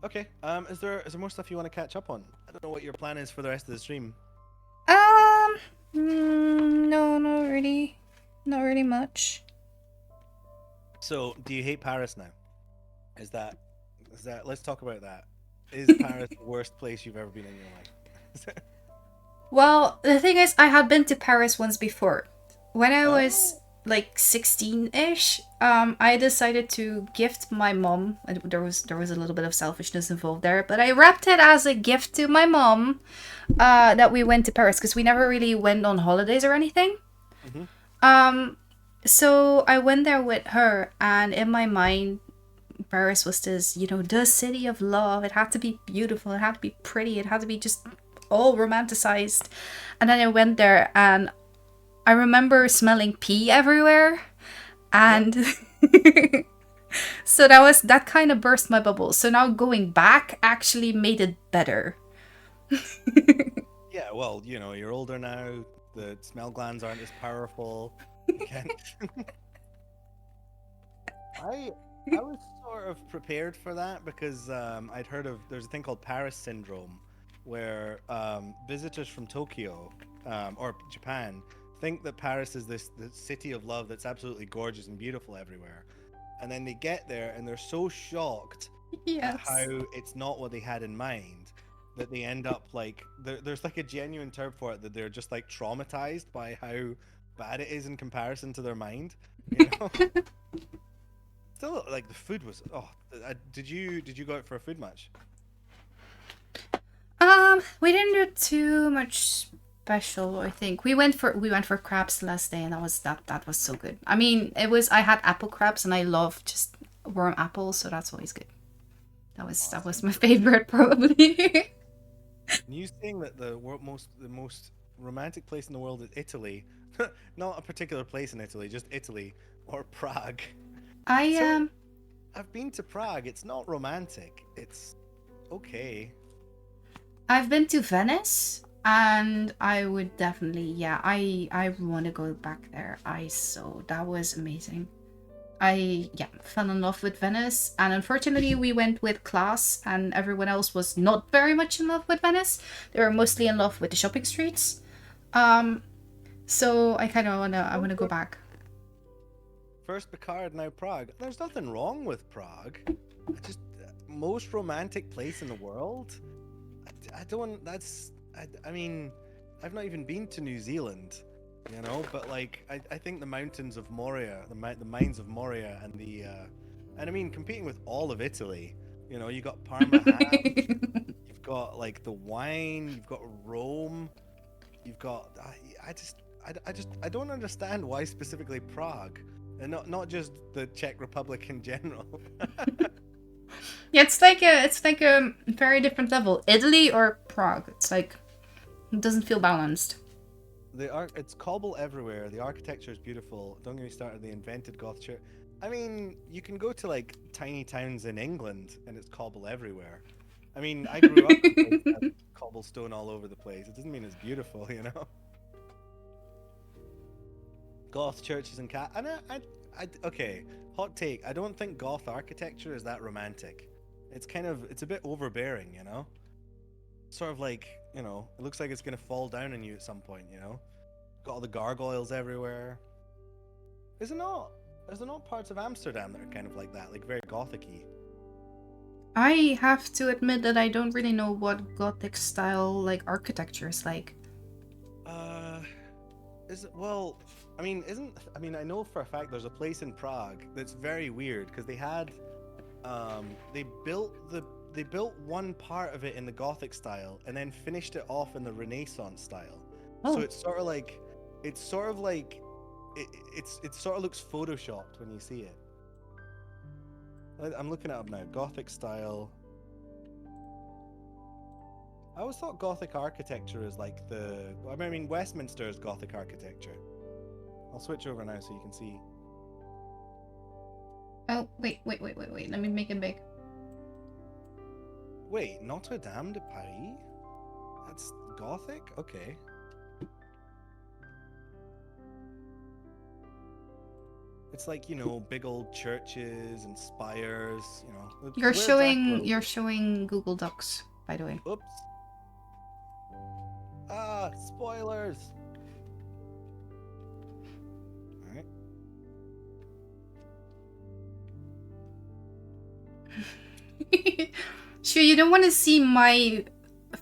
Okay. Is there more stuff you want to catch up on? I don't know what your plan is for the rest of the stream. No, not really much. So, do you hate Paris now? Is that let's talk about that. Is Paris the worst place you've ever been in your life? Well, the thing is, I had been to Paris once before. When I was Oh. like 16-ish, I decided to gift my mom. There was a little bit of selfishness involved there, but I wrapped it as a gift to my mom. That we went to Paris because we never really went on holidays or anything. Hmm. Um, so I went there with her, and in my mind, Paris was this, the city of love. It had to be beautiful. It had to be pretty. It had to be just all romanticized. And then I went there, and I remember smelling pee everywhere, and so that kind of burst my bubble. So now going back actually made it better. Yeah, well, you're older now. The smell glands aren't as powerful. You can't. I was sort of prepared for that because I'd heard of there's a thing called Paris syndrome, where visitors from Tokyo or Japan think that Paris is the city of love that's absolutely gorgeous and beautiful everywhere, and then they get there and they're so shocked at how Yes. it's not what they had in mind that they end up like there's like a genuine term for it, that they're just like traumatized by how bad it is in comparison to their mind, you know. Still, like the food was. Oh, did you go out for a food match? We didn't do too much special, I think. We went for crabs last day, and that was so good. I mean, I had apple crabs, and I love just warm apples, so that's always good. That was my favorite probably. And you saying that the most romantic place in the world is Italy, not a particular place in Italy, just Italy or Prague. I So I've been to Prague. It's not romantic. It's okay. I've been to Venice, and I would definitely, yeah, I want to go back there. That was amazing. I, yeah, fell in love with Venice, and unfortunately we went with class, and everyone else was not very much in love with Venice. They were mostly in love with the shopping streets. Um, so I wanna go back. First Picard, now Prague. There's nothing wrong with Prague. Just most romantic place in the world. I don't. I mean, I've not even been to New Zealand, But like, I think the mountains of Moria, the mines of Moria, and I mean, competing with all of Italy. You got Parma ham. You've got like the wine. You've got Rome. You've got. I don't understand why specifically Prague, and not just the Czech Republic in general. Yeah, it's like a very different level. Italy or Prague. It's like it doesn't feel balanced. It's cobble everywhere. The architecture is beautiful. Don't get me started. They invented Goth church. I mean, you can go to like tiny towns in England and it's cobble everywhere. I mean, I grew up in a place that had cobblestone all over the place. It doesn't mean it's beautiful. Goth churches and and okay, hot take. I don't think Goth architecture is that romantic. It's a bit overbearing. Sort of like, it looks like it's gonna fall down on you at some point. Got all the gargoyles everywhere. Is it not? Is there not parts of Amsterdam that are kind of like that, like very gothic-y? I have to admit that I don't really know what Gothic style like architecture is like. Uh, is it, well, I know for a fact there's a place in Prague that's very weird because they built one part of it in the Gothic style and then finished it off in the Renaissance style. So Oh, it's sort of like it sort of looks photoshopped when you see it. I'm looking it up now. Gothic style. I always thought Gothic architecture is like Westminster is Gothic architecture. I'll switch over now so you can see. oh, wait. Let me make it big. Wait, Notre Dame de Paris? That's Gothic? Okay. It's like, big old churches and spires, You're where showing Dracula. you're showing Google Docs, by the way. Oops. Ah, spoilers. All right. Sure, you don't want to see my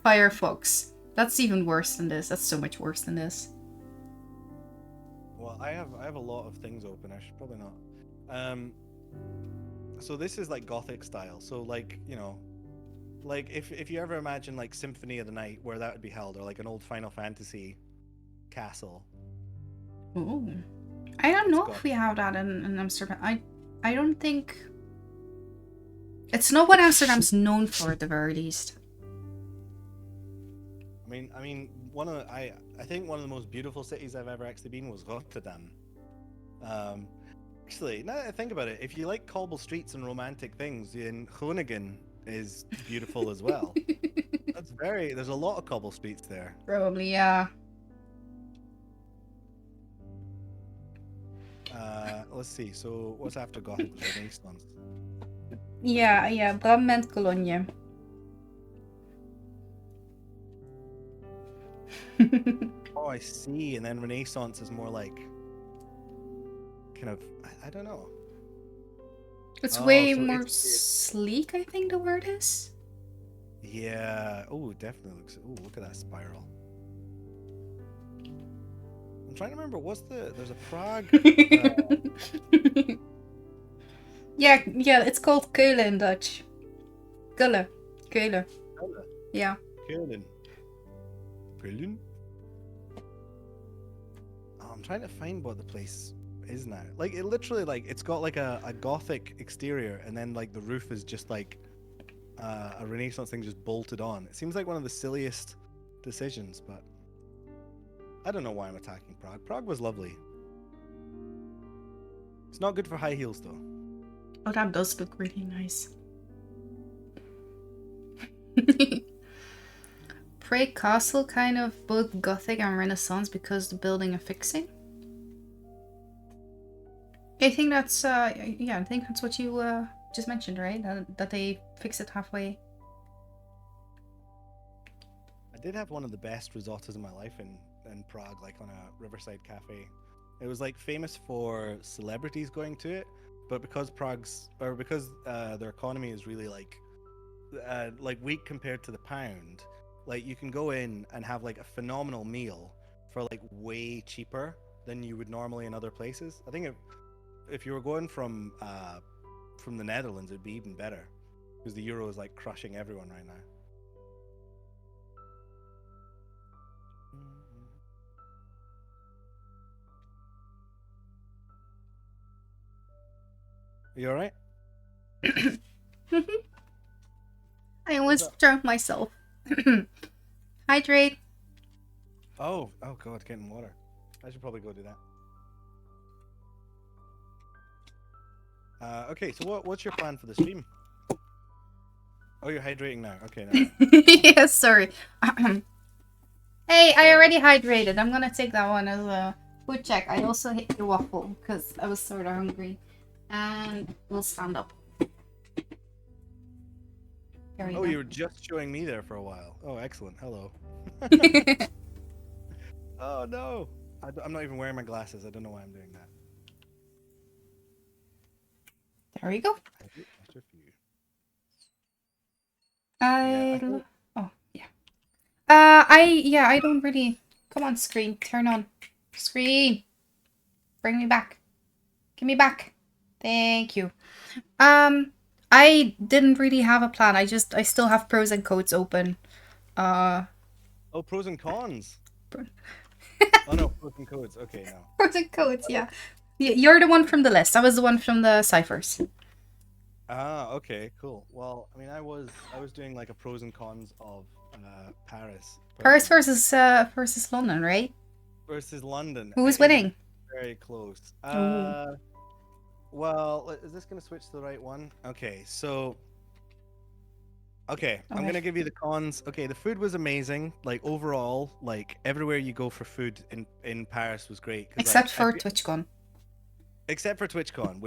Firefox. That's even worse than this. That's so much worse than this. Well, I have a lot of things open. I should probably not. So this is like Gothic style. So like, you know, like if you ever imagine like Symphony of the Night where that would be held, or like an old Final Fantasy castle. Ooh. I don't It's know got. if we have that in Amsterdam. I don't think it's not what Amsterdam's known for at the very least. I mean, I think one of the most beautiful cities I've ever actually been was Rotterdam. Actually, now that I think about it, if you like cobble streets and romantic things, then Groningen is beautiful as well. There's a lot of cobble streets there. Probably, yeah. Let's see. So what's after Gothic? Renaissance. Yeah, Brabant Cologne. Oh, I see. And then Renaissance is more like kind of, I don't know. It's Oh, way so more it's- sleek, I think the word is. Yeah. Oh, it definitely looks. Oh, look at that spiral. I'm trying to remember. There's a Prague. Yeah, it's called Keulen in Dutch. Keulen. Yeah. Keulen. Keulen? Oh, I'm trying to find what the place is now. Like it literally, like it's got like a Gothic exterior, and then like the roof is just like a Renaissance thing just bolted on. It seems like one of the silliest decisions, but I don't know why I'm attacking Prague. Prague was lovely. It's not good for high heels though. Oh, that does look really nice. Prague Castle, kind of both Gothic and Renaissance because the building and fixing. I think that's I think that's what you just mentioned, right? That they fix it halfway. I did have one of the best risottos in my life in Prague, like on a riverside cafe. It was like famous for celebrities going to it, but because their economy is really like weak compared to the pound, like you can go in and have like a phenomenal meal for like way cheaper than you would normally in other places. I think if you were going from the Netherlands, it'd be even better because the euro is like crushing everyone right now. You all right? I almost drunk myself. Hydrate. Oh God, getting water. I should probably go do that. Okay, so what's your plan for the stream? Oh, you're hydrating now. Okay, now. Yeah, sorry. Hey, I already hydrated. I'm gonna take that one as a food check. I also hit the waffle because I was sort of hungry. And we'll stand up. Oh, you were just showing me there for a while. Oh, excellent. Hello. Oh no, I'm not even wearing my glasses. I don't know why I'm doing that. There we go. Extra few. I don't really. Come on, screen. Turn on. Screen. Bring me back. Give me back. Thank you. I didn't really have a plan. I still have pros and cons open. Oh, pros and cons. Oh no, pros and codes. Okay, now. Pros and cons, yeah. You're the one from the list. I was the one from the ciphers. Ah, okay, cool. Well, I mean, I was doing like a pros and cons of Paris. Paris versus London, right? Versus London. Who's winning? Very close. Ooh. Well, is this gonna switch to the right one? Okay, so. Okay, I'm gonna give you the cons. Okay, the food was amazing. Like overall, like everywhere you go for food in Paris was great. Except for TwitchCon. Except for TwitchCon,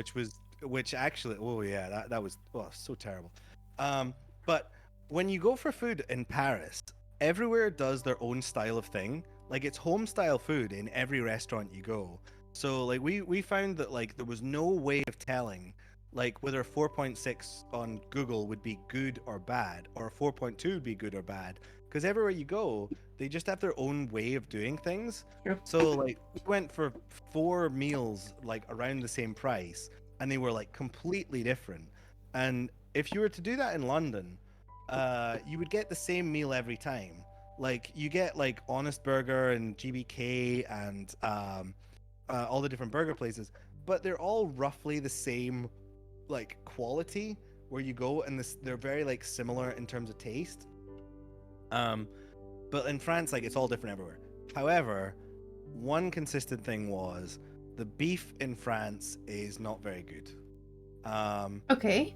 which actually, oh yeah, that was so terrible. But when you go for food in Paris, everywhere does their own style of thing. Like it's home style food in every restaurant you go. So like we found that like there was no way of telling like whether a 4.6 on Google would be good or bad, or a 4.2 would be good or bad, because everywhere you go, they just have their own way of doing things. True. So like we went for 4 meals like around the same price, and they were like completely different. And if you were to do that in London, you would get the same meal every time. Like you get like Honest Burger and GBK and all the different burger places, but they're all roughly the same like quality where you go, and they're very like similar in terms of taste. Um, but in France, like it's all different everywhere. However, one consistent thing was the beef in France is not very good. Okay.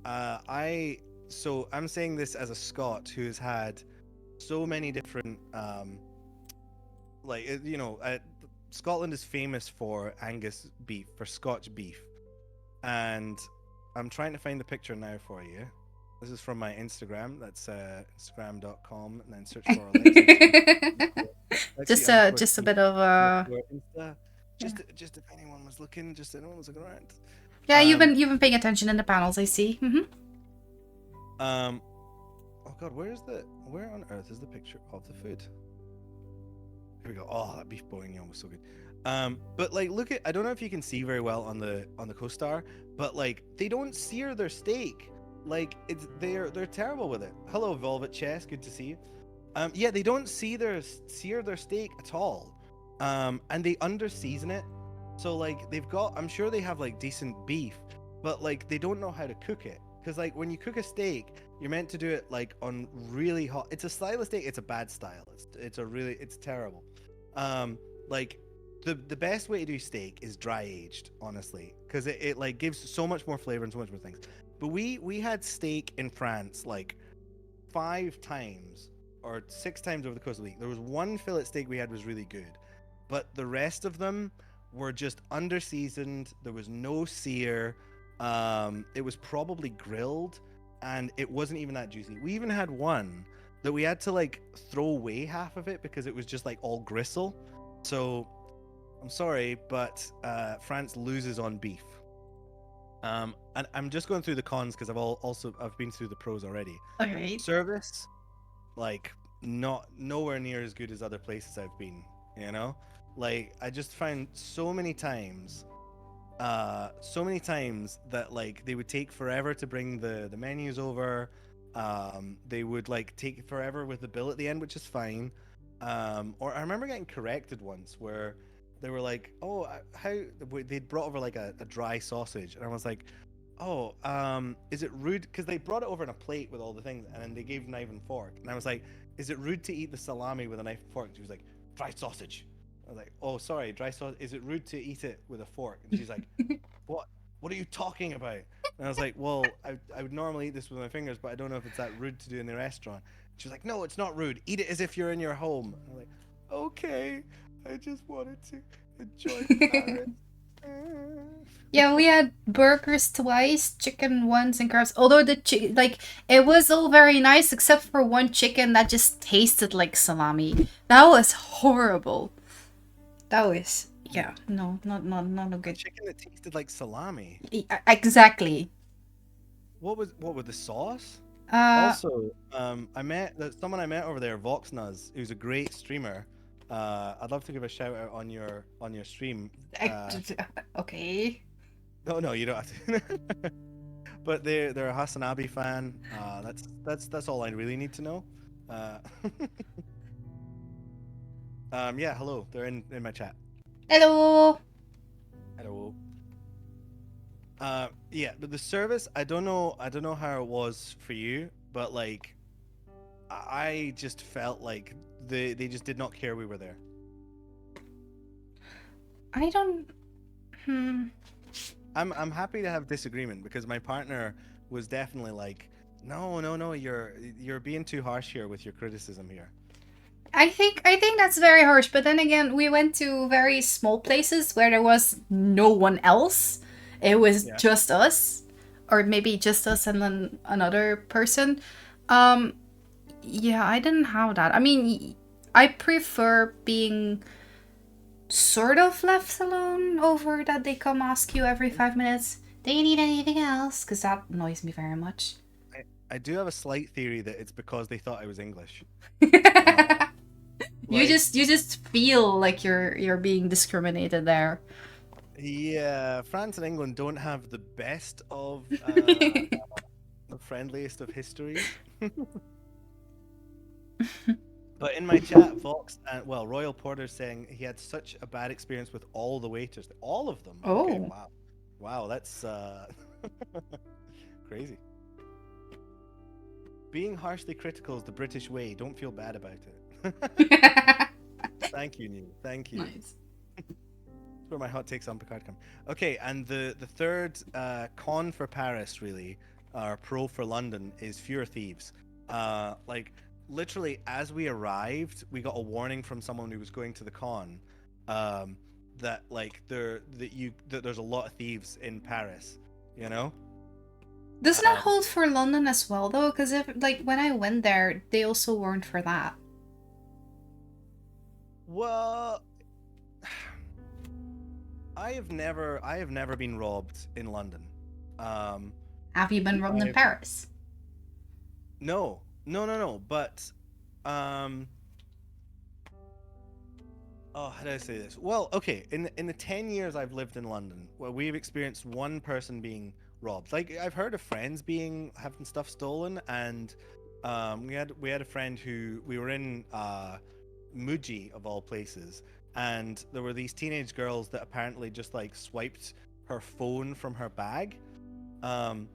I'm saying this as a Scot who has had so many different Scotland is famous for Angus beef, for Scotch beef, and I'm trying to find the picture now for you. This is from my Instagram. That's instagram.com, and then search for Alexi. Just a bit of Insta. Just if anyone was looking, around. Yeah, you've been paying attention in the panels, I see. Oh god, where on earth is the picture of the food? Here we go. Oh, that beef bourguignon was so good. But like, look at, I don't know if you can see very well on the co-star, but like, they don't sear their steak. Like, they're terrible with it. Hello, Velvet Chess, good to see you. Yeah, they don't sear their steak at all. And they under season it. So like, I'm sure they have like decent beef, but like, they don't know how to cook it. Because like, when you cook a steak, you're meant to do it like on really hot. It's a style of steak. It's a bad style. It's terrible. Like the best way to do steak is dry aged, honestly, because it like gives so much more flavor and so much more things. But we had steak in France like 5 times or 6 times over the course of the week. There was one fillet steak we had was really good, but the rest of them were just under seasoned. There was no sear. It was probably grilled, and it wasn't even that juicy. We even had one that we had to like throw away half of it because it was just like all gristle. So I'm sorry, but France loses on beef. And I'm just going through the cons because I've been through the pros already. Okay. Service, like nowhere near as good as other places I've been. You know, like I just found so many times that like they would take forever to bring the menus over. They would like take forever with the bill at the end, which is fine. Or I remember getting corrected once where they were like, oh, they'd brought over like a dry sausage, and I was like, oh, is it rude, because they brought it over in a plate with all the things, and then they gave knife and fork, and I was like, is it rude to eat the salami with a knife and fork? She was like, dry sausage. I was like, oh, sorry, dry sausage. Is it rude to eat it with a fork? And she's like, what are you talking about? And I was like, well, I would normally eat this with my fingers, but I don't know if it's that rude to do in the restaurant. She was like, no, it's not rude. Eat it as if you're in your home. And I'm like, okay, I just wanted to enjoy Paris. Yeah, we had burgers twice, chicken once, and carbs. Although it was all very nice except for one chicken that just tasted like salami. That was horrible. That was, yeah, no, not a good. Chicken that tasted like salami. Exactly. What was the sauce? Uh, Also, someone I met over there, Voxnuz, who's a great streamer. I'd love to give a shout out on your stream. okay. No, you don't have to. But they're a Hasanabi fan. That's all I really need to know. Yeah, hello. They're in my chat. Hello. Hello. Yeah, but the service, I don't know how it was for you, but like, I just felt like they just did not care we were there. I don't. I'm happy to have disagreement because my partner was definitely like, no, you're being too harsh here with your criticism here. I think that's very harsh, but then again, we went to very small places where there was no one else. It was just us, or maybe just us and then another person. Yeah, I didn't have that. I mean, I prefer being sort of left alone over that they come ask you every 5 minutes, do you need anything else? Because that annoys me very much. I do have a slight theory that it's because they thought I was English. You Like, just feel like you're being discriminated there. yeah, France and England don't have the best of the friendliest of histories. But in my chat, Vox and well, Royal Porter's saying he had such a bad experience with all the waiters. All of them. Okay, Oh. wow. Wow, that's crazy. Being harshly critical is the British way. Don't feel bad about it. Thank you, Neil. Thank you. Nice. That's where my hot takes on Picard come. Okay, and the third con for Paris really, or pro for London, is fewer thieves. Like literally, as we arrived, we got a warning from someone who was going to the con, um, that like that there's a lot of thieves in Paris. You know. Doesn't that Um, hold for London as well, though? Because if like when I went there, they also warned for that. well, I have never been robbed in London. Um, Have you been robbed in I Paris? no, no, no, no. But um, oh, how do I say this? Well, okay. In the 10 years I've lived in London, well, we've experienced one person being robbed. Like I've heard of friends being having stuff stolen, and we had a friend who we were in Muji of all places, and there were these teenage girls that apparently just like swiped her phone from her bag. Um,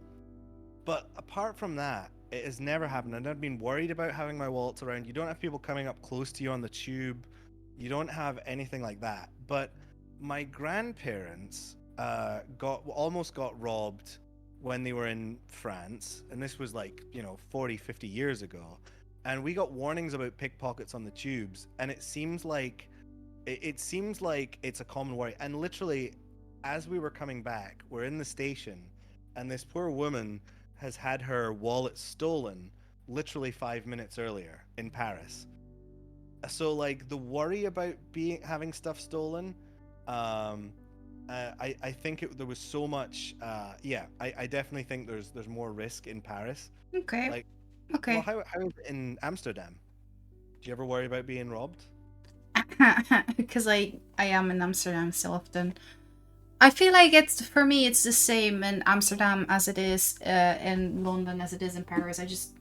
but apart from that, it has never happened. I've never been worried about having my wallets around. You don't have people coming up close to you on the tube. You don't have anything like that. But my grandparents almost got robbed when they were in France, and this was like 40, 50 years ago. And we got warnings about pickpockets on the tubes, and it seems like it's a common worry. And literally, as we were coming back, we're in the station, and this poor woman has had her wallet stolen literally 5 minutes earlier in Paris. So like the worry about being having stuff stolen, um, I think there was so much. Yeah, I definitely think there's more risk in Paris. Okay. Like, well, Okay. how is it in Amsterdam? Do you ever worry about being robbed? Because I am in Amsterdam so often. I feel like it's for me it's the same in Amsterdam as it is in London as it is in Paris. I just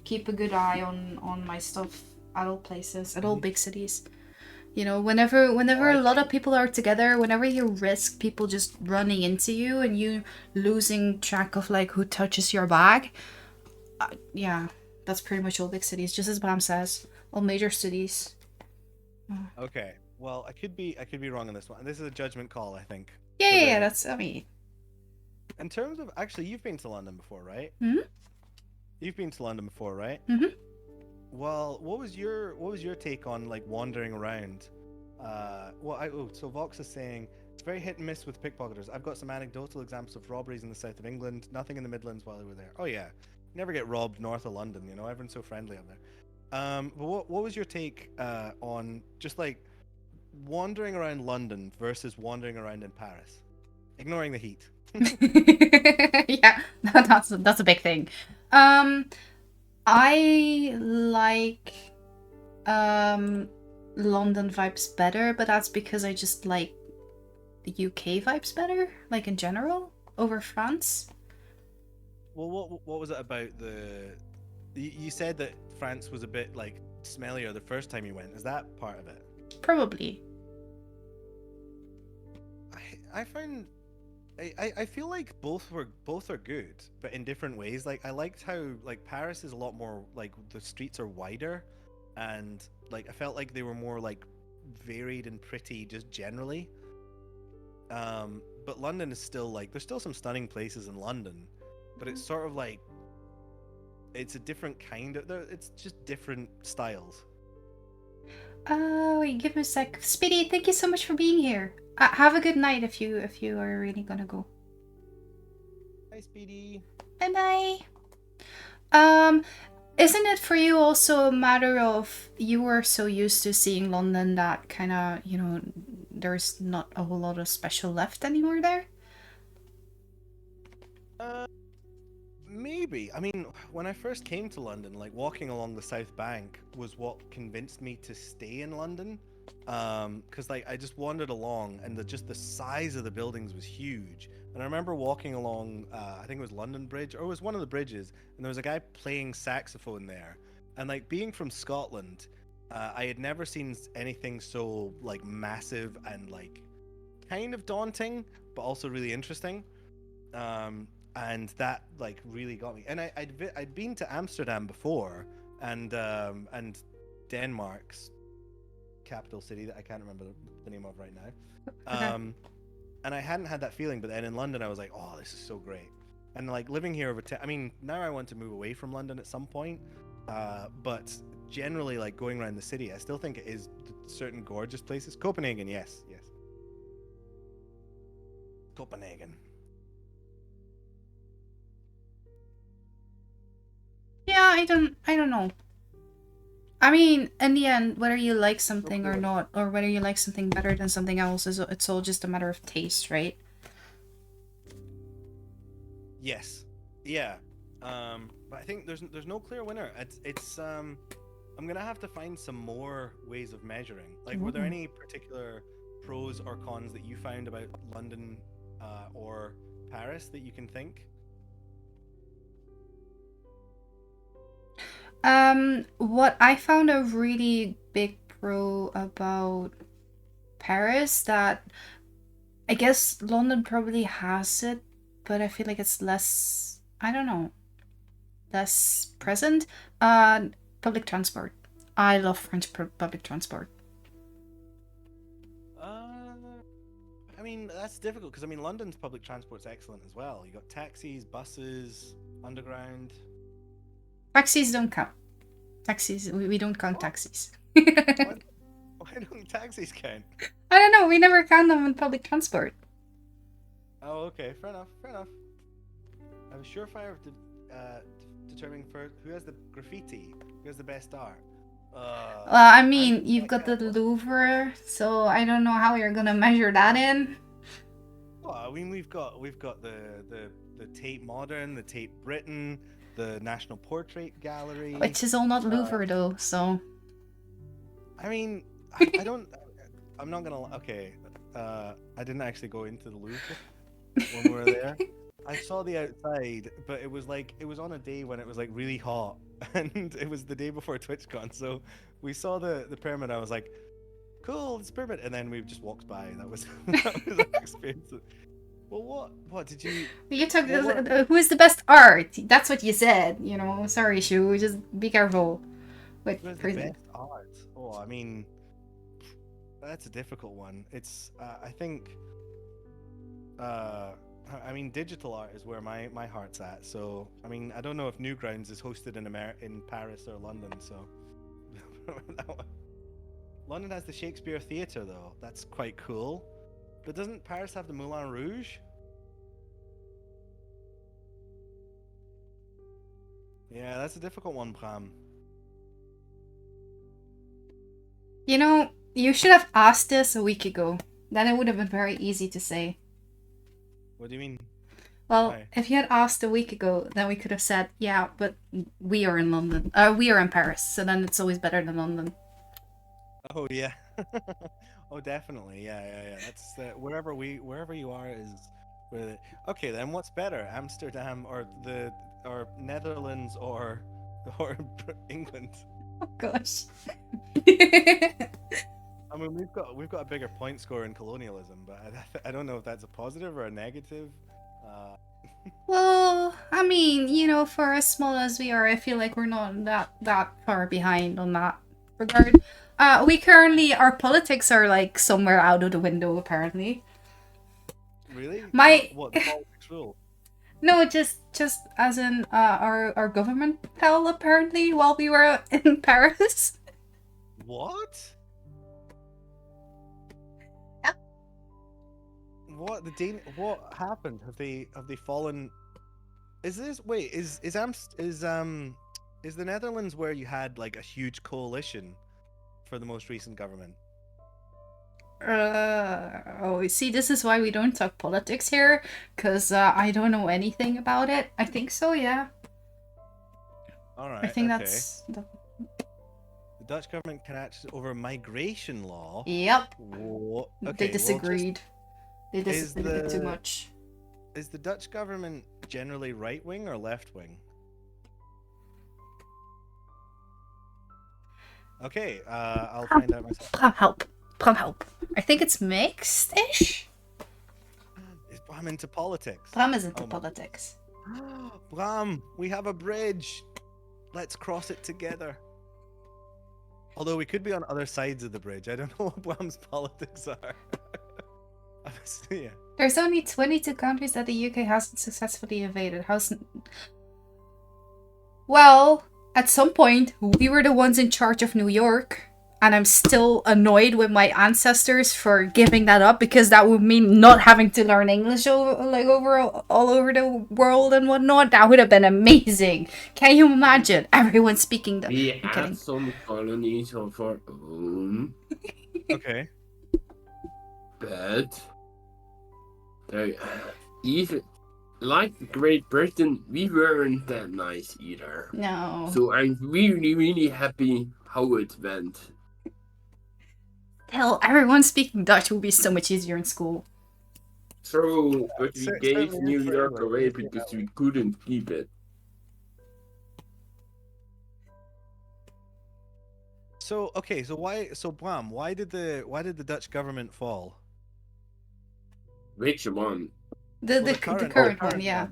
keep a good eye on my stuff at all places, at all Mhm. big cities. You know, whenever Oh, a I lot of think. people are together, whenever you risk people just running into you and you losing track of like who touches your bag, yeah, that's pretty much all big cities, just as Bam says, all major cities. Okay. Well, I could be wrong on this one. This is a judgment call, I think. Yeah, For yeah, yeah. the That's I mean, in terms of actually, you've been to London before, right? hmm You've been to London before, right? hmm Well, what was your take on like wandering around? So Vox is saying it's very hit and miss with pickpocketers. I've got some anecdotal examples of robberies in the south of England. Nothing in the Midlands while we were there. Oh yeah, never get robbed north of London. Everyone's so friendly up there. But what was your take on just like wandering around London versus wandering around in Paris, ignoring the heat? yeah, that's a big thing. Um, I like um London vibes better, but that's because I just like the UK vibes better, like in general, over France. Well, what was it about you said that France was a bit like smellier the first time you went. Is that part of it? Probably. I find I feel like both are good, but in different ways. Like I liked how like Paris is a lot more like the streets are wider, and like I felt like they were more like varied and pretty just generally. But London is still like there's still some stunning places in London, but it's sort of like it's a different kind of it's just different styles. Wait, give me a sec. Speedy, thank you so much for being here. Have a good night if you are really gonna go. Hi, Speedy. Bye bye. Um, isn't it for you also a matter of you were so used to seeing London that kind of, there's not a whole lot of special left anymore there? Uh, Maybe. I mean, when I first came to London, like walking along the South Bank was what convinced me to stay in London. Because like I just wandered along, and just the size of the buildings was huge. And I remember walking along, I think it was London Bridge, or it was one of the bridges, and there was a guy playing saxophone there. And like being from Scotland, I had never seen anything so like massive and like kind of daunting, but also really interesting. And that like really got me. And I'd been to Amsterdam before, and Denmark's capital city that I can't remember the name of right now. Okay. And I hadn't had that feeling, but then in London I was like, oh, this is so great. And like living here over I mean, now I want to move away from London at some point, but generally like going around the city, I still think it is certain gorgeous places. Copenhagen, yes, yes. Copenhagen. Yeah, I don't know. I mean, in the end, whether you like something or cool. not, or whether you like something better than something else, it's all just a matter of taste, right? Yes. Yeah. But I think there's no clear winner. It's I'm gonna have to find some more ways of measuring. Like, were there Ooh. any particular pros or cons that you found about London or Paris that you can think? What I found a really big pro about Paris that I guess London probably has it, but I feel like it's less, I don't know, less present. Public transport. I love French public transport. I mean, that's difficult because I mean London's public transport's excellent as well. You got taxis, buses, underground. Taxis don't count. Taxis, we don't count What? taxis. Why, why don't taxis count? I don't know, we never count them in public transport. Oh, okay, fair enough, fair enough. I have a surefire of determining first who has the graffiti, who has the best art. Well, I I'm mean, you've got the Louvre, so I don't know how you're gonna measure that in. Well, I mean, we've got the Tate Modern, the Tate Britain, the National Portrait Gallery. Which is all not Louvre though, so. I mean, I don't. I'm not gonna. Okay, I didn't actually go into the Louvre when we were there. I saw the outside, but it was on a day when it was like really hot, and it was the day before TwitchCon. So we saw the pyramid. I was like, "Cool, it's pyramid," and then we just walked by. That was that was our experience. Well, what did you? You took What who is the best art? That's what you said. You know, sorry, Shu. Just be careful with was the phrasing. best art? Oh, I mean, that's a difficult one. It's I think. I mean, digital art is where my heart's at. So, I mean, I don't know if Newgrounds is hosted in Paris or London. So, that one. London has the Shakespeare Theatre, though. That's quite cool. But doesn't Paris have the Moulin Rouge? Yeah, that's a difficult one, Bram. You know, you should have asked this a week ago. Then it would have been very easy to say. What do you mean? Well, Why? if you had asked a week ago, then we could have said, yeah, but we are in London. We are in Paris, so then it's always better than London. Oh yeah. Oh, definitely. Yeah. That's wherever you are is where. Okay, then what's better, Amsterdam or Netherlands or England? Oh gosh. I mean, we've got a bigger point score in colonialism, but I don't know if that's a positive or a negative. Uh, Well, I mean, you know, for as small as we are, I feel like we're not that far behind on that regard. We currently our politics are like somewhere out of the window apparently. really? My What the politics rule? no, just as in our government fell apparently while we were in Paris. What? Yeah. What happened? Have they fallen? Is this wait? Is the Netherlands where you had like a huge coalition for the most recent government? Oh, see, this is why we don't talk politics here, because I don't know anything about it. I think so, yeah. All I right. think Okay. that's. The Dutch government can act over migration law. Yep. Okay. They disagreed. They is disagreed a bit too much. is the Dutch government generally right wing or left wing? Okay. I'll find out myself. Prom help. Prom help. I think it's mixed-ish. I'm into politics. Prom is into Oh my- politics. Bram, we have a bridge. Let's cross it together. Although we could be on other sides of the bridge. I don't know what Bram's politics are. Yeah. There's only 22 countries that the UK hasn't successfully invaded. Well, at some point, we were the ones in charge of New York. And I'm still annoyed with my ancestors for giving that up, because that would mean not having to learn English all over the world and whatnot. That would have been amazing. Can you imagine everyone speaking the? We I'm had kidding. some colonies of our own, Okay. but even like Great Britain, we weren't that nice either. No. So I'm really, really happy how it went. Hell, everyone speaking Dutch would be so much easier in school. So, but we Cer- gave certainly New is for York everyone, away put it that because way. we couldn't keep it. So okay, so Bram, why did the Dutch government fall? Which one? The current one, yeah.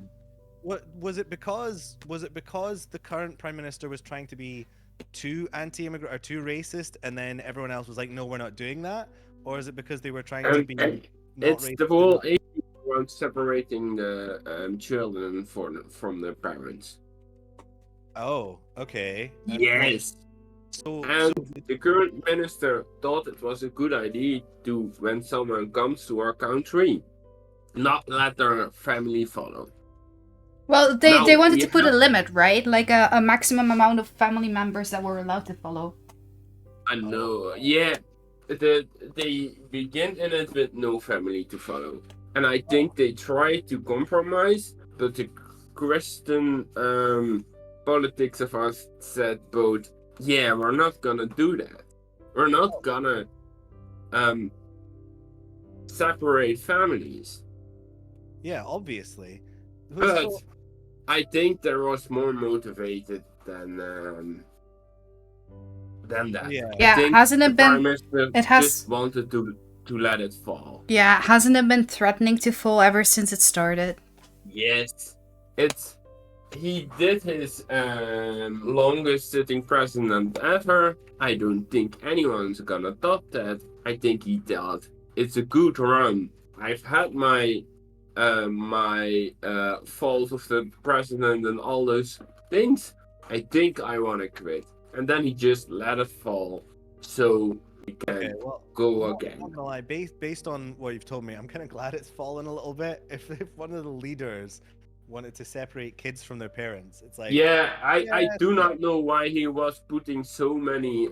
What was it because the current prime minister was trying to be too anti-immigrant or too racist, and then everyone else was like, no, we're not doing that? Or is it because they were trying to be not It's racist the whole enough? issue around separating the children from their parents. Oh, okay. And Yes. So And the current minister thought it was a good idea to, when someone comes to our country, not let their family follow. Well, Now, they wanted we to put a have- limit, right? Like a maximum amount of family members that were allowed to follow. I know, yeah. They begin in it with no family to follow. And I think they try to compromise, but the Christian politics of us said both, yeah, we're not gonna do that. We're not gonna separate families. yeah, obviously. But So- I think there was more motivated than that. Yeah. I Yeah, think hasn't the it been- Prime Minister it has- just wanted to let it fall. Yeah, hasn't it been threatening to fall ever since it started? Yes, he did his longest sitting president ever. I don't think anyone's gonna top that. I think he thought it's a good run. I've had my fault of the president and all those things. I think I wanna quit, and then he just let it fall, so we can Okay, well, go I'm again. not gonna lie, based on what you've told me, I'm kind of glad it's fallen a little bit. If one of the leaders wanted to separate kids from their parents, it's like, Yeah, I yeah, do not know why he was putting so many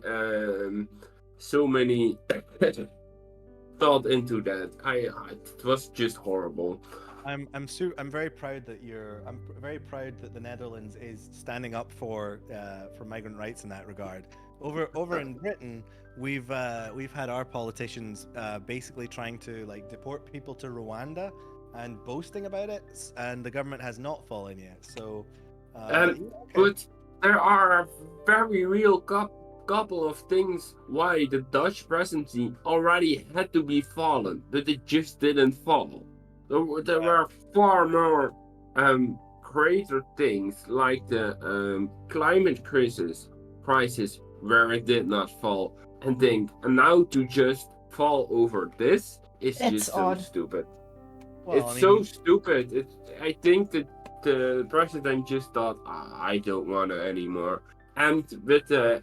thought into that. It was just horrible. I'm very proud that very proud that the Netherlands is standing up for migrant rights in that regard. Over in Britain, we've had our politicians basically trying to like deport people to Rwanda and boasting about it, and the government has not fallen yet. So, yeah, okay. But there are a very real couple of things why the Dutch presidency already had to be fallen, but it just didn't fall. There were far more greater things like the climate crisis where it did not fall. And now to just fall over this is It's just so odd. stupid. Well, It's I mean, so stupid. I think that the president just thought, I don't want it anymore. And with the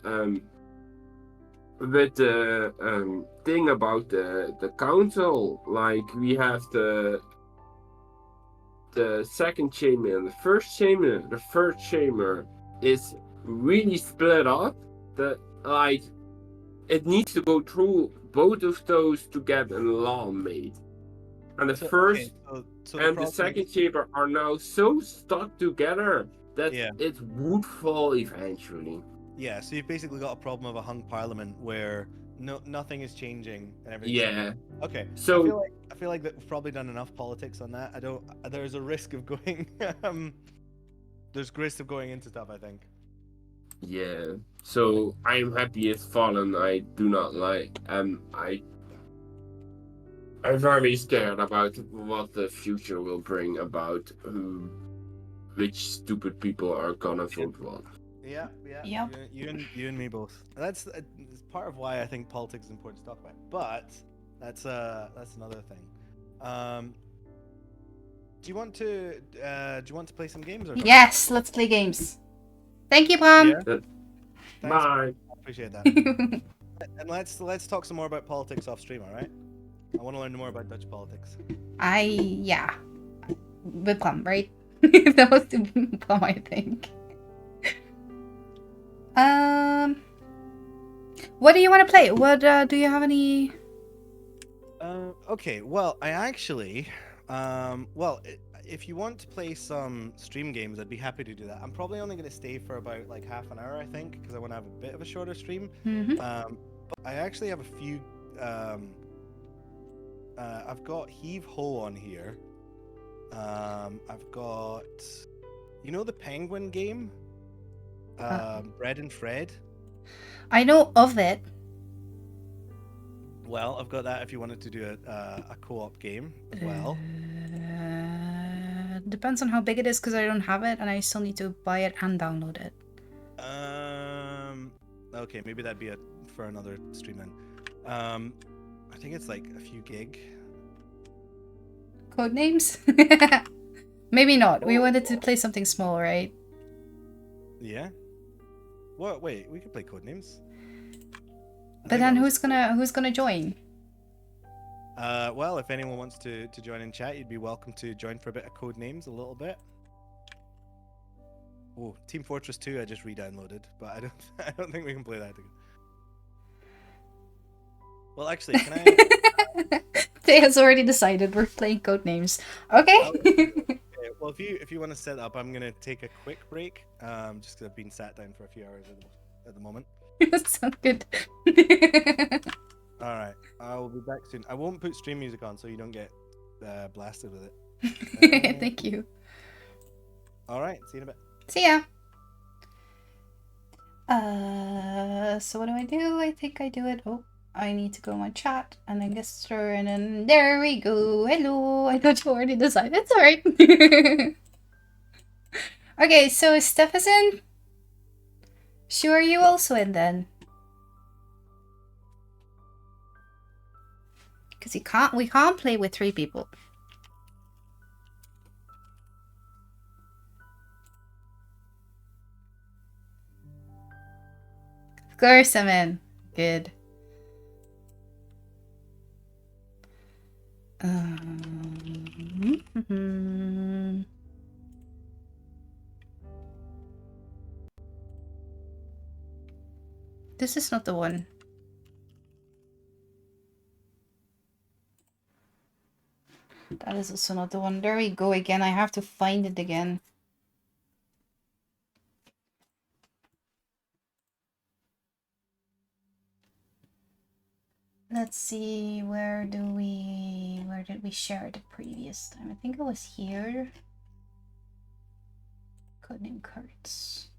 thing about the council, like we have the second chamber and the first chamber. The first chamber is really split up. it needs to go through both of those to get a law made. And the So, first so and the problem second is, chamber are now so stuck together that yeah, it would fall eventually. yeah. So you've basically got a problem of a hung parliament where nothing is changing and everything's Yeah. okay. So I feel like that we've probably done enough politics on that. I don't. There's a risk of going. There's risk of going into stuff. I think. yeah. So I'm happy it's fallen. I do not like I'm very scared about what the future will bring about which stupid people are gonna vote what. Yeah, yeah. Yep. You and me both. That's part of why I think politics is important to talk about. But that's another thing. Do you want to play some games or something? Yes, let's play games. Thank you, Palm. Yeah. Thanks. Bye. I appreciate that. And let's talk some more about politics off stream. All right. I want to learn more about Dutch politics. Yeah. With Plum, right? That was the Plum, I think. What do you want to play? What do you have any? Okay. Well, I actually, if you want to play some stream games, I'd be happy to do that. I'm probably only going to stay for about like half an hour, I think, because I want to have a bit of a shorter stream. Mm-hmm. But I actually have a few. I've got Heave Ho on here. I've got, the penguin game, Bread and Fred. I know of it. Well, I've got that if you wanted to do a co-op game as well. Depends on how big it is because I don't have it and I still need to buy it and download it. Okay, maybe that'd be for another stream then. I think it's like a few gig. Code names? Maybe not. We wanted to play something small, right? Yeah. What? Wait, we could play Codenames. But then who's gonna join? Well, if anyone wants to join in chat, you'd be welcome to join for a bit of Codenames, a little bit. Oh, Team Fortress 2 I just re-downloaded, but I don't think we can play that again. Well, actually, can I? They has already decided we're playing Codenames. Okay. Okay. Well, if you want to set up, I'm gonna take a quick break. Just because I've been sat down for a few hours at the moment. That sounds good. All right, I will be back soon. I won't put stream music on so you don't get blasted with it. Thank you. All right, see you in a bit. See ya. So what do? I think I do it. Oh, I need to go on chat and then get started, and then there we go. Hello. I thought you already decided. It's alright. Okay, so Steph is in. Sure, you also in then. Because we can't play with 3 people. Of course I'm in. Good. This is not the one. That is also not the one. There we go again. I have to find it again. Let's see, where did we share it the previous time? I think it was here. Codename cards.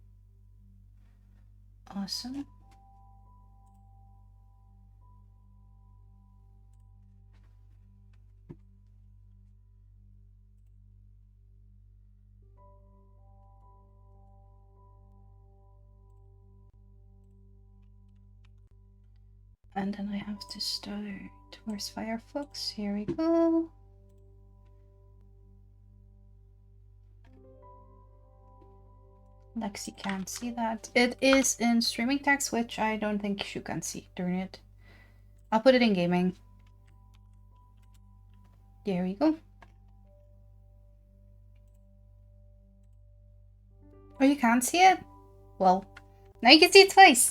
Awesome. And then I have to start. Where's Firefox? Here we go. Lexi can't see that. It is in streaming text, which I don't think you can see. Darn it. I'll put it in gaming. There we go. Oh, you can't see it? Well, now you can see it twice.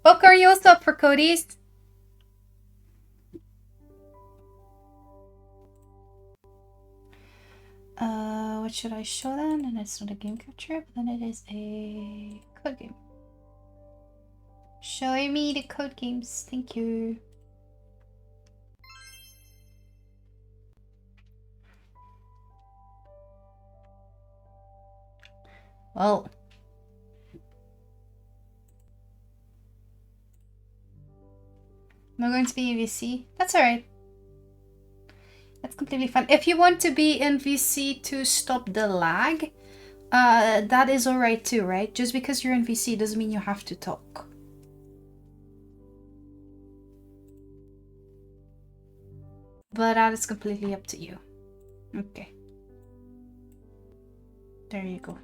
Book, are you also up for Cody's? What should I show then? And it's not a game capture, but then it is a code game. Show me the code games. Thank you. Well. I'm going to be in VC. That's alright. That's completely fine. If you want to be in VC to stop the lag, that is alright too, right? Just because you're in VC doesn't mean you have to talk. But that is completely up to you. Okay. There you go.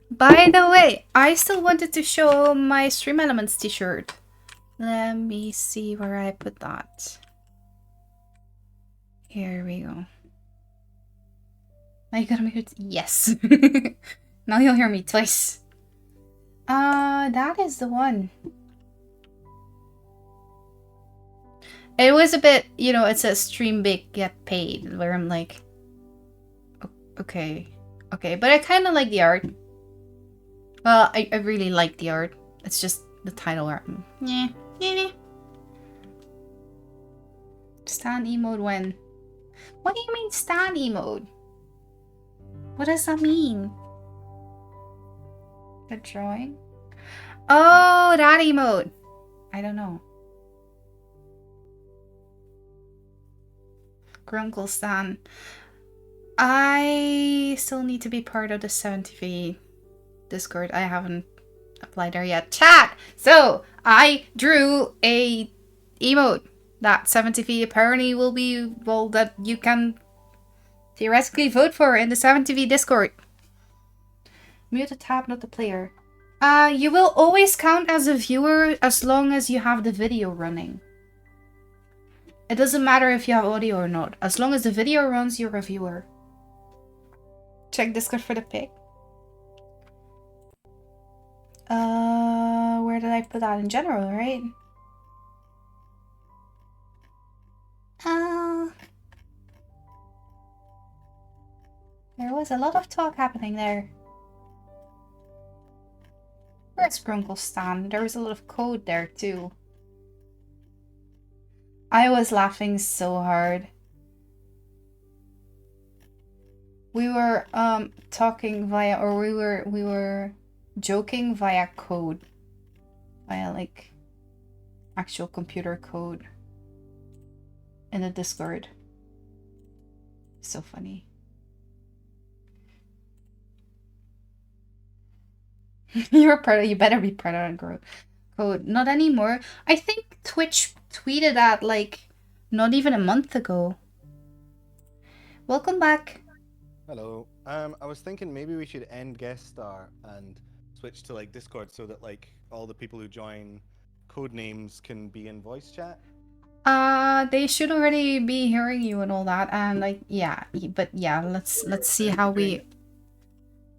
By the way, I still wanted to show my Stream Elements t-shirt. Let me see where I put that. Here we go. Now you gotta make it. Yes. Now you'll hear me twice. That is the one. It was a bit, you know, it says stream big get paid, where I'm like, okay, but I kind of like the art. Well, I really like the art. It's just the title art. Yeah. Stan emote when? What do you mean stan emote? What does that mean? The drawing? Oh, that emote. I don't know. Grunkle Stan. I still need to be part of the 70V Discord. I haven't applied there yet. Chat! So, I drew a emote that 70V apparently will be, well, that you can theoretically vote for in the 70V Discord. Mute the tab, not the player. You will always count as a viewer as long as you have the video running. It doesn't matter if you have audio or not. As long as the video runs, you're a viewer. Check Discord for the pic. Where did I put that? In general, right? There was a lot of talk happening there. Where's Grunkle Stan? There was a lot of code there too. I was laughing so hard. We were talking via, or we were joking via code. Via like actual computer code in the Discord. So funny. You better be proud of that code. Not anymore. I think Twitch tweeted that like not even a month ago. Welcome back. Hello. I was thinking maybe we should end guest star and switch to like Discord so that like all the people who join code names can be in voice chat. They should already be hearing you and all that, and like yeah, but yeah, let's see how we.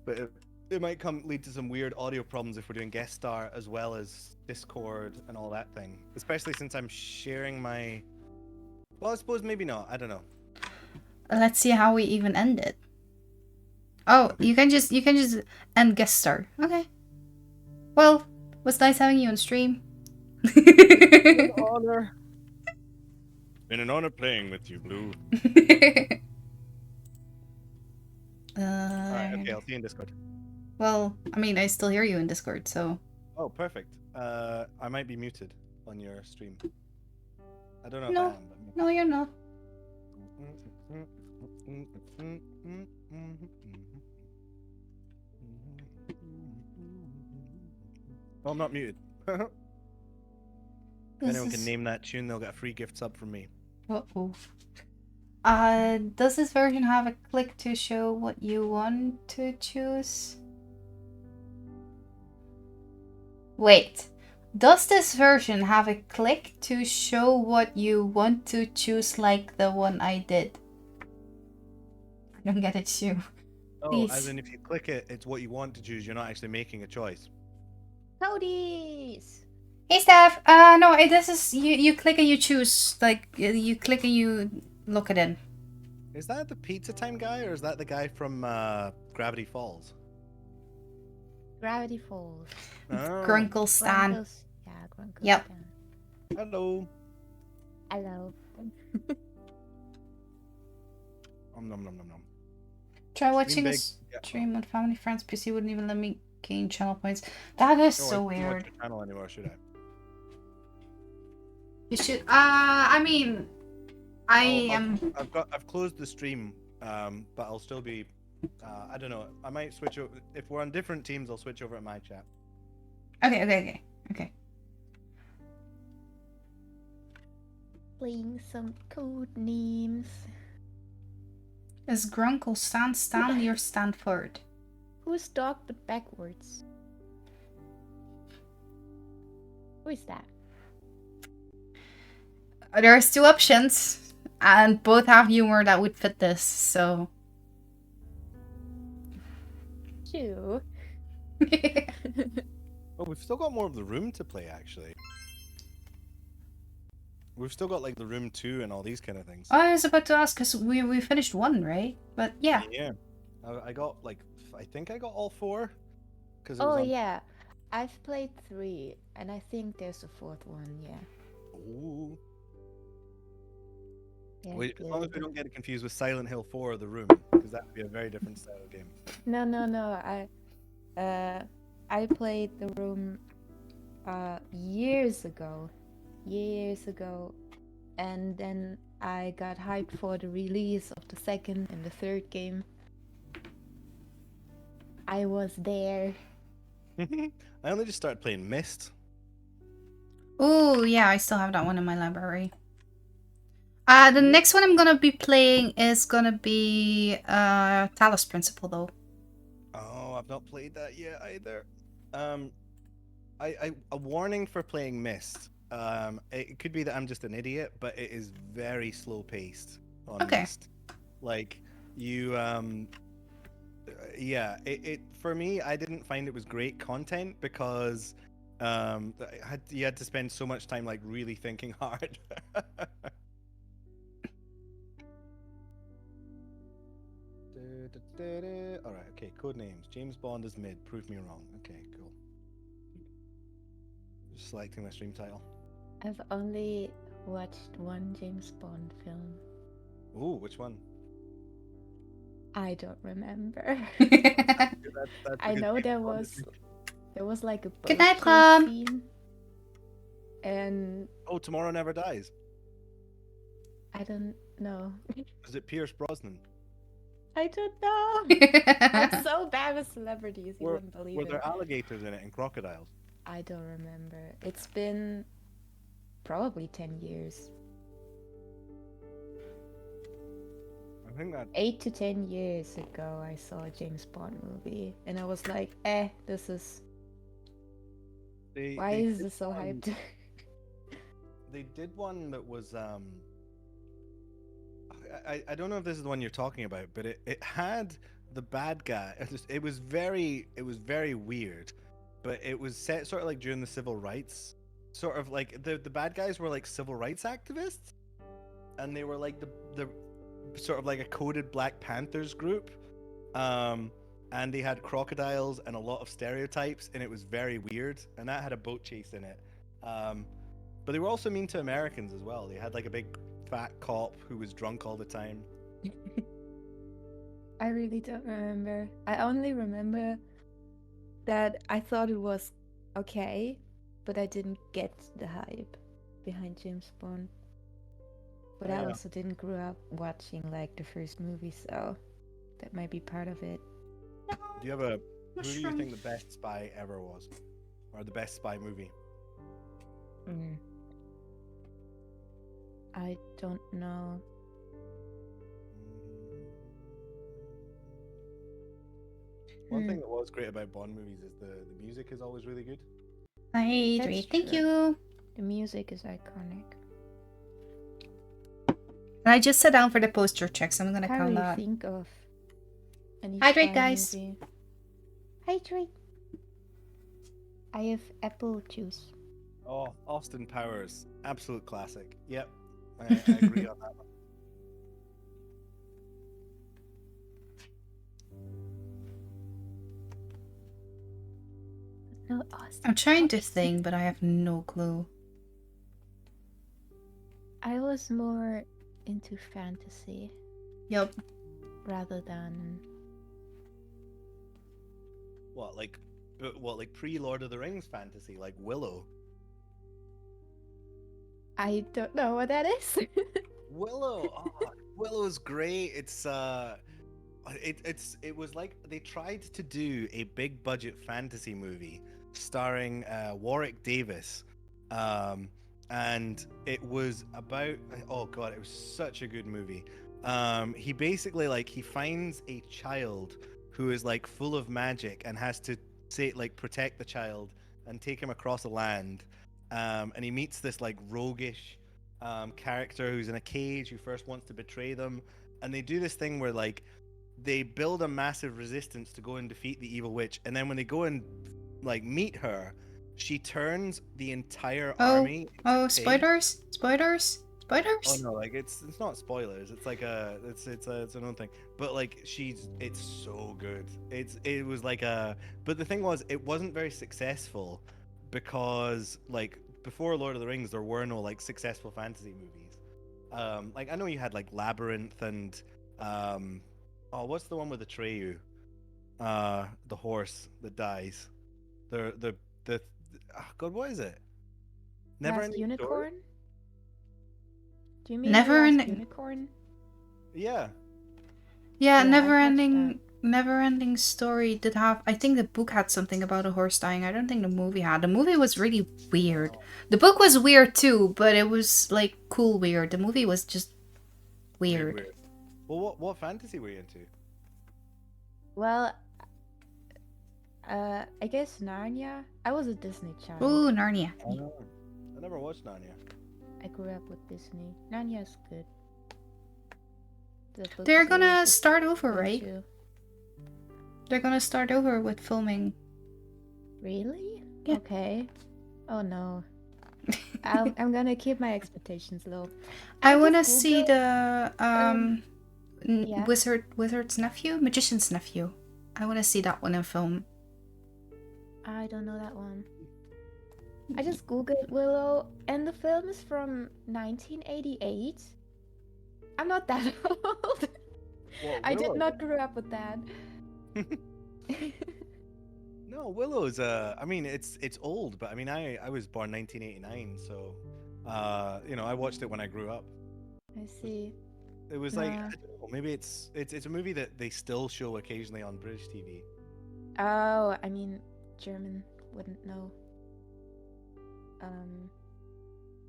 But it might lead to some weird audio problems if we're doing guest star as well as Discord and all that thing. Especially since I'm sharing my. Well, I suppose maybe not. I don't know. Let's see how we even end it. Oh, you can just end guest star. Okay. Well, was nice having you on stream. An honor. Been an honor playing with you, Blue. Alright, okay, I'll see you in Discord. Well, I mean, I still hear you in Discord, so. Oh, perfect. I might be muted on your stream. I don't know No, if I am. But... no, you're not. Oh, I'm not muted. If anyone can name that tune, they'll get a free gift sub from me. Uh-oh. Does this version have a click to show what you want to choose? Wait. Does this version have a click to show what you want to choose like the one I did? I don't get it, too. Oh, as Please. in if you click it, it's what you want to choose. You're not actually making a choice. Toadies! Hey, Steph. No, this is you click and you choose. Like you click and you look it in. Is that the Pizza Time guy, or is that the guy from Gravity Falls? Gravity Falls. Oh, Grunkle Stan. Grunkles. Yeah, Grunkles. Yep. Stan. hello. Hello. Nom nom nom nom. Try Dream watching a big. Yeah. stream on Family Friends PC wouldn't even let me gain channel points. That is No, I so don't watch weird. your channel anymore, should I? You should. I mean, I am. I've closed the stream, but I'll still be. I don't know. I might switch over if we're on different teams. I'll switch over to my chat. Okay. Playing some code names. Is Grunkle Stan Stanley or Stanford? Who's dog but backwards? Who is that? There's two options, and both have humor that would fit this. So. Two. Oh, we've still got more of the room to play. Actually, we've still got like the room 2 and all these kind of things. I was about to ask because we finished one, right? But yeah. Yeah, I got like I think I got all 4. Because Oh yeah, I've played 3, and I think there's a 4th one. Yeah. Ooh. Yeah. Wait, as long as we don't get it confused with Silent Hill 4 or The Room, because that would be a very different style of game. No. I played The Room years ago, and then I got hyped for the release of the 2nd and the 3rd game. I was there. I only just started playing Myst. Oh yeah, I still have that one in my library. The next one I'm gonna be playing is gonna be Talos Principle though. Oh, I've not played that yet either. A warning for playing Myst. It could be that I'm just an idiot, but it is very slow paced on Okay. Myst. Like you, yeah. It for me, I didn't find it was great content because you had to spend so much time like really thinking hard. All right, okay. Code names. James Bond is mid. Prove me wrong. Okay, cool. Just selecting my stream title. I've only watched one James Bond film. Ooh, which one? I don't remember. That's I because know James there Bond was is- like a Good boat night, chase Plum. scene, and Oh, Tomorrow Never Dies. I don't know. Is it Pierce Brosnan? I don't know. I'm so bad with celebrities, you wouldn't believe Were it. there alligators in it and crocodiles? I don't remember. It's been probably 10 years. I think that 8 to 10 years ago, I saw a James Bond movie, and I was like, this is. Why is this so hyped? They did one that was I don't know if this is the one you're talking about, but it had the bad guy. It was very weird, but it was set sort of like during the civil rights, sort of like the bad guys were like civil rights activists, and they were like the sort of like a coded Black Panthers group, and they had crocodiles and a lot of stereotypes, and it was very weird, and that had a boat chase in it, but they were also mean to Americans as well. They had like a big fat cop who was drunk all the time. I really don't remember. I only remember that I thought it was okay, but I didn't get the hype behind James Bond. But I Yeah. also didn't grow up watching like the first movie, so that might be part of it. Do you have a who do you think the best spy ever was, or the best spy movie? I don't know. One thing that was great about Bond movies is the music is always really good. Hi, That's thank true. you. The music is iconic. And I just sat down for the poster checks. I'm gonna Can't count really that. think of Any Hydrate, spy guys. movie. Hydrate. I have apple juice. Oh, Austin Powers, absolute classic. Yep, I agree on that one. No, Austin I'm trying to Powers. think, but I have no clue. I was more into fantasy Yup. rather than. What like pre Lord of the Rings fantasy, like Willow? I don't know what that is. Willow, oh, Willow's great. It was like they tried to do a big budget fantasy movie starring Warwick Davis, and it was about, oh god, it was such a good movie. He basically like he finds a child who is like full of magic and has to say like protect the child and take him across a land, and he meets this like roguish character who's in a cage who first wants to betray them, and they do this thing where like they build a massive resistance to go and defeat the evil witch, and then when they go and like meet her, she turns the entire army into pigs. Spoilers? Spoilers? Oh Spoilers? no, like it's not spoilers. It's like it's an own thing. But like it's so good. It was like a, but the thing was it wasn't very successful because like before Lord of the Rings there were no like successful fantasy movies. Like I know you had like Labyrinth and oh, what's the one with Atreyu? The horse that dies. The oh God, what is it? Never Last Ending Unicorn? Story? Do you mean Never The Last ending- Unicorn? Yeah. Yeah, Yeah, I've watched never ending story did have, I think the book had something about a horse dying. I don't think the movie had. The movie was really weird. The book was weird too, but it was like cool weird. The movie was just weird. Well, what fantasy were you into? Well, I guess Narnia. I was a Disney child. Ooh, Narnia. I never watched Narnia. I grew up with Disney. Narnia's good. The book They're gonna series is start over, good right? too. They're gonna start over with filming. Really? Yeah. Okay. Oh no. I'm gonna keep my expectations low. I just wanna see Googled, the yeah. wizard's nephew, magician's nephew. I wanna see that one in film. I don't know that one. I just googled Willow, and the film is from 1988. I'm not that old. What, I did Willow? not grow up with that. No, Willow's I mean it's old, but I mean I was born 1989, so you know, I watched it when I grew up. I see. It was like I Nah. don't know, maybe it's a movie that they still show occasionally on British TV. Oh, I mean, German wouldn't know.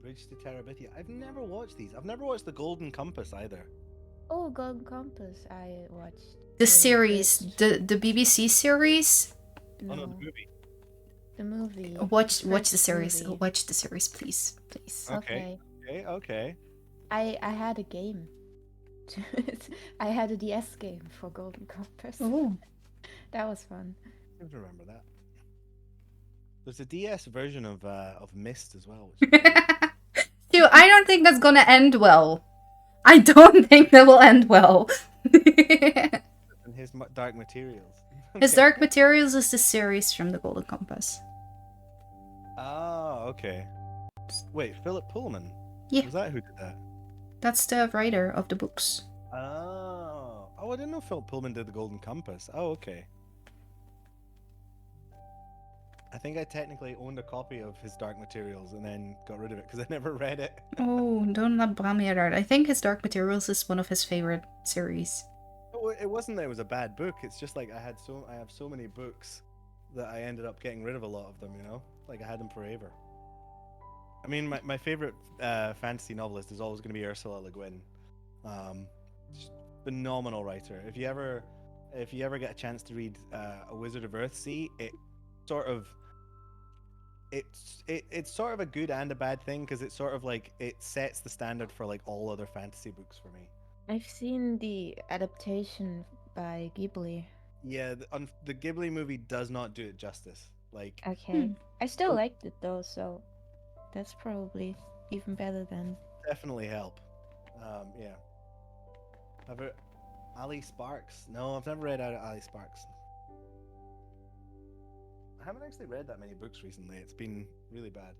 Bridge to Terabithia. I've never watched these. I've never watched The Golden Compass either. Oh, Golden Compass. I watched The series, first- the BBC series. Oh no, no, the movie. the movie. Watch the first series. movie. Watch the series, please, please. Okay. Okay. I had a game. I had a DS game for Golden Compass. Oh, That was fun. I don't remember that. There's a DS version of Myst as well. Which dude, I don't think that's gonna end well. I don't think that will end well. and his Dark Materials. His Dark Materials is the series from the Golden Compass. Oh, okay. Wait, Philip Pullman? Yeah. Was that who did that? That's the writer of the books. Oh. Oh, I didn't know Philip Pullman did the Golden Compass. Oh, okay. I think I technically owned a copy of his Dark Materials and then got rid of it because I never read it. Oh, don't let Bram hear that. I think his Dark Materials is one of his favorite series. Oh, it wasn't that it was a bad book. It's just like I have so many books that I ended up getting rid of a lot of them, you know? Like I had them forever. I mean, my favorite fantasy novelist is always going to be Ursula Le Guin. Just phenomenal writer. If you ever get a chance to read A Wizard of Earthsea, it's sort of a good and a bad thing because it's sort of like it sets the standard for like all other fantasy books for me. I've seen the adaptation by Ghibli. Yeah, the Ghibli movie does not do it justice. Like, Okay. I still Oh. liked it though, so that's probably even better than. definitely help. Yeah. Ever Ali Sparks? No, I've never read out of Ali Sparks. I haven't actually read that many books recently. It's been really bad.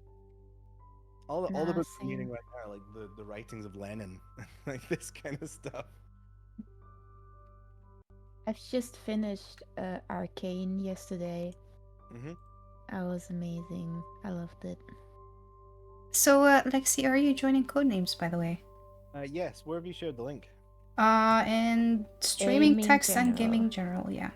All the Nah, books I'm same. reading right now are like the writings of Lenin, like this kind of stuff. I've just finished Arcane yesterday. Mm-hmm. That was amazing. I loved it. So, Lexi, are you joining Codenames, by the way? Yes. Where have you shared the link? And streaming Gaming text and general. gaming general, yeah.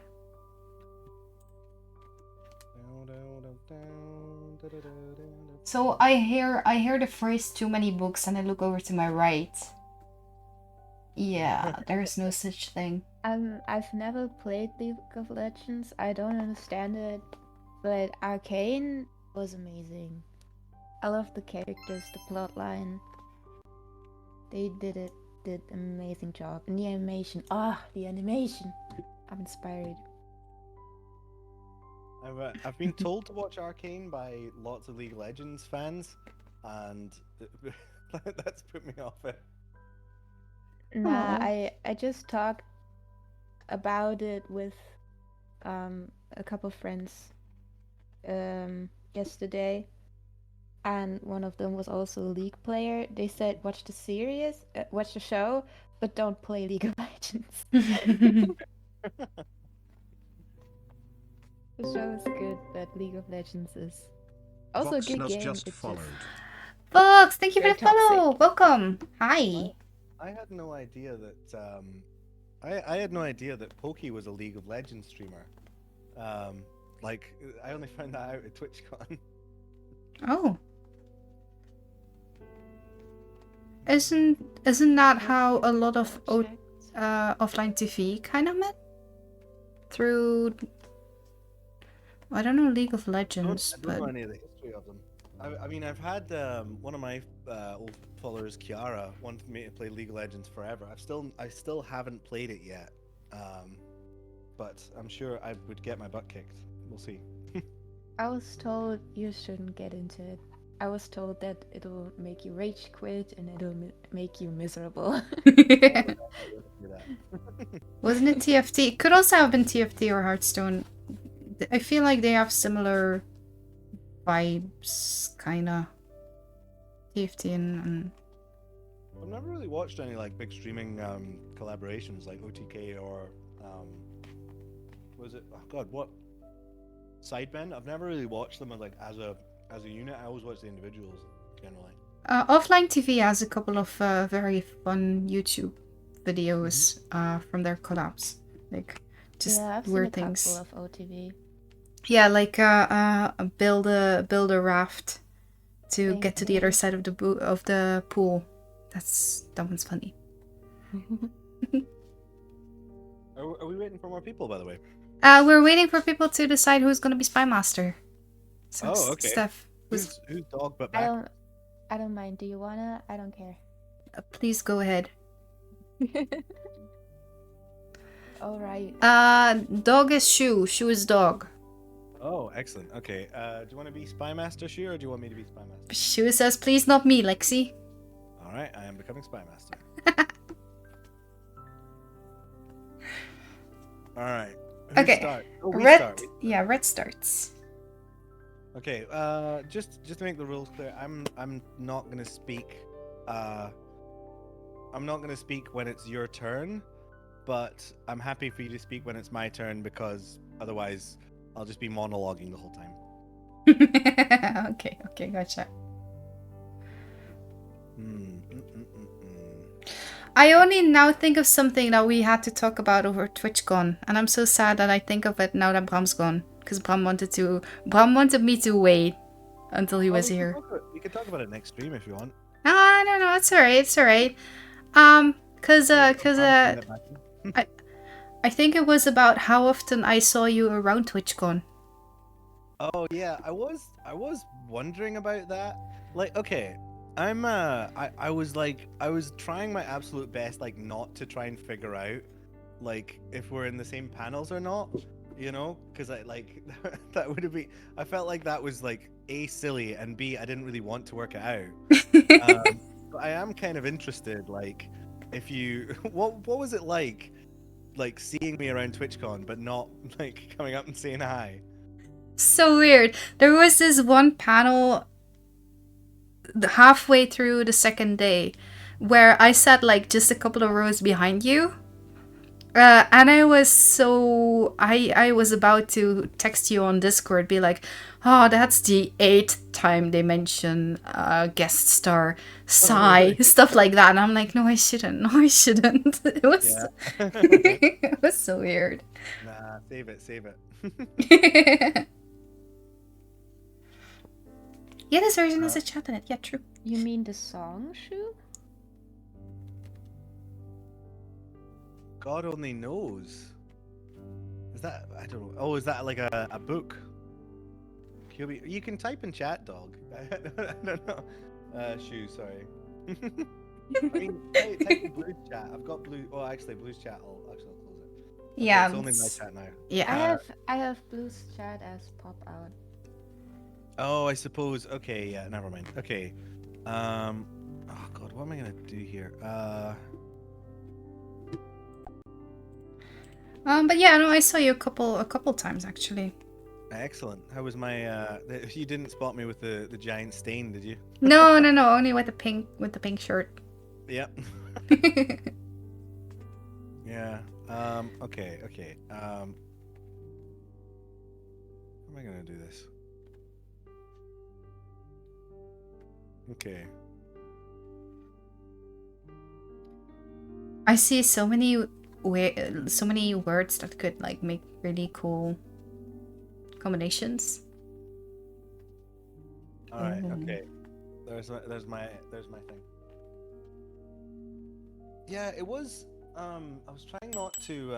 So I hear the phrase too many books and I look over to my right. Yeah, there's no such thing. I've never played League of Legends. I don't understand it, but Arcane was amazing. I love the characters, the plotline. They did an amazing job. And the animation. The animation. I'm inspired. I've been told to watch Arcane by lots of League of Legends fans, and that's put me off it. Nah, Aw. I just talked about it with a couple friends yesterday, and one of them was also a League player. They said watch watch the show, but don't play League of Legends. The show is good, but League of Legends is also a Vox good nos game. just It's followed. just Fox, thank you for very the follow. toxic. Welcome. Hi. I had no idea that I had no idea that Pokey was a League of Legends streamer. Like I only found that out at TwitchCon. Oh. Isn't that how a lot of offline TV kind of met? Through, I don't know, League of Legends, I don't know but any of the history of them. I mean, I've had one of my old followers, Kiara, wanted me to play League of Legends forever. I still haven't played it yet, but I'm sure I would get my butt kicked. We'll see. I was told you shouldn't get into it. I was told that it'll make you rage quit and it'll make you miserable. wasn't it TFT? It could also have been TFT or Hearthstone. I feel like they have similar vibes, kinda. TFT and I've never really watched any like big streaming collaborations like OTK or was it? Oh God, what? Sidebend. I've never really watched them as a unit. I always watch the individuals generally. Offline TV has a couple of very fun YouTube videos from their collabs, like just Yeah, I've weird seen a things. couple of OTV. Yeah, like build a raft to Same get to the other here. side of the pool. That one's funny. Are we waiting for more people, by the way? We're waiting for people to decide who's gonna be Spy Master. So Oh, okay. Steph, who's, Who's dog but I back? don't mind. Do you wanna? I don't care. please go ahead. All right. Dog is Shoe. Shoe is dog. Oh, excellent. Okay. Do you want to be Spy Master Shu, or do you want me to be Spy Master? Shoe says, please not me, Lexi. All right, I am becoming Spy Master. All right. Who Okay. Start? Oh, we Red. start. Yeah, Red starts. Okay. Just to make the rules clear, I'm not gonna speak. I'm not gonna speak when it's your turn, but I'm happy for you to speak when it's my turn because otherwise I'll just be monologuing the whole time. Okay, gotcha. I only now think of something that we had to talk about over TwitchCon, and I'm so sad that I think of it now that Bram's gone, because Bram wanted me to wait until he was here. We could talk about it next stream if you want. No, it's alright. Cause I think it was about how often I saw you around TwitchCon. Oh yeah, I was wondering about that. Like, okay, I was trying my absolute best, like, not to try and figure out, like if we're in the same panels or not. You know, because I like that would have been. I felt like that was like A, silly, and B, I didn't really want to work it out. But I am kind of interested, like, if you what was it like seeing me around TwitchCon but not like coming up and saying hi? So weird. There was this one panel halfway through the second day where I sat like just a couple of rows behind you. And I was so I was about to text you on Discord, be like, "Oh, that's the 8th time they mention guest star Sigh," really? stuff like that. And I'm like, "No, I shouldn't. No, I shouldn't." It was Yeah. it was so weird. Nah, save it. Yeah, this version is a chat in it. Yeah, true. You mean the song, Shu? God only knows. Is that I don't know. Oh, is that like a book? QB, you can type in chat, dog. I don't know. Shoe, sorry. I mean, type in Blue's chat. I've got Blue. Oh, actually, Blue's chat. I'll close it. Okay, Yeah, it's only my it's- chat now. yeah. I have Blue's chat as pop out. Oh, I suppose. Okay, yeah. Never mind. Okay. Oh God, what am I gonna do here? But yeah, no, I saw you a couple times actually. Excellent. How was my? You didn't spot me with the giant stain, did you? No, only with the pink shirt. Yep. Yeah. Okay. How am I gonna do this? Okay. I see so many words that could like make really cool combinations. All right. Mhm. Okay. There's my thing. Yeah, it was. I was trying not to.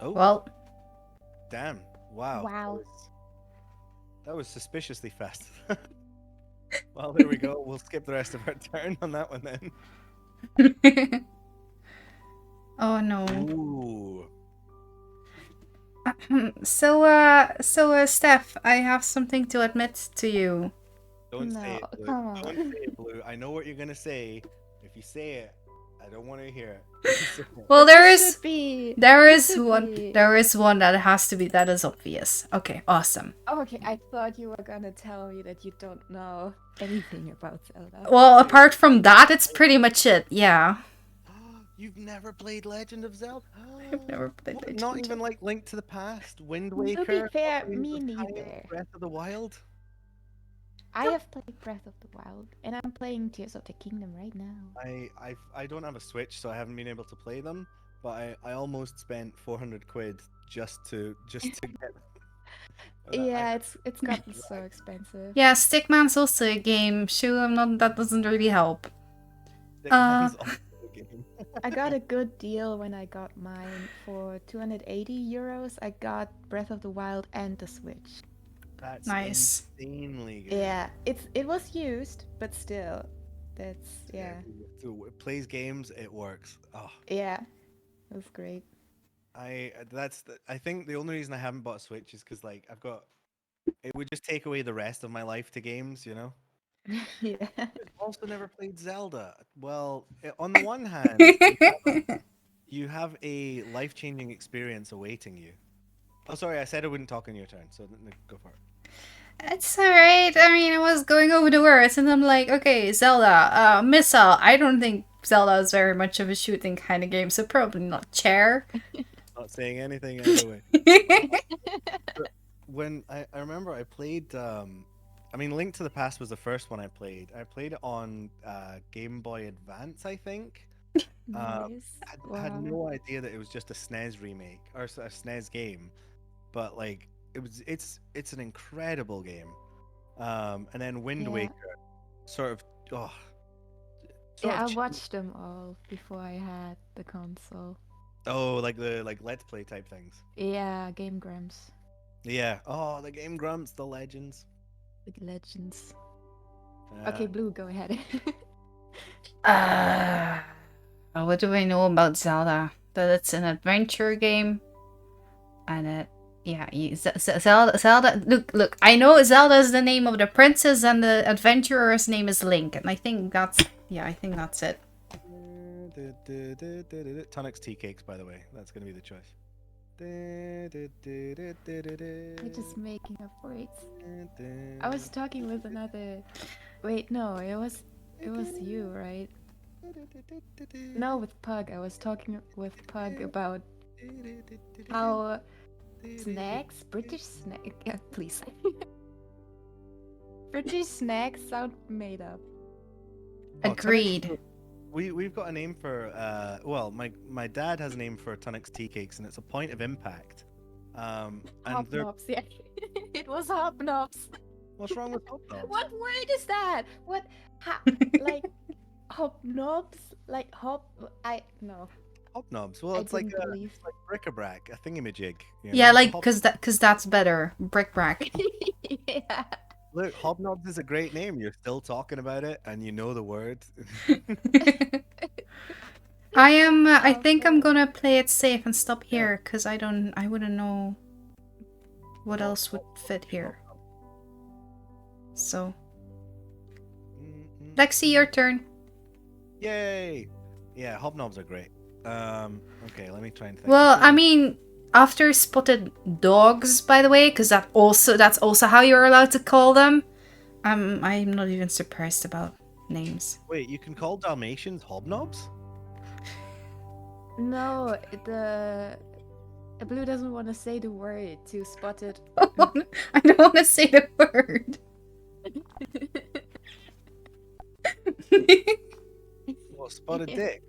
Oh, Well, damn! Wow. Wow. That was suspiciously fast. Well, there we go. We'll skip the rest of our turn on that one then. oh no. Ooh. So Steph, I have something to admit to you. Don't say No, it, Blue. come Don't on. say it, Blue. I know what you're gonna say. If you say it, I don't want to hear it. You say it. Well, But there it is should be. there It is should one be. there is one that has to be that is obvious. Okay, awesome. Oh, okay, I thought you were gonna tell me that you don't know anything about Zelda. Well, apart from that, it's pretty much it. Yeah. You've never played Legend of Zelda? I've never played What, Legend not of even Zelda. like Link to the Past, Wind To Waker, be fair, Ocarina me of Time, neither. Breath of the Wild. I have played Breath of the Wild, and I'm playing Tears of the Kingdom right now. I don't have a Switch, so I haven't been able to play them. But I almost spent 400 quid just to get. Yeah, it's gotten so expensive. Yeah, Stickman's also a game. Sure, I'm not. That doesn't really help. Stickman's also a game. I got a good deal when I got mine for 280 euros. I got Breath of the Wild and the Switch. That's Nice. insanely good. Yeah, it was used, but still, that's yeah, So it plays games, it works. Oh, yeah, it was great. I think the only reason I haven't bought a Switch is because like it would just take away the rest of my life to games, you know. Yeah. I've also never played Zelda. Well, on the one hand, you have a life-changing experience awaiting you. Oh, sorry, I said I wouldn't talk on your turn, so go for it. It's alright. I mean, I was going over the words, and I'm like, okay, Zelda, missile. I don't think Zelda is very much of a shooting kind of game, so probably not chair. Not saying anything either way. When I remember I played I mean Link to the Past was the first one I played. I played it on Game Boy Advance, I think. Nice. I had Wow. no idea that it was just a SNES remake or a SNES game, but like it's an incredible game. And then Wind Yeah. Waker sort of sort Yeah, I of watched them all before I had the console. like the Let's Play type things. Yeah, Game Grumps, Yeah. Oh, the Game Grumps, the Legends. the Legends. Yeah. Okay, Blue, go ahead. What do I know about Zelda? that it's an adventure game, and Zelda. Look. I know Zelda is the name of the princess, and the adventurer's name is Link, and I think that's it. Tonic's tea cakes, by the way. That's gonna be the choice. We're just making up words. I was talking with another. Wait, no, it was you, right? No, with Pug. I was talking with Pug about how snacks, British snack, please. British snacks sound made up. Oh, Agreed. We've got a name for well, my dad has a name for Tunnocks tea cakes, and it's a point of impact. And they're Hobnobs, yeah. It was hobnobs. what's wrong with hobnobs? What word is that? What? Like hobnobs? Like no. Hobnobs. Well, I it's like didn't a believe. like bric-a-brac, a thingamajig. You Yeah, know? like cause that's better. Brick-brack. Yeah. Look, hobnobs is a great name. You're still talking about it, and you know the word. I am. I Oh, think I'm God. gonna play it safe and stop Yeah. here because I wouldn't know what else would fit here. So, Lexi, your turn. Yay! Yeah, hobnobs are great. Okay, let me try and think. Well, I mean, after spotted dogs, by the way, because that's also how you're allowed to call them. I'm not even surprised about names. Wait, you can call Dalmatians hobnobs? No, the Blue doesn't want to say the word to spot it. I don't want to say the word. Oh, spotted dick.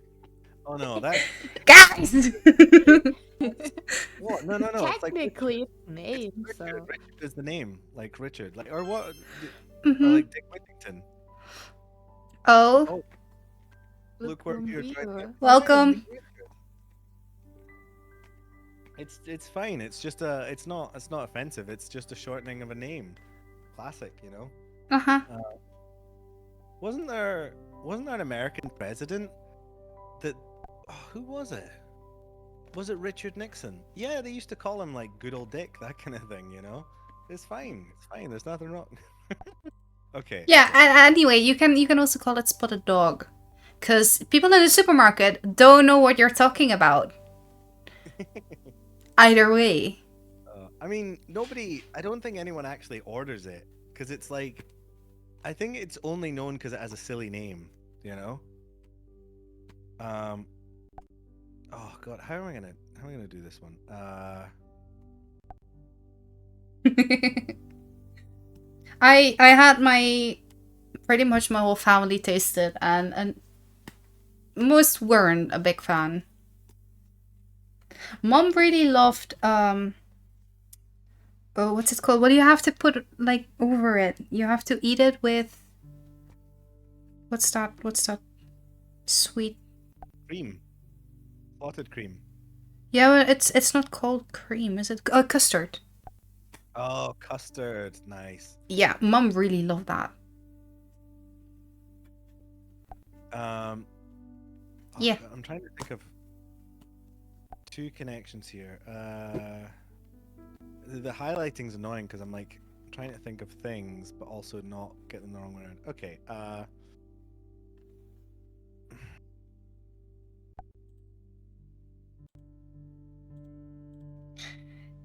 Oh no, that Guys. what? No. It's like Technically, it's a name, Richard. so. Richard is the name, like Richard, like or what? Or Mhm. like Dick Whittington. Oh, Look where you're trying to get. welcome. It's fine. It's just it's not offensive. It's just a shortening of a name. Classic, you know. Uh-huh. Wasn't there an American president that who was it? Was it Richard Nixon? Yeah, they used to call him like good old Dick, that kind of thing, you know. It's fine. There's nothing wrong. Okay. Yeah, okay. and anyway, you can also call it spotted dog. Cuz people in the supermarket don't know what you're talking about. Either way. I mean, I don't think anyone actually orders it because it's like, I think it's only known because it has a silly name, you know. Oh God, how am I gonna do this one? I had pretty much my whole family taste it, and most weren't a big fan. Mom really loved oh, what's it called? What do you have to put like over it? You have to eat it with what's that sweet? Cream, spotted cream. Yeah, well, it's not called cream, is it? Custard. Oh, custard, nice. Yeah, Mom really loved that. Oh, Yeah. God, I'm trying to think of two connections here. The highlighting's annoying because I'm like trying to think of things, but also not get them the wrong way around. Okay.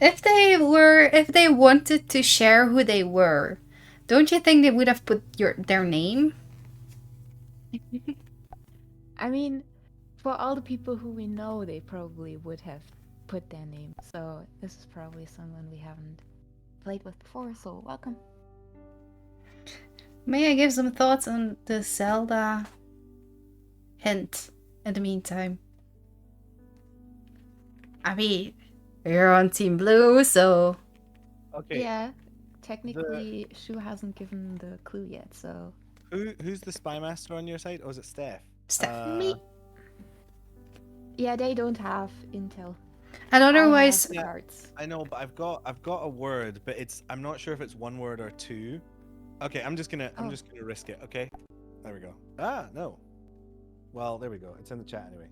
If they wanted to share who they were, don't you think they would have put their name? I mean, for all the people who we know, they probably would have put their name. So this is probably someone we haven't played with before. So welcome. May I give some thoughts on the Zelda hint in the meantime? I mean, you're on Team Blue, so Okay. Yeah, technically, Shu hasn't given the clue yet. So Who's the spy master on your side? Or is it Steph? Steph. me. Yeah, they don't have intel. And I otherwise, have the cards. I know, but I've got a word, but I'm not sure if it's one word or two. Okay, I'm just gonna risk it. Okay, there we go. Ah, no. Well, there we go. It's in the chat anyway.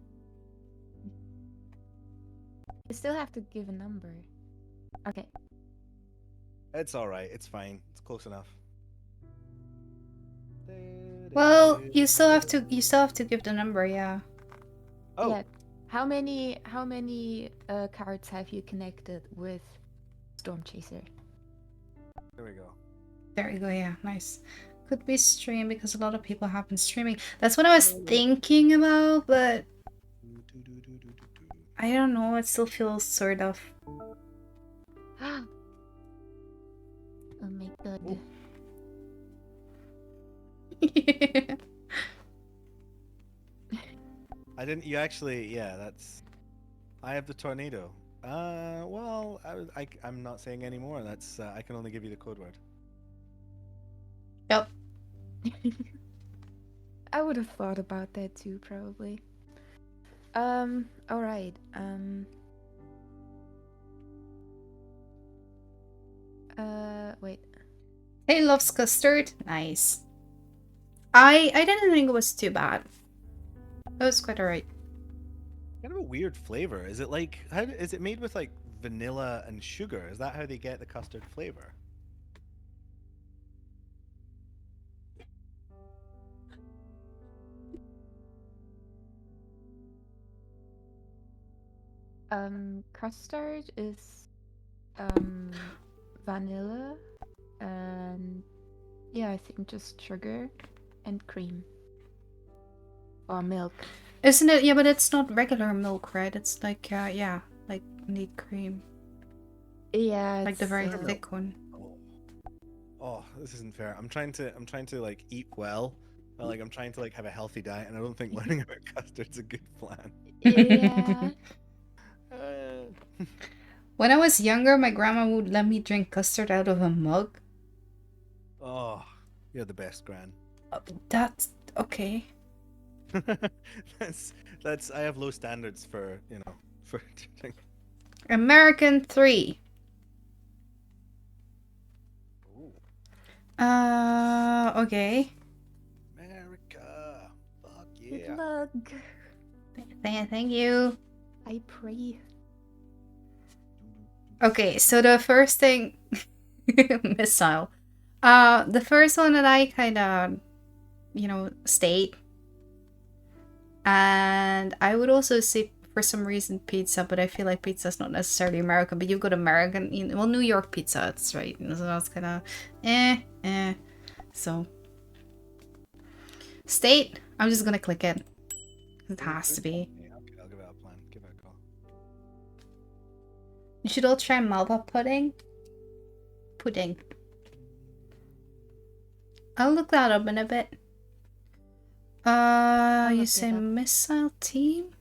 You still have to give a number. Okay. It's all right. It's fine. It's close enough. Well, you still have to give the number, yeah. Oh, Yeah. How many cards have you connected with Storm Chaser? there we go. There you go, yeah, nice. Could be stream because a lot of people have been streaming. That's what I was thinking about, but I don't know, it still feels sort of. Oh my god. I didn't. You actually, yeah. That's. I have the tornado. Well, I'm not saying any more. That's. I can only give you the code word. Yep. I would have thought about that too, probably. All right. Wait. Hey, loves custard. Nice. I didn't think it was too bad. It was quite alright. Kind of a weird flavor. Is it like? Is it made with like vanilla and sugar? Is that how they get the custard flavor? Custard is vanilla and yeah, I think just sugar and cream or milk. Isn't it? Yeah, but it's not regular milk, right? It's like, yeah, like neat cream. Yeah, Like the very uh, thick one. Oh, this isn't fair. I'm trying to like eat well. Like I'm trying to like have a healthy diet, and I don't think learning about custard's a good plan. Yeah. When I was younger, my grandma would let me drink custard out of a mug. Oh, you're the best, Gran. That's okay. that's. I have low standards for for. American 3. Ooh, Okay. America. Fuck Good yeah. luck. Thank you. I pray. Okay, so the first thing, missile. The first one that I kind of, state, and I would also say for some reason pizza, but I feel like pizza is not necessarily American. But you've got American, well, New York pizza, that's right. So that's kind of, So, state. I'm just gonna click it. It has to be. Yeah, okay, I'll give it a plan. Give it a go. You should all try Malva pudding. Pudding. I'll look that up in a bit. You look say it up. missile team?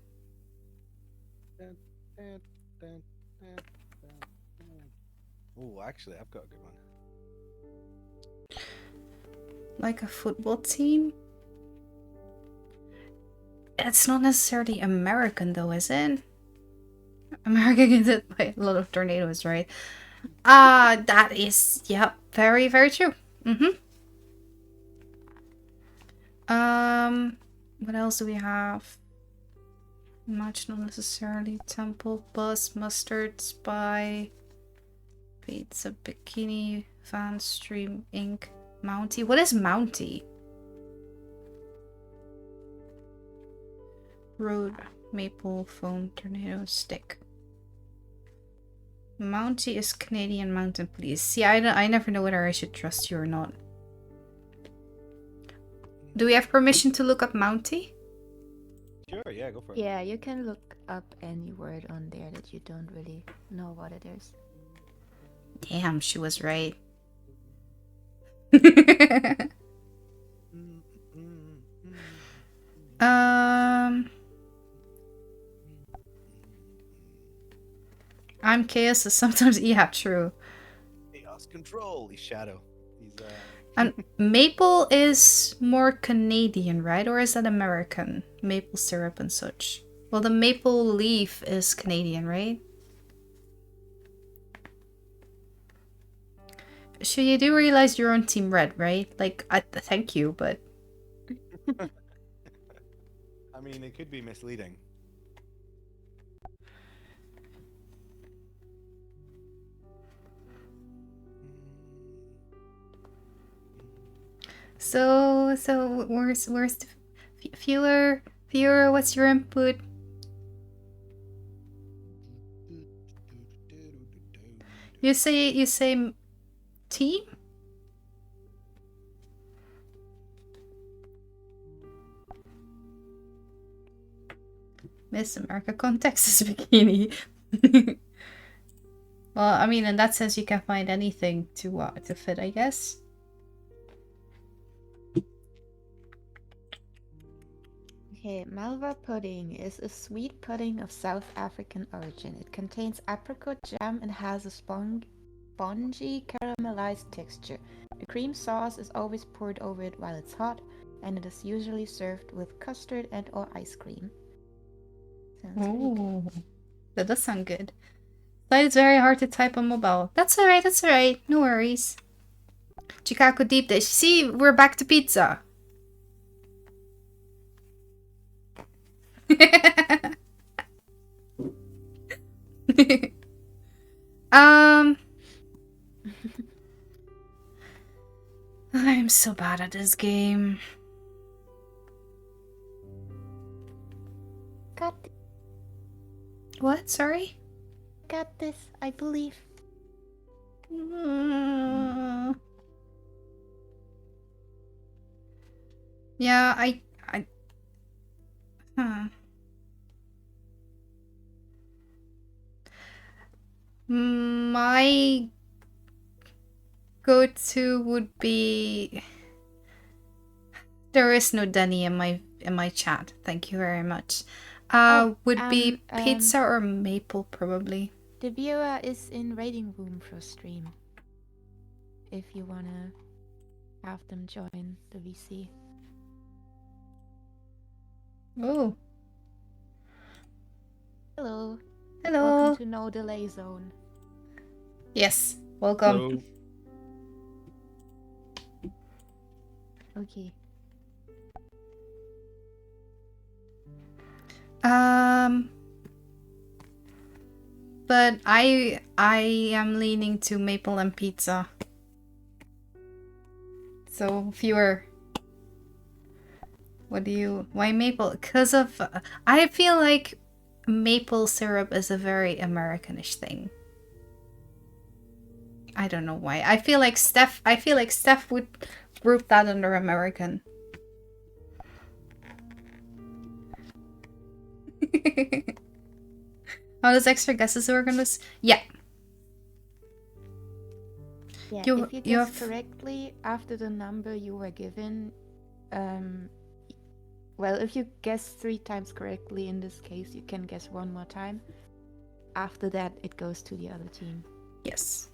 Oh, actually, I've got a good one. Like a football team? It's not necessarily American though, is it? America gets hit by a lot of tornadoes, right? That is, yep, very, very true. What else do we have? Much not necessarily. Temple, bus, mustard, spy, pizza, bikini, van, stream, ink, Mountie. What is Mountie? Road, maple, phone, tornado, stick. Mountie is Canadian Mountain Police. See, I never know whether I should trust you or not. Do we have permission to look up Mountie? Sure, yeah, go for it. Yeah, you can look up any word on there that you don't really know what it is. Damn, she was right. I'm chaos, so sometimes, yeah, true. Chaos control. He's Shadow. He's And maple is more Canadian, right? Or is that American? Maple syrup and such. Well, the maple leaf is Canadian, right? So you do realize you're on Team Red, right? Like, thank you, but... I mean, it could be misleading. So where's the viewer? What's your input? You say team? Miss America context is bikini. Well, I mean, in that sense, you can find anything to fit, I guess. Okay, Malva pudding is a sweet pudding of South African origin. It contains apricot jam and has a spongy caramelized texture. A cream sauce is always poured over it while it's hot, and it is usually served with custard and or ice cream. Sounds really good. Ooh, that does sound good. But it's very hard to type on mobile. That's alright. No worries. Chicago deep dish. See, we're back to pizza. I'm so bad at this game. Got What? Sorry? this, I believe. Yeah, My go-to would be. There is no Denny in my chat. Thank you very much. Would be pizza or maple probably. The viewer is in raiding room for stream. If you wanna have them join the VC. Oh. Hello. Hello. Welcome to No Delay Zone. Yes. Welcome. Okay. But I am leaning to maple and pizza. So viewer, why maple? Because of I feel like maple syrup is a very Americanish thing. I don't know why. I feel like Steph would group that under American. Oh, there's extra guesses we're gonna. Yeah. Yeah, You- if you you guess have- correctly after the number you were given, well, if you guess 3 times correctly in this case, you can guess 1 more time. After that, it goes to the other team. Yes.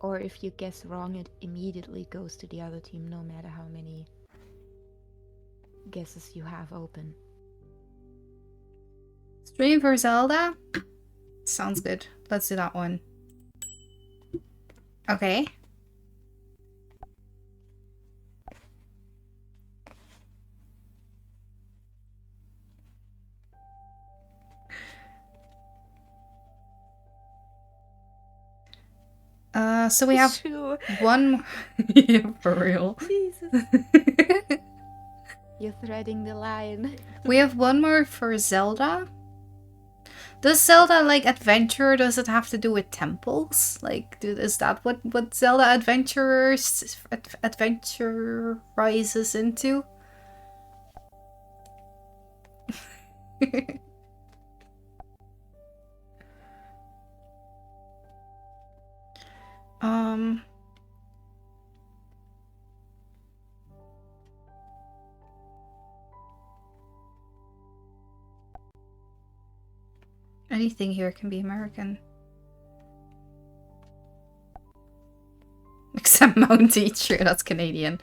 Or if you guess wrong, it immediately goes to the other team, no matter how many guesses you have open. Stream for Zelda? Sounds good. Let's do that one. Okay. So we have Sure. one. Yeah, for real. Jesus. You're threading the line. We have one more for Zelda. Does Zelda like adventure? Does it have to do with temples? Like, is that what Zelda adventurizes into? Anything here can be American. Except Mount Teacher, that's Canadian.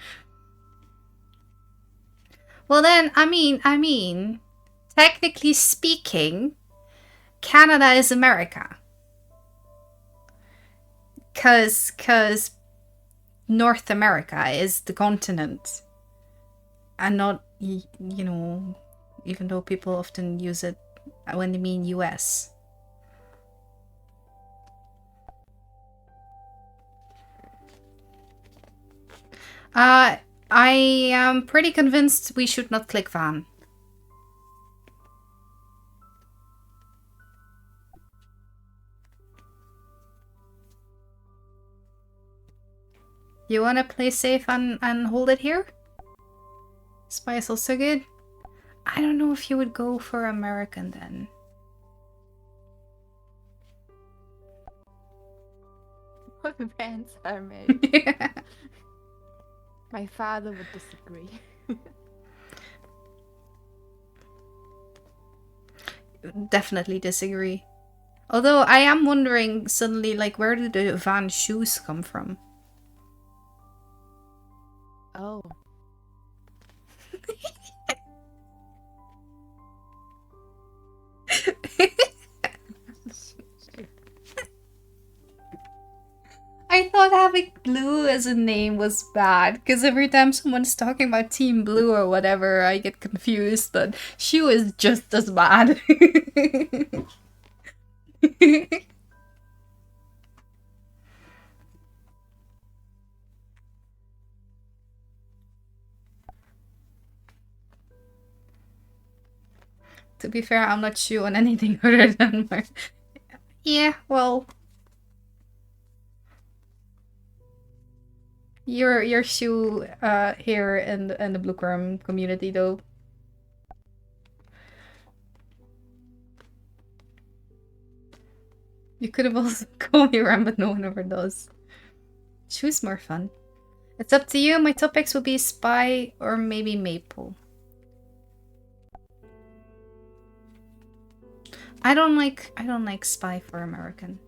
Well then, I mean, technically speaking, Canada is America. Cause North America is the continent. And not, you know, even though people often use it when they mean US. I am pretty convinced we should not click van. You wanna play safe and hold it here? Spy is also good. I don't know if you would go for American then. What vans are made? My father would disagree. Definitely disagree. Although I am wondering suddenly, like, where do the van shoes come from? Oh. I thought having blue as a name was bad, because every time someone's talking about Team Blue or whatever, I get confused, but shoe is just as bad. To be fair, I'm not shoe on anything other than my... Yeah, well... Your shoe here in the Blue Chrome community though. You could have also called me Ram, but no one ever does. Shoe's more fun. It's up to you. My topics will be Spy or maybe Maple. I don't like Spy for American.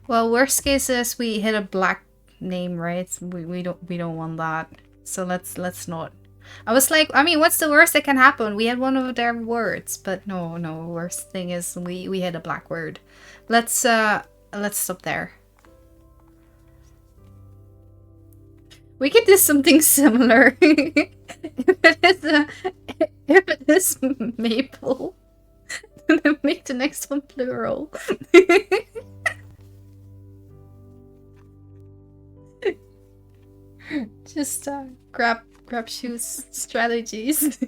Well, worst case is we hit a black name, right? We don't want that. So let's not. I was like, I mean, what's the worst that can happen? We had one of their words, but no. Worst thing is we hit a black word. Let's stop there. We could do something similar. If it is maple, then make the next one plural. Just grab shoes strategies.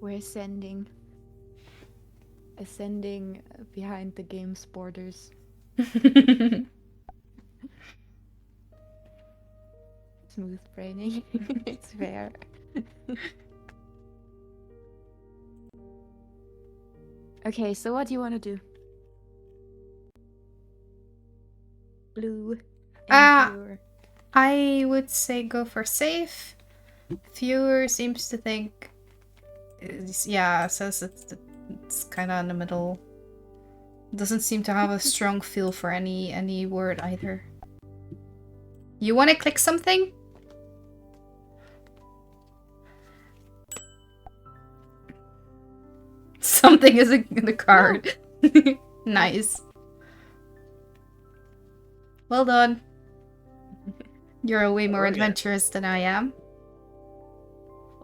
We're ascending behind the game's borders. Smooth braining. It's fair. Okay, so what do you want to do? Blue and pure. I would say go for safe. Viewer seems to think, yeah, says it's kind of in the middle. Doesn't seem to have a strong feel for any word either. You want to click something? Something is in the card. Nice. Well done. You're way more adventurous than I am.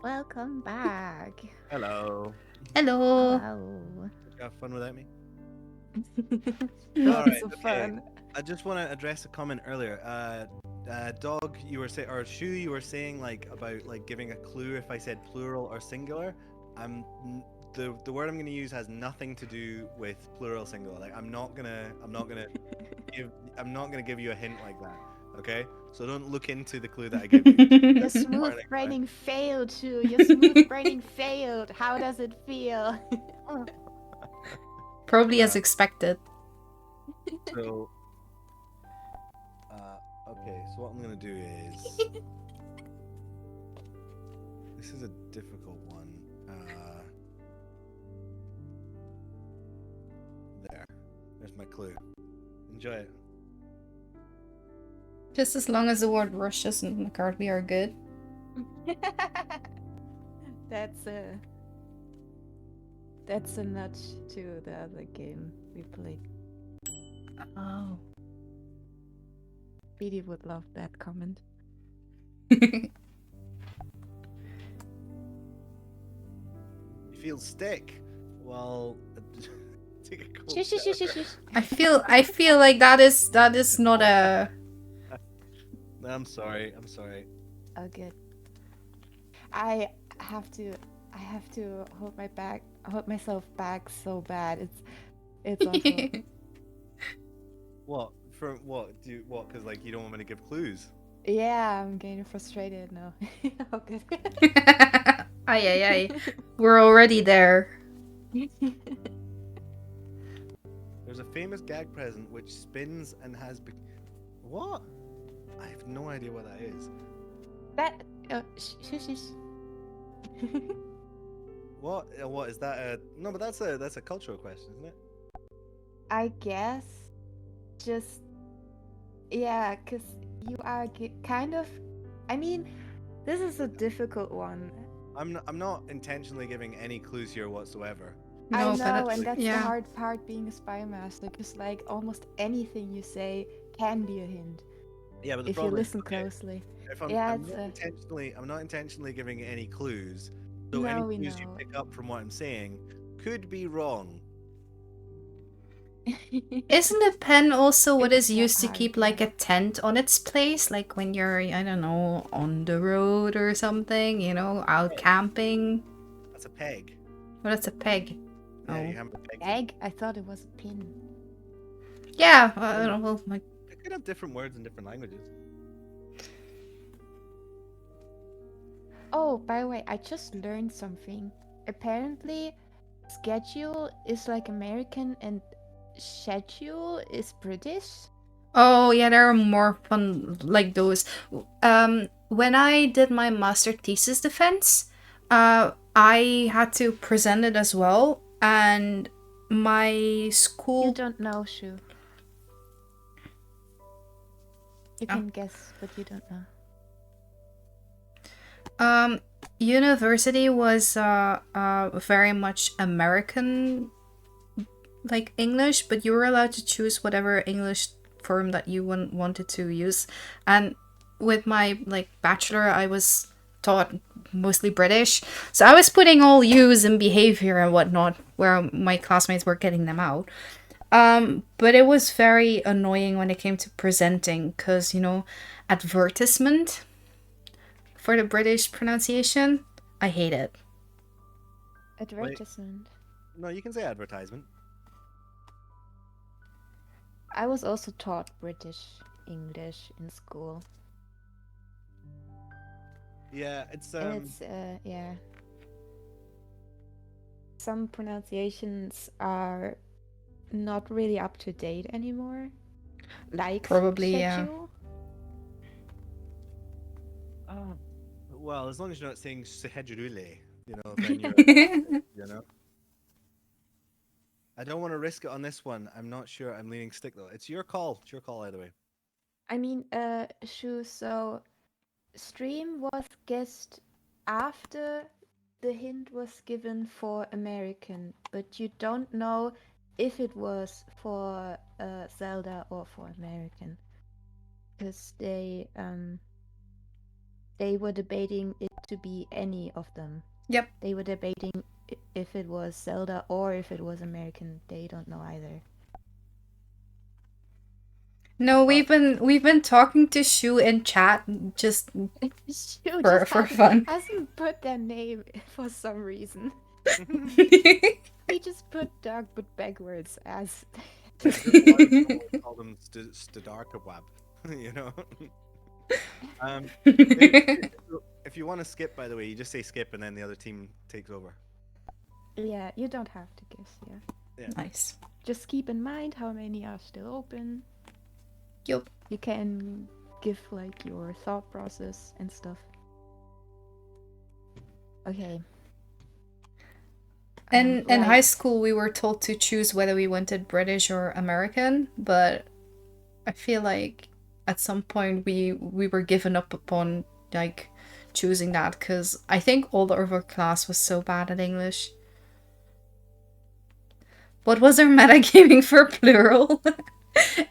Welcome back. Hello. Hello. Hello. Did you have fun without me? Lots Alright, of okay. fun. I just want to address a comment earlier. Dog, you were saying, or Shu, you were saying like about like giving a clue if I said plural or singular. The word I'm gonna use has nothing to do with plural singular. Like I'm not gonna give you a hint like that. Okay, so don't look into the clue that I give you. Your smooth braining failed, too. Your smooth braining failed. How does it feel? Probably as expected. So, okay. So what I'm gonna do is this is a difficult one. There's my clue. Enjoy it. Just as long as the word rush isn't in the card, we are good. That's a nudge to the other game we played. Oh. Speedy would love that comment. You feel stick? Well, take a cold Shush, shush, shower. shush, shush. I feel like that is not a. No, I'm sorry. I'm sorry. Oh, good. I have to hold myself back so bad. It's awful. What? For what? What? Because like you don't want me to give clues. Yeah, I'm getting frustrated now. Oh, good. Ay ay ay. We're already there. There's a famous gag present which spins and has. What? I have no idea what that is. That. Shush, shush. What? What is that? No, but that's a cultural question, isn't it? I guess. Just. Yeah, because you are kind of. I mean, this is a difficult one. I'm not intentionally giving any clues here whatsoever. No, I but know, it's- and that's the yeah. hard part being a spy master, because like almost anything you say can be a hint Yeah, but the if you problem is, listen okay, closely. if I'm, Yeah, I'm it's not intentionally giving any clues. So any No, we clues you know. pick up from what I'm saying could be wrong. Isn't a pen also what It's is used to hard, keep yeah. like a tent on its place? Like when you're, I don't know, on the road or something, you know, out Yeah. camping. That's a peg. Well, that's a peg. Yeah, Oh. you have a peg. Egg? I thought it was a pin. Yeah, I don't know. Like, It could have different words in different languages. Oh, by the way, I just learned something. Apparently, schedule is like American and schedule is British. oh yeah, there are more fun like those. When I did my master thesis defense, I had to present it as well, and my You school. don't know, Shu. You Oh. can guess, but you don't know. University was very much American, like English, but you were allowed to choose whatever English form that you wanted to use. And with my like bachelor, I was taught mostly British, so I was putting all U's in behavior and whatnot, where my classmates were getting them out. But it was very annoying when it came to presenting, because you know, advertisement for the British pronunciation, I hate it. Advertisement. No, you can say advertisement. I was also taught British English in school. Yeah, it's And it's yeah. Some pronunciations are not really up to date anymore. Like Probably, yeah. schedule. well, as long as you're not saying sehedrule, you know, then you're you know. I don't want to risk it on this one. I'm not sure. I'm leaning stick though. It's your call. It's your call either way. I mean, Shu, so stream was guessed after the hint was given for American, but you don't know if it was for Zelda or for American, because they were debating it to be any of them. Yep. They were debating if it was Zelda or if it was American. They don't know either. No, we've been talking to Shu in chat just Shu for just fun. hasn't put their name for some reason. He just put dog but backwards as. Call them Stadarkabwab, you know. If you want to skip, by the way, you just say skip, and then the other team takes over. Yeah, you don't have to guess, yeah. Yeah. Nice. Just keep in mind how many are still open. Yup. You can give like your thought process and stuff. Okay. In high right. school, we were told to choose whether we wanted British or American, but I feel like at some point we were given up upon like choosing that, because I think all the other class was so bad at English. What was our metagaming for plural?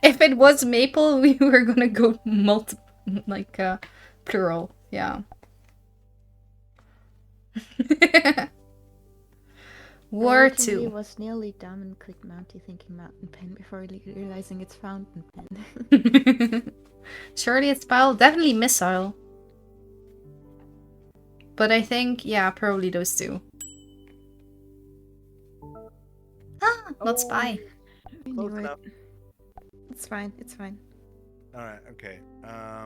If it was maple, we were gonna go plural. Yeah. War Originally 2. was nearly dumb and clicked Mounty thinking mountain pen before realizing it's fountain pen. Surely it's spell. Definitely missile. But I think, yeah, probably those two. Ah, not spy. I Close knew it. enough. It's fine. It's fine. All right. Okay. How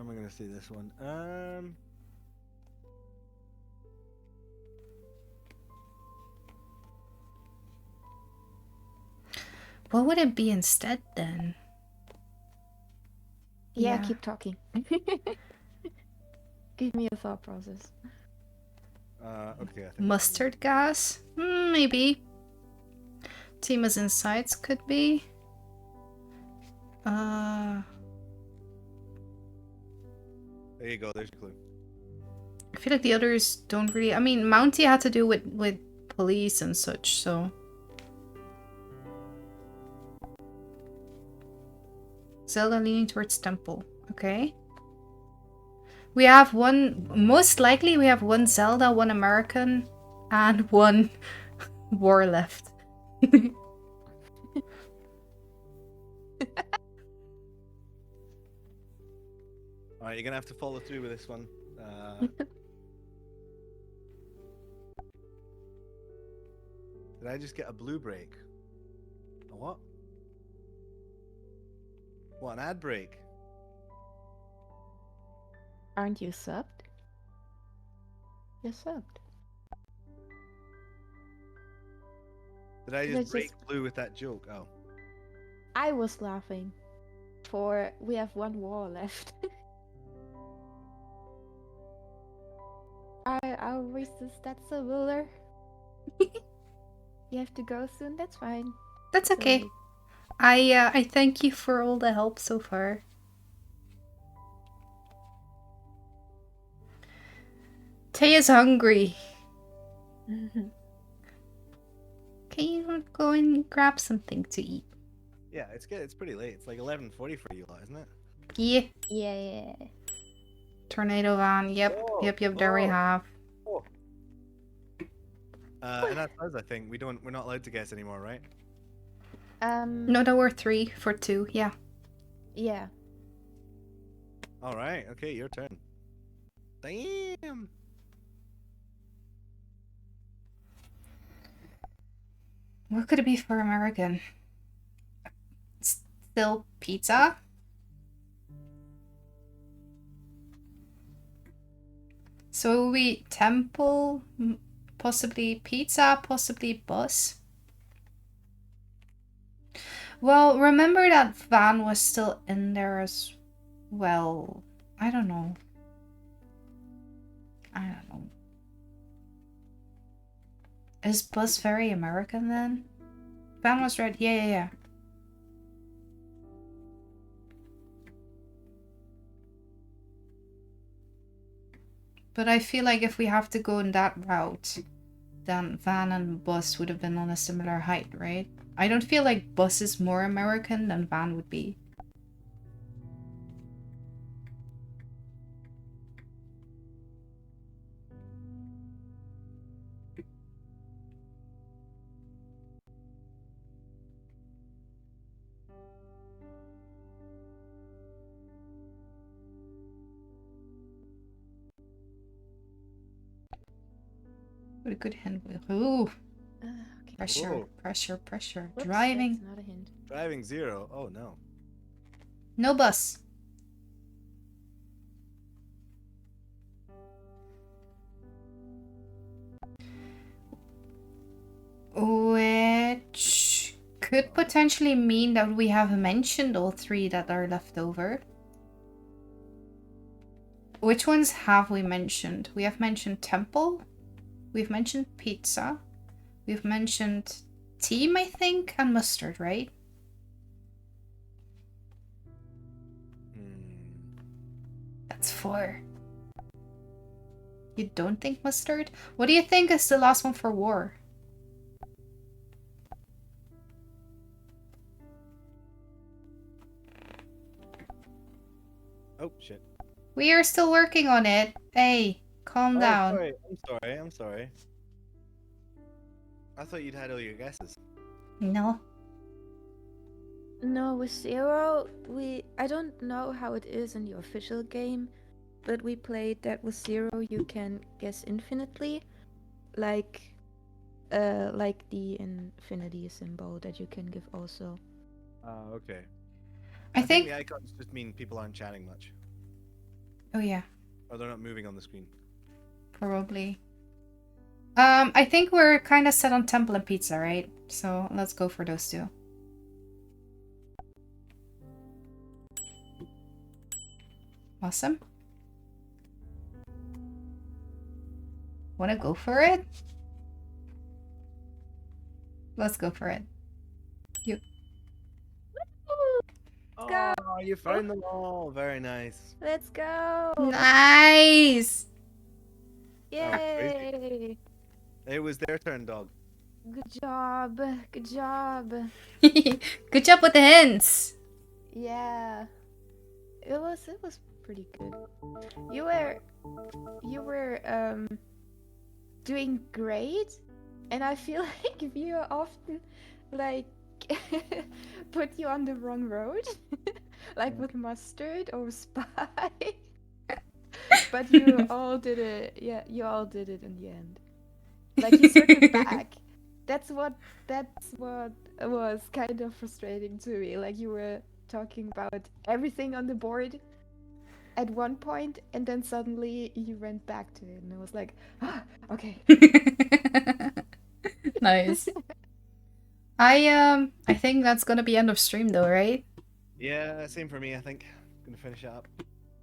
am I gonna see this one? What would it be instead then? Yeah, Yeah. keep talking. Give me a thought process. Okay. I think Mustard gas? Maybe. Tima's insights could be. There you go. There's your clue. I feel like the others don't really. I mean, Mounty had to do with police and such, so. Zelda leaning towards temple. Okay. We have one. Most likely, we have one Zelda, one American, and one war left. All right. You're gonna have to follow through with this one. Did I just get a blue break? A what? What, an ad break? Aren't you subbed? You're subbed. Did I Did just I just- break blue with that joke? Oh. I was laughing. For we have one war left. Our voices, that's a ruler. You have to go soon, that's fine. That's okay. Sorry. I thank you for all the help so far. Tay is hungry. Can you go and grab something to eat? Yeah, it's good. It's pretty late. It's like 11:40 for you lot, isn't it? Yeah. Yeah. Tornado van. Yep. Oh, Yep. There we oh. have. Oh. And that's us, I think. We're not allowed to guess anymore, right? No, there were 3 for 2. Yeah. Yeah. All right. Okay, your turn. Damn. What could it be for American? Still pizza? So we temple, possibly pizza, possibly bus. Well, remember that van was still in there as well. I don't know. Is bus very American then? Van was red. Yeah. But I feel like if we have to go in that route, then van and bus would have been on a similar height, right? I don't feel like bus is more American than van would be. What a good hint. Ooh, Okay. pressure, Whoa. pressure. Whoops, Driving. That's not a hint. Driving 0. Oh no. No bus. Which could potentially mean that we have mentioned all 3 that are left over. Which ones have we mentioned? We have mentioned temple. We've mentioned pizza. We've mentioned team, I think, and mustard, right? That's 4. You don't think mustard? What do you think is the last one for war? We are still working on it. Hey, calm Oh, down. sorry. I'm sorry. I thought you'd had all your guesses. No. No, with Zero, I don't know how it is in the official game, but we played that with Zero you can guess infinitely, like the infinity symbol that you can give also. Oh, okay. I I think think. the icons just mean people aren't chatting much, Oh yeah, or they're not moving on the screen. probably. I think we're kind of set on temple and pizza, right? So let's go for those two. Awesome. Wanna go for it? Let's go for it. Go! Oh, you found them all. Very nice. Let's go! Nice! That was crazy. Yay! It was their turn, dog. Good job! Good job! Good job with the hints! Yeah, it was pretty good. You were doing great, and I feel like you often like put you on the wrong road, like with mustard or spy. But you all did it. Yeah, you all did it in the end. Like you circled back. That's what was kind of frustrating to me. Like you were talking about everything on the board at one point, and then suddenly you went back to it, and I was like, ah, okay. Nice. I think that's gonna be end of stream though, right? Yeah, same for me. I think. Gonna finish it up.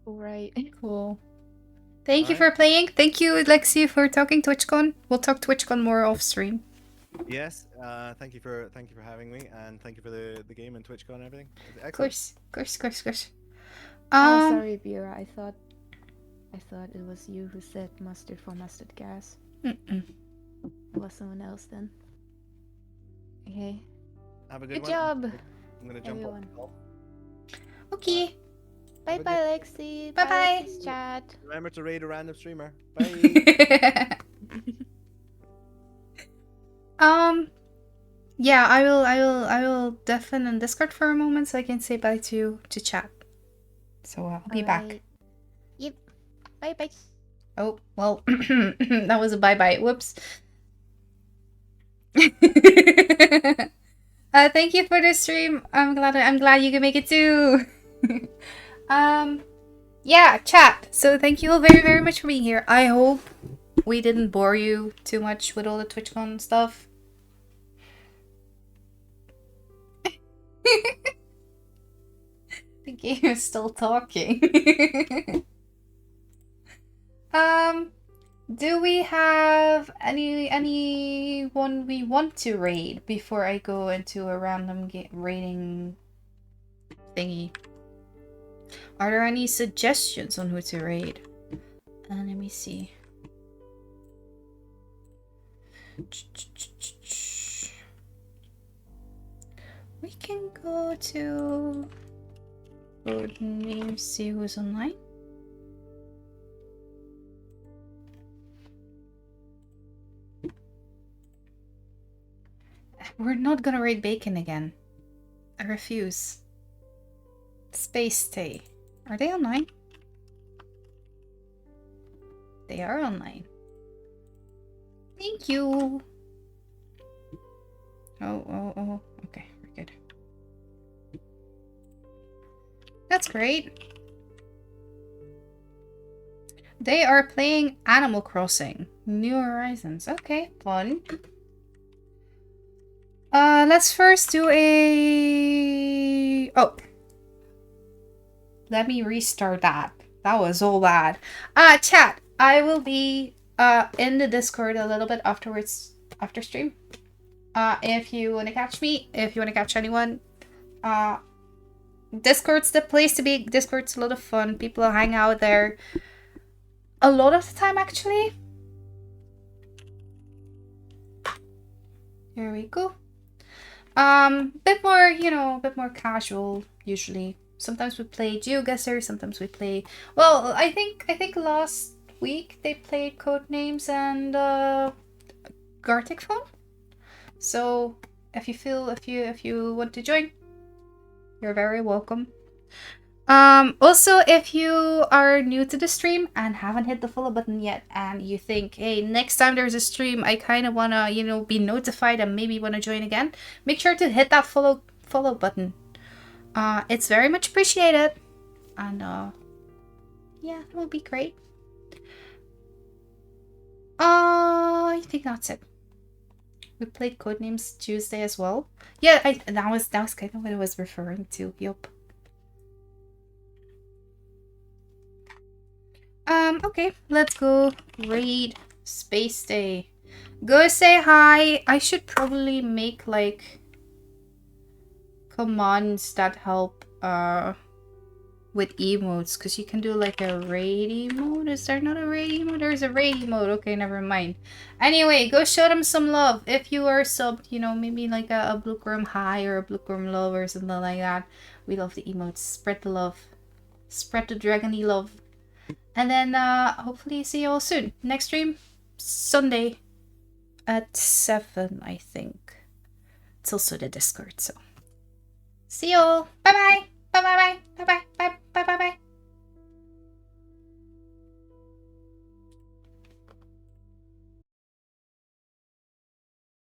All right. Cool. Thank you Alright. for playing. Thank you, Lexi, for talking TwitchCon. We'll talk TwitchCon more off stream. Yes. Thank you for having me, and thank you for the game and TwitchCon and everything. It was Of excellent. course, course. Oh, sorry, Bira. I thought it was you who said mustard for mustard gas. Mm-mm. It was someone else then. Okay. Have a good Good one. job, I'm gonna jump everyone. on the call. Okay. Bye Have a bye, Lexi. Bye bye. Lexi's chat. Remember to raid a random streamer. Bye. Yeah, I will deafen and Discord for a moment so I can say bye to chat. So I'll be back. Alright. Yep. Bye bye. Oh, well, that was a bye-bye. Whoops. Thank you for the stream. I'm glad you can make it too. Yeah, chat. So thank you all very, very much for being here. I hope we didn't bore you too much with all the TwitchCon stuff. The game is still talking. Do we have anyone we want to raid before I go into a random raiding thingy? Are there any suggestions on who to raid? Let me see. We can go to name, see who's online. We're not gonna raid Bacon again. I refuse. Space Stay. Are they online? They are online. Thank you. Oh. Okay, we're good. That's great. They are playing Animal Crossing. New Horizons. Okay, fun. Let's first do a... Oh. Let me restart that. That was all bad. Chat. I will be in the Discord a little bit afterwards, after stream. If you want to catch me, if you want to catch anyone, Discord's the place to be. Discord's a lot of fun. People hang out there a lot of the time, actually. Here we go. Bit more, a bit more casual usually. Sometimes we play GeoGuessr, sometimes we play... Well, I think last week they played Codenames and Gartic Phone. So if you want to join, you're very welcome. Also, if you are new to the stream and haven't hit the follow button yet, and you think, hey, next time there's a stream, I kind of wanna, be notified and maybe wanna join again, make sure to hit that follow button. It's very much appreciated, and yeah, it will be great. I think that's it. We played Codenames Tuesday as well. Yeah, that was kind of what I was referring to. Yup. Okay, let's go raid Space Day. Go say hi. I should probably make like commands that help with emotes, because you can do like a raid emote. Is there not a raid emote? There's a raid emote. Okay, never mind. Anyway, go show them some love. If you are subbed, maybe like a Blueworm High or a Blueworm Low or something like that. We love the emotes. Spread the love. Spread the dragony love. And then hopefully see you all soon. Next stream, Sunday at 7, I think. It's also the Discord, so. See you all. Bye-bye. Bye-bye-bye.